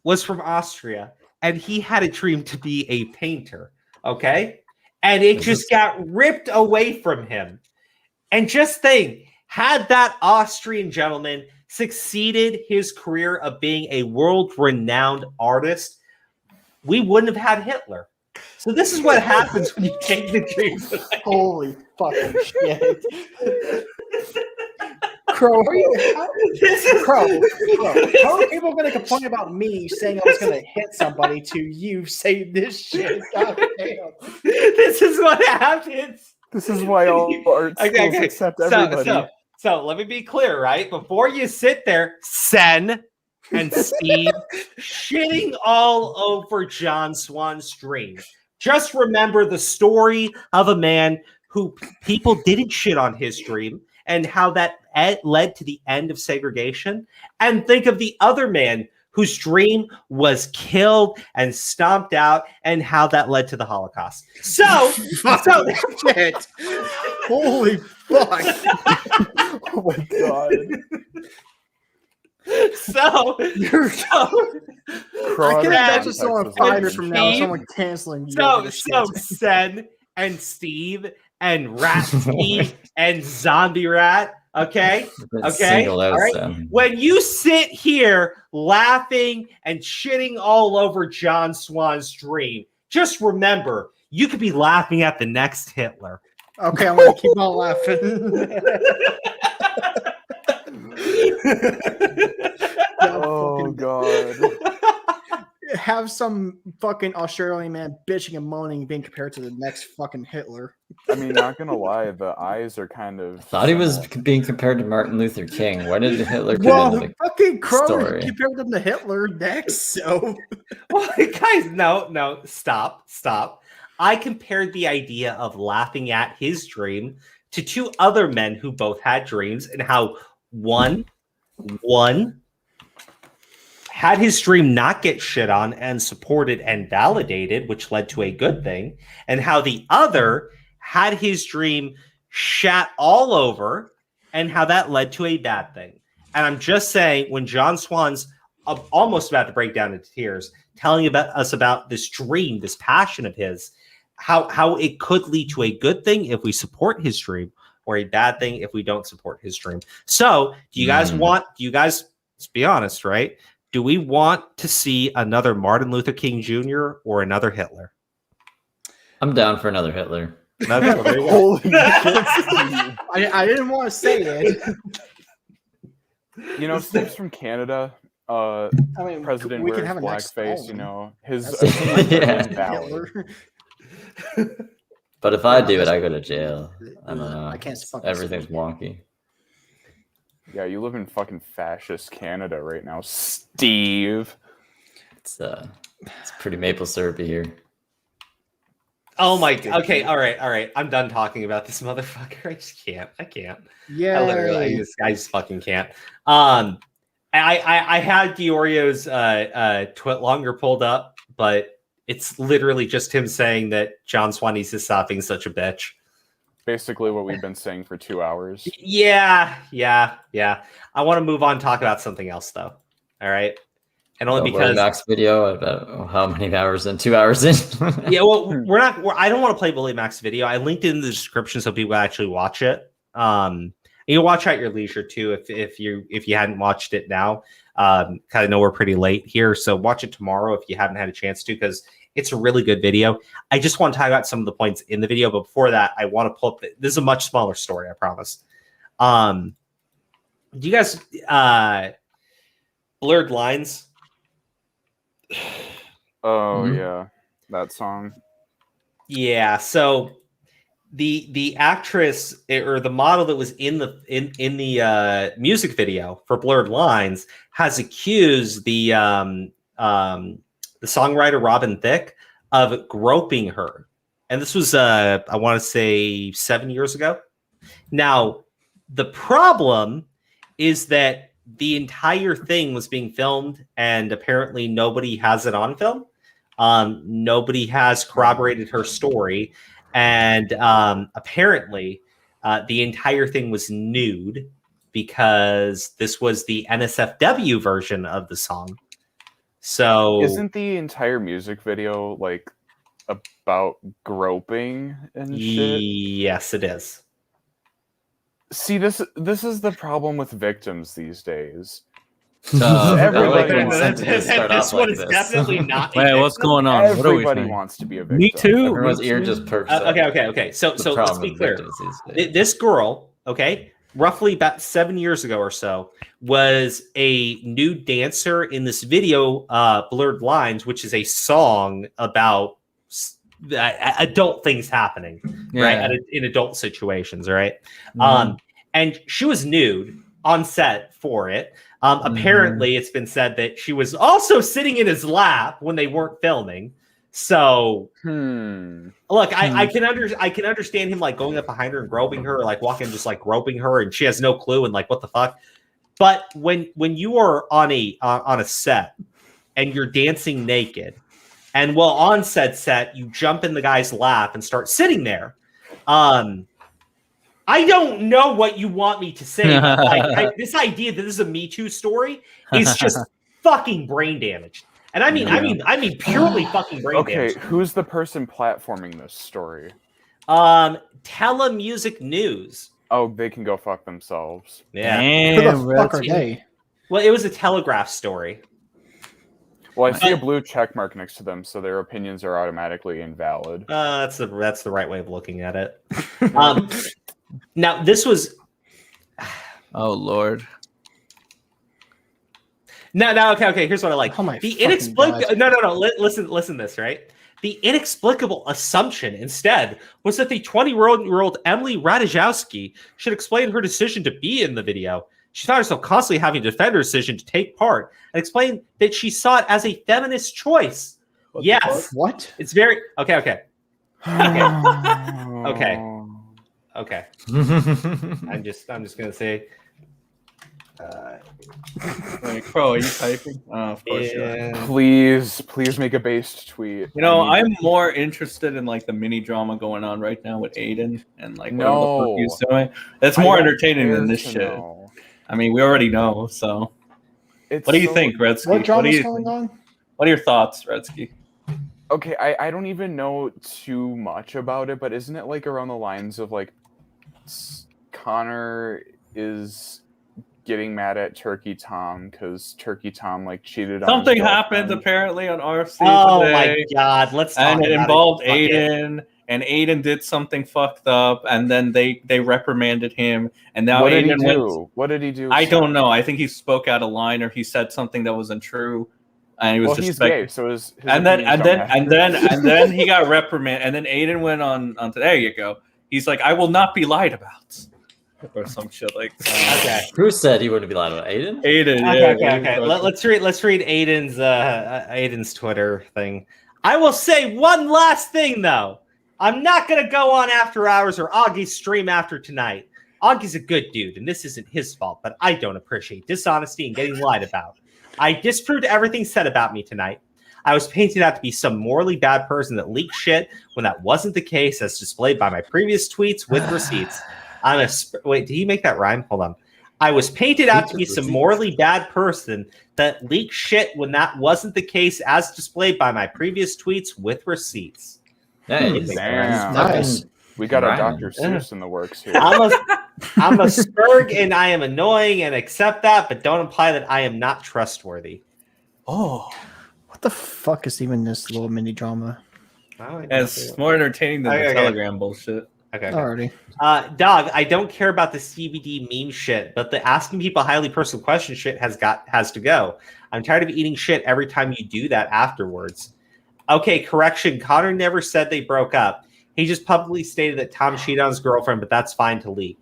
was from Austria, and he had a dream to be a painter. Okay, and it just got ripped away from him. And just think, had that Austrian gentleman succeeded his career of being a world-renowned artist, we wouldn't have had Hitler. So this is what happens when you take the dreams away. Holy fucking shit. Crow, Crow, how are people going to complain about me saying I was going to hit somebody to you say this shit? God damn. This is what happens. This is why all art schools accept everybody. So let me be clear, right? Before you sit there, Sen and Steve shitting all over John Swan's dream, just remember the story of a man who people didn't shit on his dream and how that led to the end of segregation. And think of the other man whose dream was killed and stomped out and how that led to the Holocaust. So shit. Holy fuck. Oh my god. I can imagine someone 5 years from now, someone canceling you. So Sen and Steve and Rat Steve and Zombie Rat. Okay. All right. When you sit here laughing and shitting all over John Swan's dream, just remember you could be laughing at the next Hitler. Okay, I'm gonna keep on laughing. Oh god. Have some fucking Australian man bitching and moaning being compared to the next fucking Hitler. I mean, not gonna lie, the eyes are kind of. I thought he was being compared to Martin Luther King. Why did Hitler come into the fucking Crow story? compared them to Hitler next, so. Well, guys, no, stop. I compared the idea of laughing at his dream to two other men who both had dreams and how one had his dream not get shit on and supported and validated, which led to a good thing, and how the other had his dream shat all over and how that led to a bad thing. And I'm just saying, when John Swan's almost about to break down into tears, telling us about this dream, this passion of his, how it could lead to a good thing if we support his dream, or a bad thing if we don't support his dream. So do you guys let's be honest, right? Do we want to see another Martin Luther King Jr. or another Hitler? I'm down for another Hitler. Holy shit. I didn't want to say it. You know, Steve's from Canada. President wears blackface, you know. His Hitler. But if I do it, I go to jail. I don't know. I can't fucking everything's wonky. Yeah, you live in fucking fascist Canada right now, Steve. It's pretty maple syrupy here. Oh my god. Okay, all right. I'm done talking about this motherfucker. I just can't. I can't. Yeah. I just fucking can't. I had Diorio's twit longer pulled up, but it's literally just him saying that John Swan needs to stop being such a bitch. Basically what we've been saying for 2 hours. Yeah. I want to move on and talk about something else, though. All right. And only because Max video about how many hours in? 2 hours in? Yeah, well, I don't want to play Willy Max video. I linked it in the description so people actually watch it. You can watch at your leisure too if you hadn't watched it now. Kind of know we're pretty late here, so watch it tomorrow if you haven't had a chance to, because it's a really good video. I just want to talk about some of the points in the video, but before that, I want to pull up. This is a much smaller story, I promise. Do you guys Blurred Lines? Oh yeah, that song. Yeah, so the actress or the model that was in the music video for Blurred Lines has accused the songwriter Robin Thicke of groping her, and this was I want to say 7 years ago. Now, the problem is that the entire thing was being filmed, and apparently nobody has it on film. Nobody has corroborated her story. And apparently, the entire thing was nude because this was the NSFW version of the song. So, isn't the entire music video like about groping and shit? Yes, it is. See, this is the problem with victims these days. This one is definitely not. Wait, what's going on? Everybody wants to be a victim. Me too. Everyone's ear just perks up. Okay. So let's be clear. This girl, roughly about 7 years ago or so, was a nude dancer in this video, Blurred Lines, which is a song about adult things happening, right? In adult situations, right? And she was nude on set for it. Apparently, it's been said that she was also sitting in his lap when they weren't filming. So, look, I can understand him like going up behind her and groping her, or like walking just like groping her, and she has no clue and like what the fuck. But when you are on a set and you're dancing naked, and while on said set you jump in the guy's lap and start sitting there, I don't know what you want me to say. Like, this idea that this is a Me Too story is just fucking brain damaged. And I mean purely fucking brain damaged. Okay, who's the person platforming this story? Telemusic News. Oh, they can go fuck themselves. Yeah. Who the fuck are they? Well, it was a Telegraph story. Well, I see a blue check mark next to them, so their opinions are automatically invalid. That's the right way of looking at it. Now, this was... Oh, Lord. No, okay, here's what I like. Oh my the fucking inexplicable... God. No, listen to this, right? The inexplicable assumption instead was that the 20-year-old Emily Ratajkowski should explain her decision to be in the video. She found herself constantly having to defend her decision to take part and explain that she saw it as a feminist choice. Yes. What? It's very... Okay. Okay. I'm just gonna say. Wait, Crow, are you typing? Of course you are. Please make a based tweet. You know, I'm more interested in like the mini drama going on right now with Aiden and like what the fuck he's doing. It's more entertaining than this shit. Know. I mean, we already know. So, what do you think, Redsky? What drama's going on? What are your thoughts, Redsky? Okay, I don't even know too much about it, but isn't it like around the lines of like Connor is getting mad at Turkey Tom because Turkey Tom like cheated on something happened apparently on RFC oh today. My God, let's talk and it about involved it. Aiden, and Aiden did something fucked up, and then they reprimanded him, and now what did Aiden he do? What did he do? I don't know. I think he spoke out of line, or he said something that wasn't true, and he was he's gay, so his and then he got reprimanded, and then Aiden went on to there you go. He's like, I will not be lied about. Or some shit like that. Okay. Who said he wouldn't be lied about? Aiden? Okay. Let's read Aiden's Twitter thing. I will say one last thing though. I'm not gonna go on After Hours or Augie's stream after tonight. Augie's a good dude, and this isn't his fault, but I don't appreciate dishonesty and getting lied about. I disproved everything said about me tonight. I was painted out to be some morally bad person that leaked shit when that wasn't the case, as displayed by my previous tweets with receipts. Wait, did he make that rhyme? Hold on. I was painted out to be some morally bad person that leaked shit when that wasn't the case, as displayed by my previous tweets with receipts. Damn. Nice. We got a Dr. Seuss in the works here. I'm a Spurg and I am annoying and accept that, but don't imply that I am not trustworthy. Oh. What the fuck is even this little mini drama? It's more entertaining than the Telegram bullshit. Okay. Alrighty. Dog, I don't care about the CBD meme shit, but the asking people highly personal question shit has to go. I'm tired of eating shit every time you do that afterwards. Okay, correction. Connor never said they broke up. He just publicly stated that Tom cheated on his girlfriend, but that's fine to leak.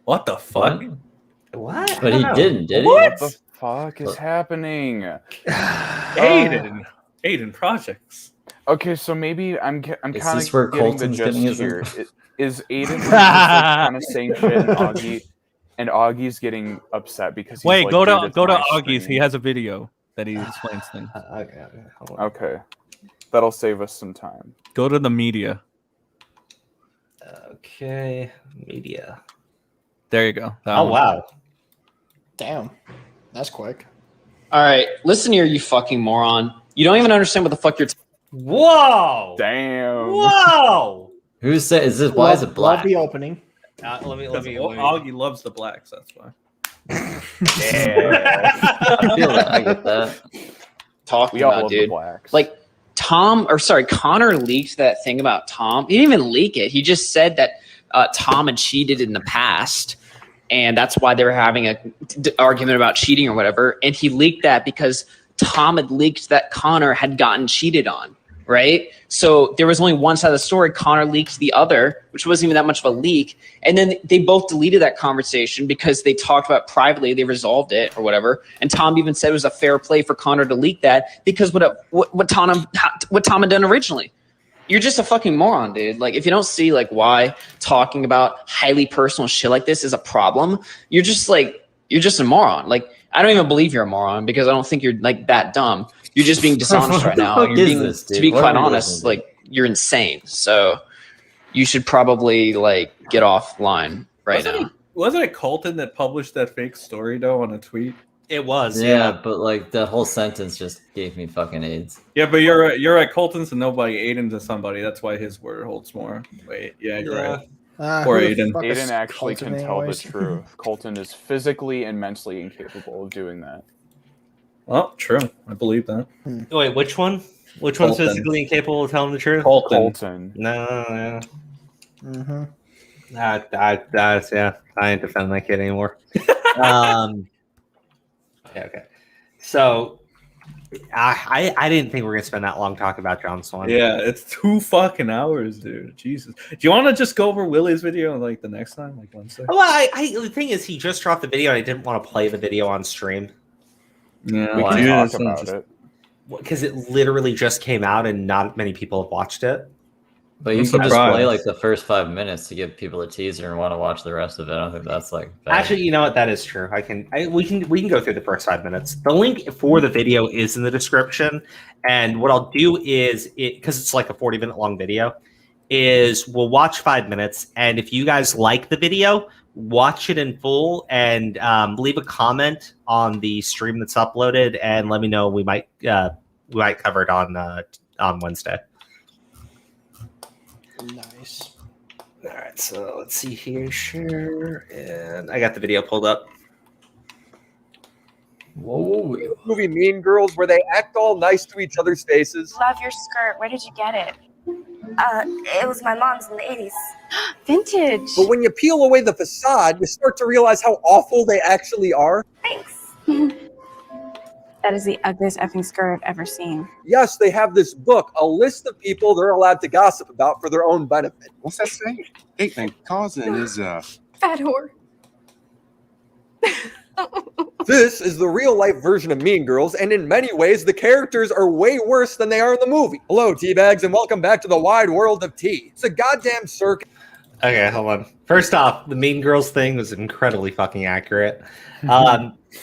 What the fuck? What? But he didn't, did he? What the fuck is happening? Aiden Projects. Okay, so maybe I'm kind of this where getting the Colton's gist getting his here. Is Aiden kind of saying shit, and Augie's getting upset because he's Wait, like, go "Dude, it's to my Augie's. stream." He has a video that he explains things. Okay, hold on. Okay, that'll save us some time. Go to the media. Okay, media. There you go. That Oh one. wow. Damn, that's quick. All right, listen here, you fucking moron. You don't even understand what the fuck you're. Whoa! Damn. Whoa! Who said? Is this? Why is it black? Love the opening. Let me. Augie loves the blacks. That's why. Yeah. I feel that. I get that. Talking We all about, love the dude. blacks. Like Connor leaked that thing about Tom. He didn't even leak it. He just said that Tom had cheated in the past, and that's why they were having a argument about cheating or whatever. And he leaked that because Tom had leaked that Connor had gotten cheated on, right? So there was only one side of the story. Connor leaked the other, which wasn't even that much of a leak. And then they both deleted that conversation because they talked about it privately. They resolved it or whatever. And Tom even said it was a fair play for Connor to leak that because what Tom had done originally. You're just a fucking moron, dude. Like, if you don't see like why talking about highly personal shit like this is a problem, you're just a moron. Like, I don't even believe you're a moron because I don't think you're like that dumb. You're just being dishonest right now. You're being, to be quite honest, like, you're insane. So you should probably like get offline right now. Wasn't it Colton that published that fake story though on a tweet? It was. Yeah, but like that whole sentence just gave me fucking AIDS. Yeah, but you're at Colton's and nobody. Aiden's to somebody. That's why his word holds more weight. Yeah, you're right. Poor Aiden. Aiden actually can tell the truth. Colton is physically and mentally incapable of doing that. Well, true. I believe that. Wait, which one? Which one's physically incapable of telling the truth? Colton. No. Mm-hmm. I ain't defending that kid anymore. Okay. So, I didn't think we were gonna spend that long talking about John Swan. Yeah, it's 2 fucking hours, dude. Jesus. Do you want to just go over Willy's video like the next time, like Wednesday? Well, the thing is, he just dropped the video, and I didn't want to play the video on stream. Yeah, We can talk about it. Because it literally just came out, and not many people have watched it. But you can just play like the first 5 minutes to give people a teaser and want to watch the rest of it. I don't think that's like bad. Actually, you know what? That is true. We can go through the first 5 minutes. The link for the video is in the description. And what I'll do is because it's like a 40-minute long video, is we'll watch 5 minutes. And if you guys like the video, watch it in full and leave a comment on the stream that's uploaded and let me know. We might cover it on Wednesday. Nice. All right, so let's see here. Share, and I got the video pulled up. Whoa. Movie Mean Girls, where they act all nice to each other's faces. Love your skirt. Where did you get it? It was my mom's in the 80s. Vintage. But when you peel away the facade, you start to realize how awful they actually are. Thanks. That is the ugliest effing skirt I've ever seen. Yes, they have this book, a list of people they're allowed to gossip about for their own benefit. What's that saying? Hey, man, Carson is Fat whore. This is the real-life version of Mean Girls, and in many ways, the characters are way worse than they are in the movie. Hello, Teabags, and welcome back to the wide world of tea. It's a goddamn circus. Okay, hold on. First off, the Mean Girls thing was incredibly fucking accurate.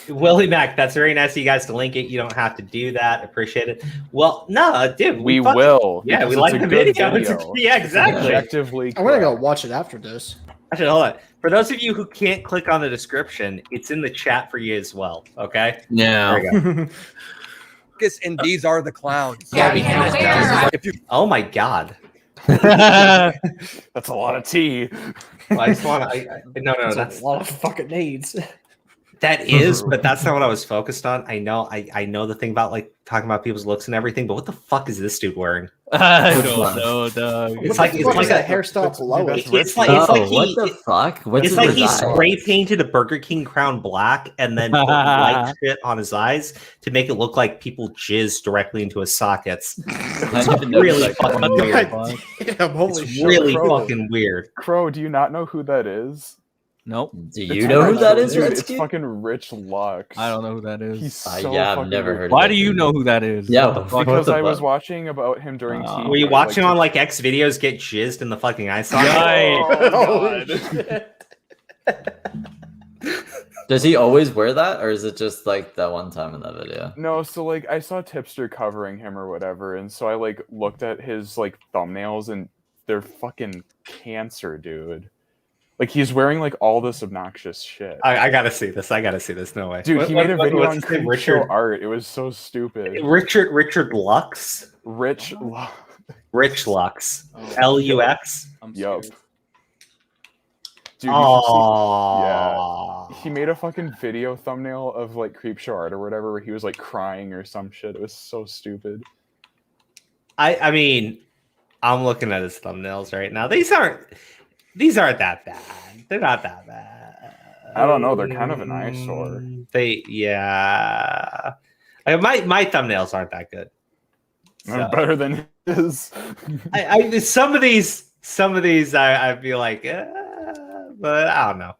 Willie Mac, that's very nice of you guys to link it. You don't have to do that. Appreciate it. Well, no, dude. We will. Yeah, we because like it's a the good video. Yeah, exactly. Objectively I'm gonna go watch it after this. Actually, hold on. For those of you who can't click on the description, it's in the chat for you as well. Okay? Yeah. There you go. And these are the clowns. Oh my god. That's a lot of tea. Well, I just want to. No, That's that's a lot of fucking needs. That is, but that's not what I was focused on. I know the thing about like talking about people's looks and everything, but what the fuck is this dude wearing? I don't know, dog. It's like a hairstyle below it. It's like what the fuck? What's it's like his he eyes? spray painted a Burger King crown black and then put white shit on his eyes to make it look like people jizz directly into his sockets. It's really fucking weird. It's really fucking weird. Crow, do you not know who that is? Nope. Do you know who that is, Dude, it's Redsky? fucking Rich Lux. I don't know who that is. He's so yeah, I've fucking never weird. heard of Why that do you dude. know who that is? Yeah, Because I was watching about him during TV. Were you watching on like X videos get jizzed in the fucking eye socket? Oh, Does he always wear that, or is it just like that one time in that video? No, so like I saw Tipster covering him or whatever, and so I like looked at his like thumbnails and they're fucking cancer, dude. Like he's wearing like all this obnoxious shit. I gotta see this. I gotta see this. No way, Dude. He made a video what's on his name? Richard art. It was so stupid. Richard Lux. Rich Lux. Lux. Yup. Dude, yeah. He made a fucking video thumbnail of like Creepshow art or whatever where he was like crying or some shit. It was so stupid. I mean, I'm looking at his thumbnails right now. These aren't that bad. They're not that bad. I don't know. They're kind of an eyesore. Yeah. My thumbnails aren't that good. So. Better than his. Some of these I feel like, but I don't know.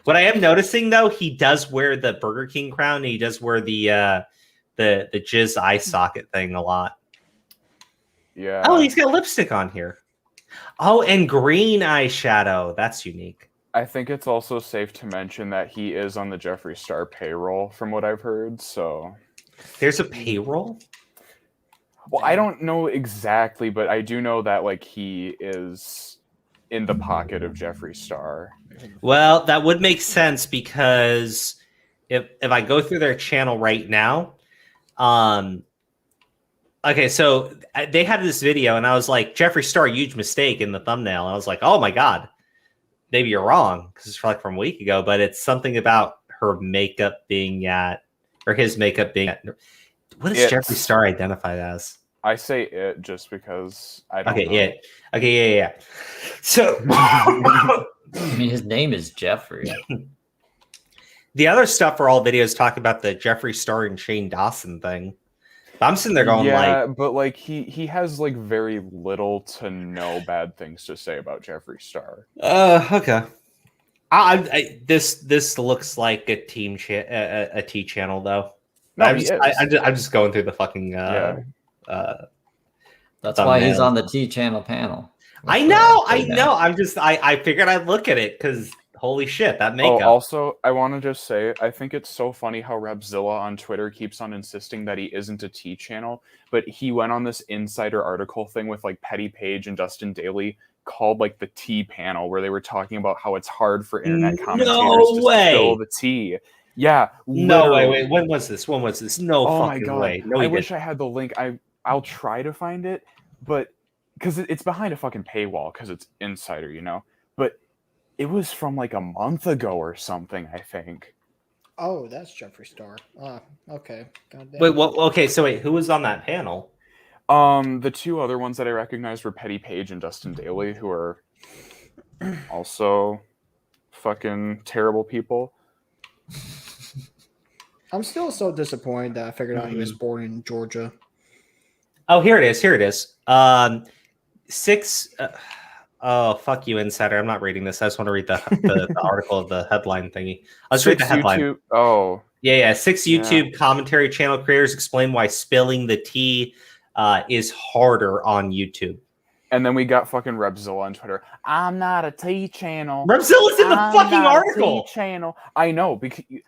What I am noticing though, he does wear the Burger King crown. And he does wear the jizz eye socket thing a lot. Yeah. Oh, he's got lipstick on here. Oh, and green eyeshadow. That's unique. I think it's also safe to mention that he is on the Jeffree Star payroll, from what I've heard. So there's a payroll? Well, I don't know exactly, but I do know that like he is in the pocket of Jeffree Star. Well, that would make sense because if I go through their channel right now, okay, so they had this video and I was like, Jeffree Star, huge mistake in the thumbnail. And I was like, oh my God, maybe you're wrong because it's like from a week ago, but it's something about her makeup being at, or his makeup being at. What is Jeffree Star identified as? I say it just because I don't know. Okay, yeah. So, I mean, his name is Jeffrey. The other stuff are all videos talking about the Jeffree Star and Shane Dawson thing. I'm sitting there going but like he has like very little to no bad things to say about Jeffree Star. Okay. This looks like a T channel though. No, I'm just going through the fucking That's why he's on the T channel panel. I know. I figured I'd look at it because holy shit, that makeup. Oh, also, I want to just say, I think it's so funny how Repzilla on Twitter keeps on insisting that he isn't a T channel, but he went on this insider article thing with like Petty Page and Dustin Daly called like the T panel, where they were talking about how it's hard for internet commentators to spill the tea. Yeah. No way. Wait, when was this? No oh fucking my God. way. No, I wish I had the link. I'll try to find it, but because it's behind a fucking paywall because it's insider, you know. But it was from like a month ago or something, I think. Oh, that's Jeffree Star. Okay. Goddamn. Wait, what? Okay, so wait, who was on that panel? The two other ones that I recognized were Petty Page and Dustin Daly, who are also fucking terrible people. I'm still so disappointed that I figured out he was born in Georgia. Oh, here it is. Oh, fuck you, Insider. I'm not reading this. I just want to read the article of the headline thingy. Let's read the headline. Yeah. 6 YouTube commentary channel creators explain why spilling the tea is harder on YouTube. And then we got fucking Repzilla on Twitter. I'm not a T channel. Repzilla's in the fucking article. Channel. I know,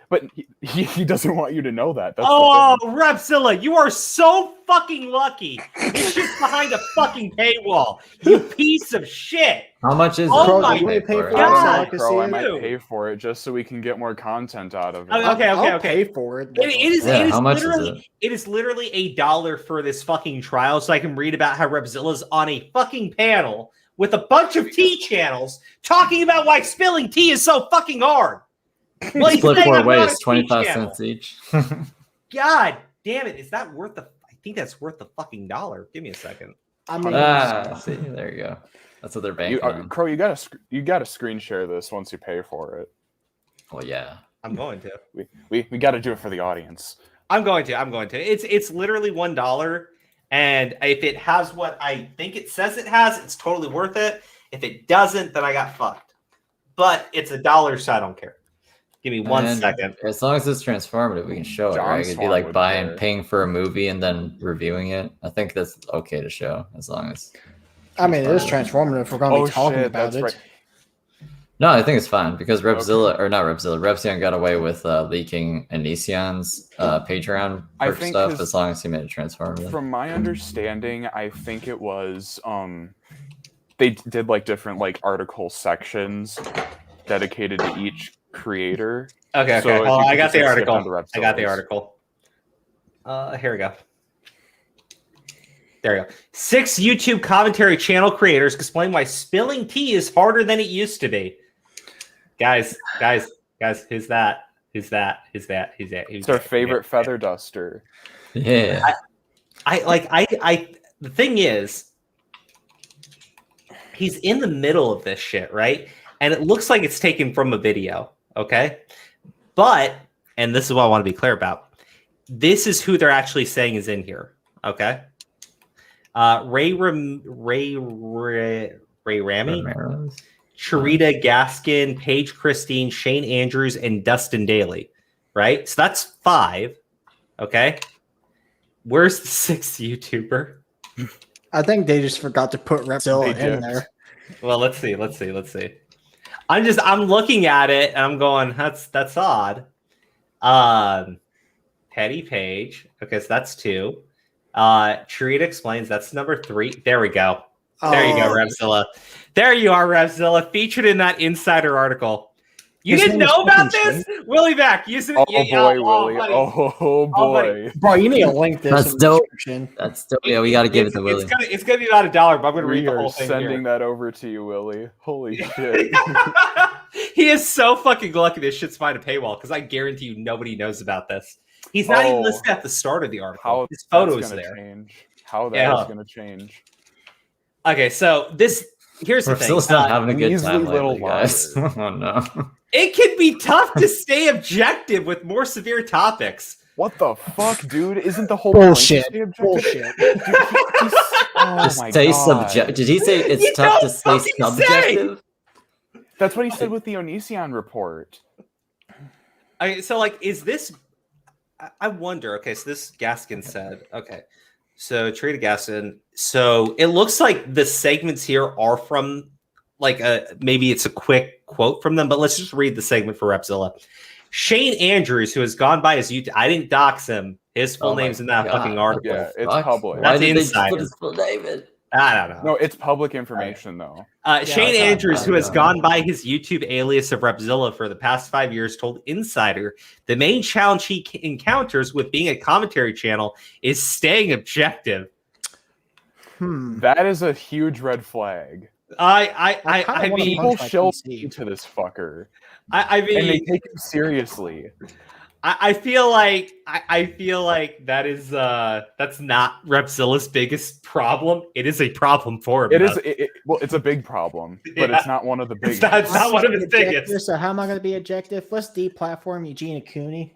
but he doesn't want you to know that. That's Repzilla, you are so fucking lucky. This shit's behind a fucking paywall. You piece of shit. How much is oh it? My God. I might pay for it just so we can get more content out of it. Okay. I'll pay for it. It is literally $1 for this fucking trial so I can read about how Repzilla's on a fucking panel with a bunch of tea channels talking about why spilling tea is so fucking hard. Well, he's Split saying 4 I'm not a ways, T 25 channel. cents each. God damn it! Is that worth the? I think that's worth the fucking $1. Give me a second. I mean, see, there you go. That's what they're banking on. Crow, you gotta screen share this once you pay for it. Well, yeah, I'm going to. We got to do it for the audience. I'm going to. It's literally $1, and if it has what I think it says it has, it's totally worth it. If it doesn't, then I got fucked. But it's $1, so I don't care. Give me 1 second. As long as it's transformative, we can show it, right? It'd be like paying for a movie and then reviewing it. I think that's okay to show, as long as. I mean, it is transformative. We're going to be talking about it. Right. No, I think it's fine because Repzion got away with leaking Onision's Patreon perk stuff as long as he made it transformative. From my understanding, I think it was they did like different like article sections dedicated to each creator. Okay. So Oh, I got the article. I got the article. Here we go. There you go. 6 YouTube commentary channel creators explain why spilling tea is harder than it used to be. Guys, who's that? It's our favorite feather duster. Yeah. The thing is, he's in the middle of this shit, right? And it looks like it's taken from a video, okay? But, and this is what I want to be clear about, this is who they're actually saying is in here, okay? Ray Ramy, Charita Gaskin, Paige Christine, Shane Andrews, and Dustin Daly, right? So that's 5, okay? Where's the 6th YouTuber? I think they just forgot to put Repzilla in there. Well, let's see. I'm looking at it and I'm going, that's odd. Petty Page. Okay, so that's 2. Charita explains that's number 3. There we go. There you go, Repzilla. There you are, Repzilla, featured in that insider article. You didn't know about this? Willy back. Willy. Oh boy. Bro, you need to link this. That's dope. That's dope. Yeah, we got to give it to Willy. It's gonna be about $1, but I'm gonna read the whole thing. Sending that over to you, Willy. Holy shit. He is so fucking lucky this shit's behind a paywall because I guarantee you nobody knows about this. He's not even listed at the start of the article. His photo's there. How that is gonna change. Okay, so here's the thing. Still not having a good time lately, guys. Oh no. It can be tough to stay objective with more severe topics. What the fuck, dude? Isn't the whole bullshit? Bullshit. Stay subjective. Did he say it's tough to stay subjective? That's what he said with the Onision report. So, like, is this? I wonder. Okay, so this Gaskin said. Okay, so Trita Gaskin. So it looks like the segments here are from, like, maybe it's a quick quote from them, but let's just read the segment for Repzilla. Shane Andrews, who has gone by his YouTube, I didn't dox him. His full name's in that fucking article. Yeah, it's public. That's insider. His full name in? I don't know. No, it's public information though. Shane Andrews, who has gone by his YouTube alias of Repzilla for the past 5 years, told Insider the main challenge he encounters with being a commentary channel is staying objective. That is a huge red flag. I mean, people show to this fucker. I mean, and they take him seriously. I feel like that is that's not Repzilla's biggest problem. It is a problem for him. It's a big problem, but it's not one of the biggest. It's not one of his biggest. So how am I going to be objective? Let's deplatform Eugenia Cooney.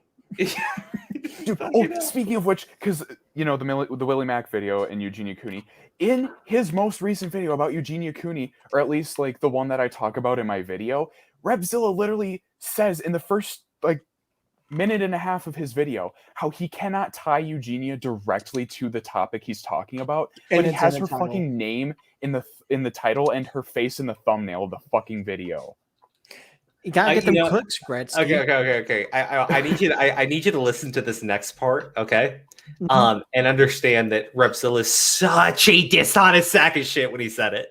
Dude, speaking of which, because the Willy Mac video and Eugenia Cooney, in his most recent video about Eugenia Cooney, or at least like the one that I talk about in my video, Repzilla literally says in the first minute and a half of his video how he cannot tie Eugenia directly to the topic he's talking about, but he has her fucking name in the title and her face in the thumbnail of the fucking video. You gotta get them clicks, Brad. Okay. I need you to listen to this next part, okay? And understand that Repzilla is such a dishonest sack of shit when he said it.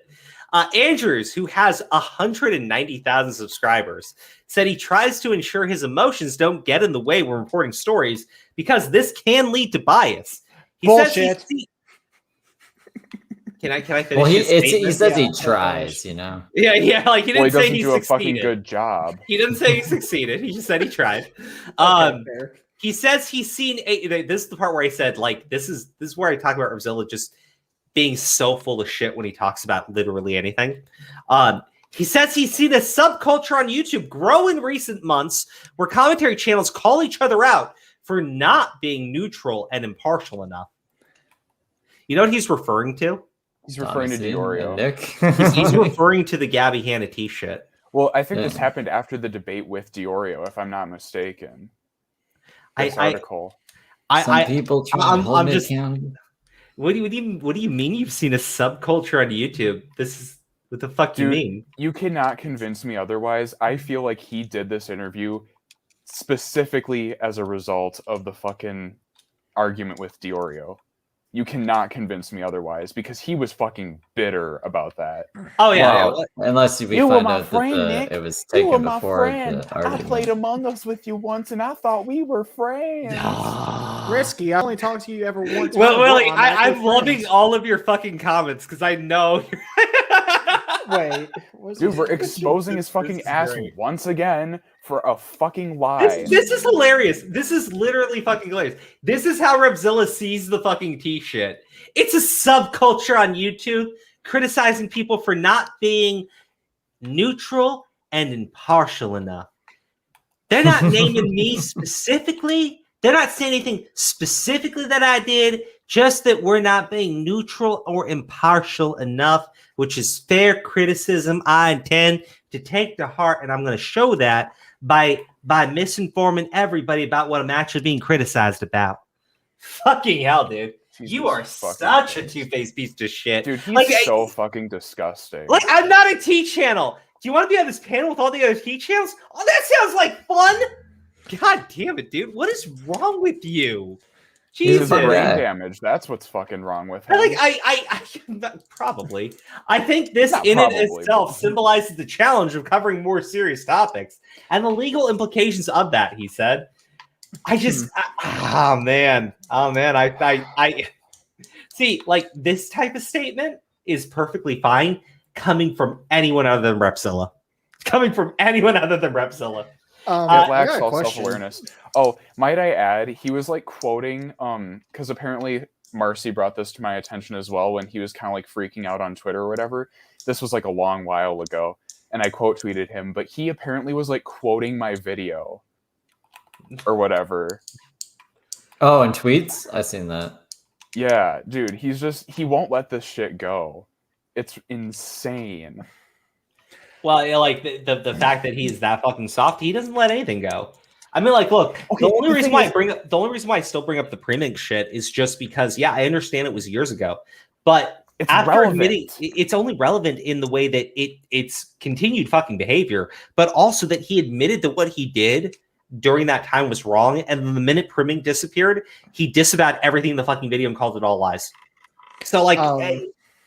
Andrews, who has 190,000 subscribers, said he tries to ensure his emotions don't get in the way when reporting stories because this can lead to bias. He Bullshit. Says Can I finish? Well, he statement? says he tries, you know. Yeah. Like he didn't say he do a fucking succeeded. good job. He didn't say he succeeded. He just said he tried. Fair. He says he's seen. This is the part where I said, like, this is where I talk about Rebzilla just being so full of shit when he talks about literally anything. He says he's seen a subculture on YouTube grow in recent months where commentary channels call each other out for not being neutral and impartial enough. You know what he's referring to? He's referring to Diorio. He's referring to the Gabby Hanna-T shit. Well, I think this happened after the debate with Diorio, if I'm not mistaken. This article. Some people try to hold me accountable. What do you mean you've seen a subculture on YouTube? This is what the fuck you mean? You cannot convince me otherwise. I feel like he did this interview specifically as a result of the fucking argument with Diorio. You cannot convince me otherwise because he was fucking bitter about that. Oh yeah, unless we find out that it was taken before the argument. I played Among Us with you once, and I thought we were friends. Risky. I only talked to you ever once. Well, Willy, I'm loving all of your fucking comments because I know. Wait, dude, we're exposing his fucking ass once again for a fucking lie. This is hilarious. This is literally fucking hilarious. This is how Rebzilla sees the fucking T shit. It's a subculture on YouTube criticizing people for not being neutral and impartial enough. They're not naming me specifically. They're not saying anything specifically that I did, just that we're not being neutral or impartial enough, which is fair criticism I intend to take to heart, and I'm going to show that by misinforming everybody about what I'm actually being criticized about. Fucking hell, dude. Jesus, you are such a two-faced piece of shit. Dude, he's so fucking disgusting. Like, I'm not a T channel. Do you want to be on this panel with all the other T channels? Oh, that sounds like fun. God damn it, dude. What is wrong with you? Jesus. Brain damage. That's what's fucking wrong with him. I probably. I think this in and itself symbolizes the challenge of covering more serious topics and the legal implications of that, he said. I see, like, this type of statement is perfectly fine coming from anyone other than Rebzilla. It lacks all self-awareness. Oh, might I add, he was like quoting, because apparently Marcy brought this to my attention as well when he was kind of like freaking out on Twitter or whatever. This was like a long while ago, and I quote tweeted him, but he apparently was like quoting my video or whatever. Oh, in tweets? I've seen that. Yeah, dude, he won't let this shit go. It's insane. Well, like the fact that he's that fucking soft, he doesn't let anything go. I mean, like, look, the only reason why I still bring up the premix shit is just because, yeah, I understand it was years ago, but it's admitting it's only relevant in the way that it's continued fucking behavior, but also that he admitted that what he did during that time was wrong, and the minute priming disappeared, he disavowed everything in the fucking video and called it all lies. So, like,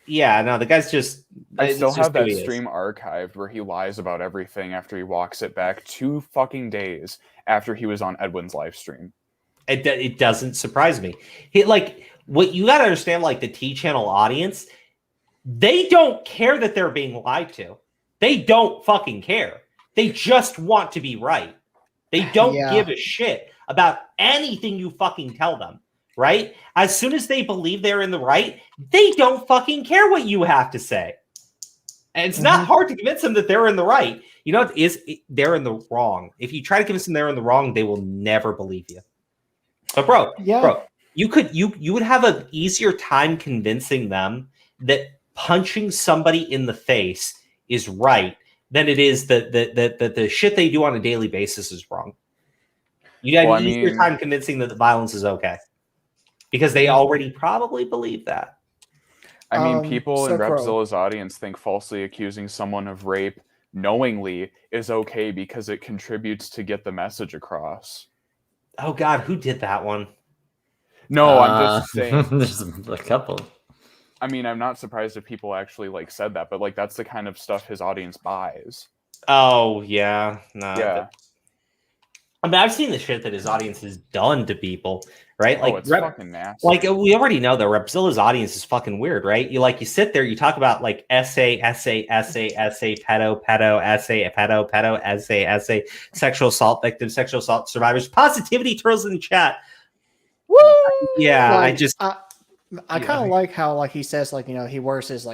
yeah, no, the guy's just. I still have that stream archived where he lies about everything after he walks it back 2 fucking days after he was on Edwin's live stream. It doesn't surprise me. What you got to understand, like, the T channel audience, they don't care that they're being lied to. They don't fucking care. They just want to be right. They don't give a shit about anything you fucking tell them. Right? As soon as they believe they're in the right, they don't fucking care what you have to say. And it's not hard to convince them that they're in the right. You know, they're in the wrong. If you try to convince them they're in the wrong, they will never believe you. But bro, you would have an easier time convincing them that punching somebody in the face is right than it is that the shit they do on a daily basis is wrong. You'd have an easier time convincing that the violence is okay. Because they already probably believe that. I mean, people in Rebzilla's audience think falsely accusing someone of rape knowingly is okay because it contributes to get the message across. Oh, God, who did that one? No, I'm just saying. There's a couple. I mean, I'm not surprised if people actually like said that, but like that's the kind of stuff his audience buys. Oh, yeah. No, yeah. I mean, I've seen the shit that his audience has done to people, right? Like, it's fucking nasty. Like, we already know that Repzilla's audience is fucking weird, right? You sit there, you talk about like essay, pedo, essay, pedo, essay, sexual assault victims, sexual assault survivors, positivity throws in the chat. Woo! Yeah, Like, I kind of like how he says he wears his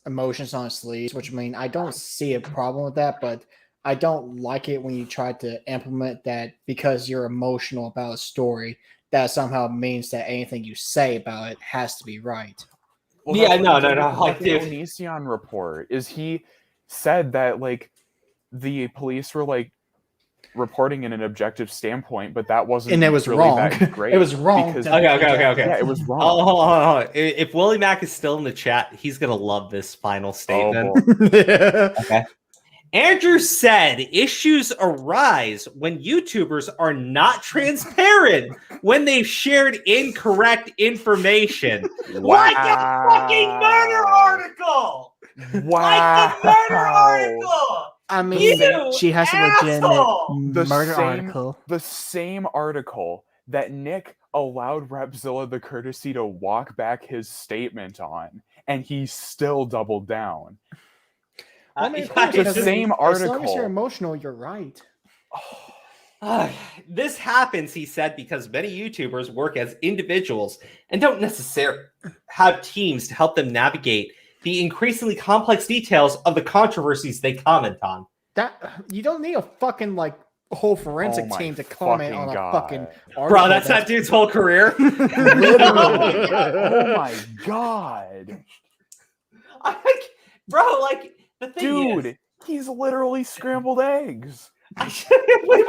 emotions on his sleeves, which I don't see a problem with that, but I don't like it when you try to implement that because you're emotional about a story. That somehow means that anything you say about it has to be right. Well, yeah, no. Like the Onision report is he said that the police were reporting in an objective standpoint, but that wasn't. And it was really wrong. That great It was wrong. Because, Okay. Yeah, it was wrong. Hold on. If Willy Mac is still in the chat, he's gonna love this final statement. Okay. Andrew said issues arise when YouTubers are not transparent when they've shared incorrect information. Like a fucking murder article! Wow. Like the murder article! I mean, she has a legitimate murder article. The same article that Nick allowed Repzilla the courtesy to walk back his statement on, and he still doubled down. It's the same article. As long as you're emotional, you're right. This happens, he said, because many YouTubers work as individuals and don't necessarily have teams to help them navigate the increasingly complex details of the controversies they comment on. That you don't need a fucking whole forensic team to comment on a fucking article. Bro, that's that dude's whole career. Oh my god. Bro, the thing is, he's literally scrambled eggs. Wait.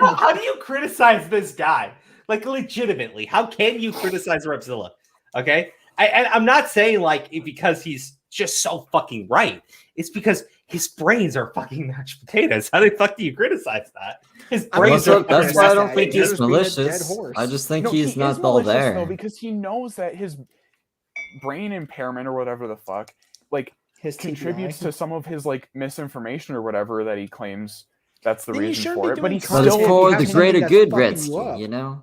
How do you criticize this guy? Legitimately, how can you criticize Repzilla? Okay, I'm not saying because he's just so fucking right. It's because his brains are fucking mashed potatoes. How the fuck do you criticize that? His brains are. That's why I don't think he's malicious. I just think he's not all there. Though, because he knows that his brain impairment or whatever the fuck, his contributes to some of his misinformation or whatever that he claims that's the Then you reason shouldn't for be it. But doing he's But it's still for the something greater that's good, fucking you Redsky, up. you know?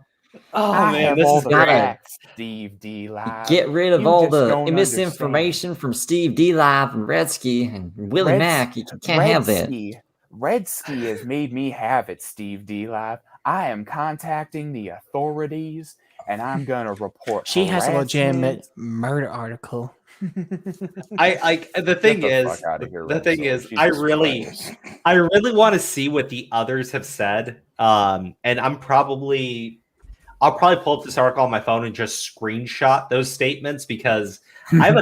Oh man, this is great. Steve DeLive. Get rid of You all just the don't misinformation from Steve DeLive and Redsky and Willy Mac. You can't have that. Redsky has made me have it, Steve DeLive. I am contacting the authorities and I'm gonna report. She has a harassment. legitimate murder article. The thing is, I really want to see what the others have said. And I'll probably pull up this article on my phone and just screenshot those statements because I have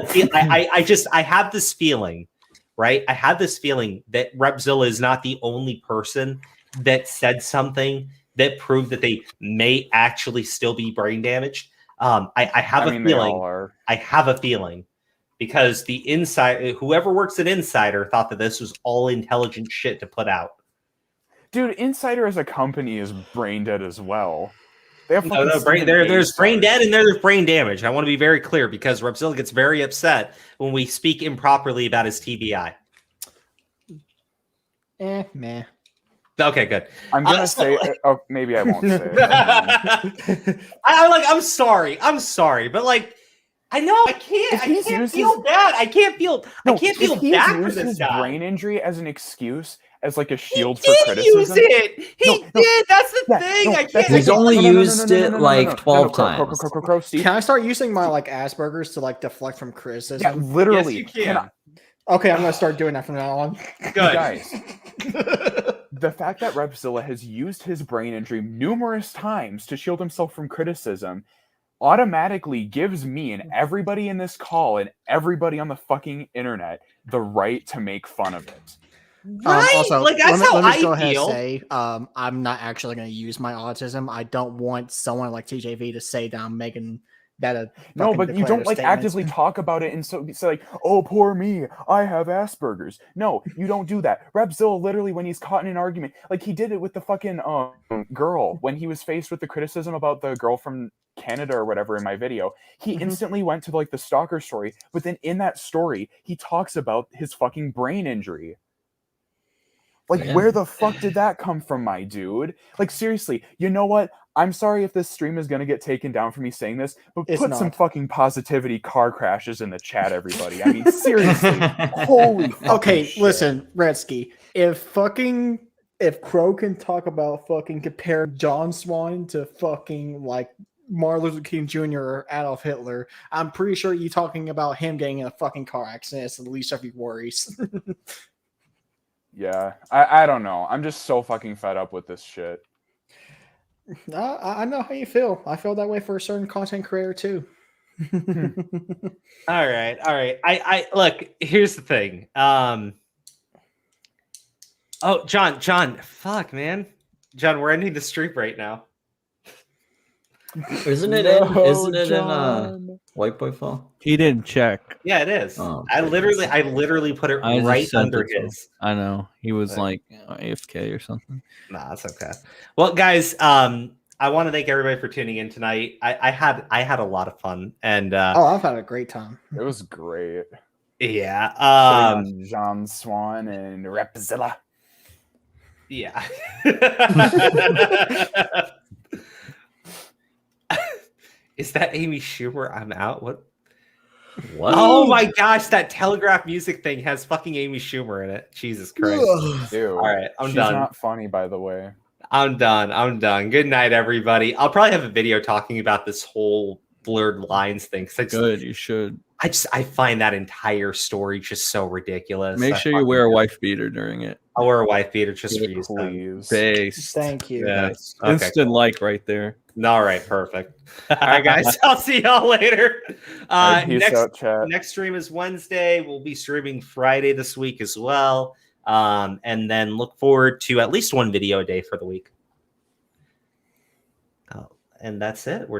I have this feeling, right? I have this feeling that Repzilla is not the only person that said something that proved that they may actually still be brain damaged. I have a feeling because the whoever works at Insider thought that this was all intelligent shit to put out. Dude, Insider as a company is brain dead as well. They have there's brain dead and there's brain damage. I want to be very clear because Repzilla gets very upset when we speak improperly about his TBI. Meh. Okay, good. I'm gonna say. Maybe I won't say it. I'm sorry, but I know I can't feel bad. I can't feel bad for this guy. Brain injury as an excuse, as a shield for criticism. Use it. He did. That's the thing. I can't. He's only used it 12 times. Can I start using my Asperger's to deflect from criticism? Yeah, literally. Yes, you can. Okay, I'm gonna start doing that from now on. Good. Guys, the fact that Repzilla has used his brain injury numerous times to shield himself from criticism automatically gives me and everybody in this call and everybody on the fucking internet the right to make fun of it. Right? Also, that's let how me I go ahead feel. and say, I'm not actually going to use my autism. I don't want someone like TJV to say that I'm making that a no, but you don't statement. actively talk about it and so say oh, poor me, I have Asperger's. No, you don't do that. Repzilla literally, when he's caught in an argument, he did it with the fucking girl when he was faced with the criticism about the girl from Canada or whatever in my video, he instantly went to the stalker story, but then in that story he talks about his fucking brain injury. Like, where the fuck did that come from, my dude? Like, seriously, you know what? I'm sorry if this stream is going to get taken down for me saying this, but put some fucking positivity car crashes in the chat, everybody. I mean, seriously. Holy fucking shit. Listen, Redsky, if Crow can talk about fucking compare John Swan to fucking like Martin Luther King Jr. or Adolf Hitler, I'm pretty sure you talking about him getting in a fucking car accident is the least of your worries. Yeah, I don't know. I'm just so fucking fed up with this shit. I know how you feel. I feel that way for a certain content creator too. All right. I look. Here's the thing. Oh, John. Fuck, man. John, we're ending the streak right now. Isn't it in White Boy Fall? He didn't check. Yeah, it is. Oh, I literally put it right under his. I know. He was like AFK or something. Nah, that's okay. Well, guys, I want to thank everybody for tuning in tonight. I had a lot of fun, and I've had a great time. It was great. Yeah. John Swan and Repzilla. Yeah. Is that Amy Schumer? I'm out. What? Oh my gosh, that Telegraph music thing has fucking Amy Schumer in it. Jesus Christ. Dude, all right, I'm she's done. Not funny, by the way. I'm done. Good night, everybody. I'll probably have a video talking about this whole blurred lines thing. Good, you should. I find that entire story just so ridiculous. Make sure you wear a wife beater during it. I'll wear a wife beater just for you, please. Based. Thank you. Yes. Okay. Instant like right there. All right, perfect. All right, guys. I'll see y'all later. Next stream is Wednesday. We'll be streaming Friday this week as well. And then look forward to at least one video a day for the week. And that's it. We're done.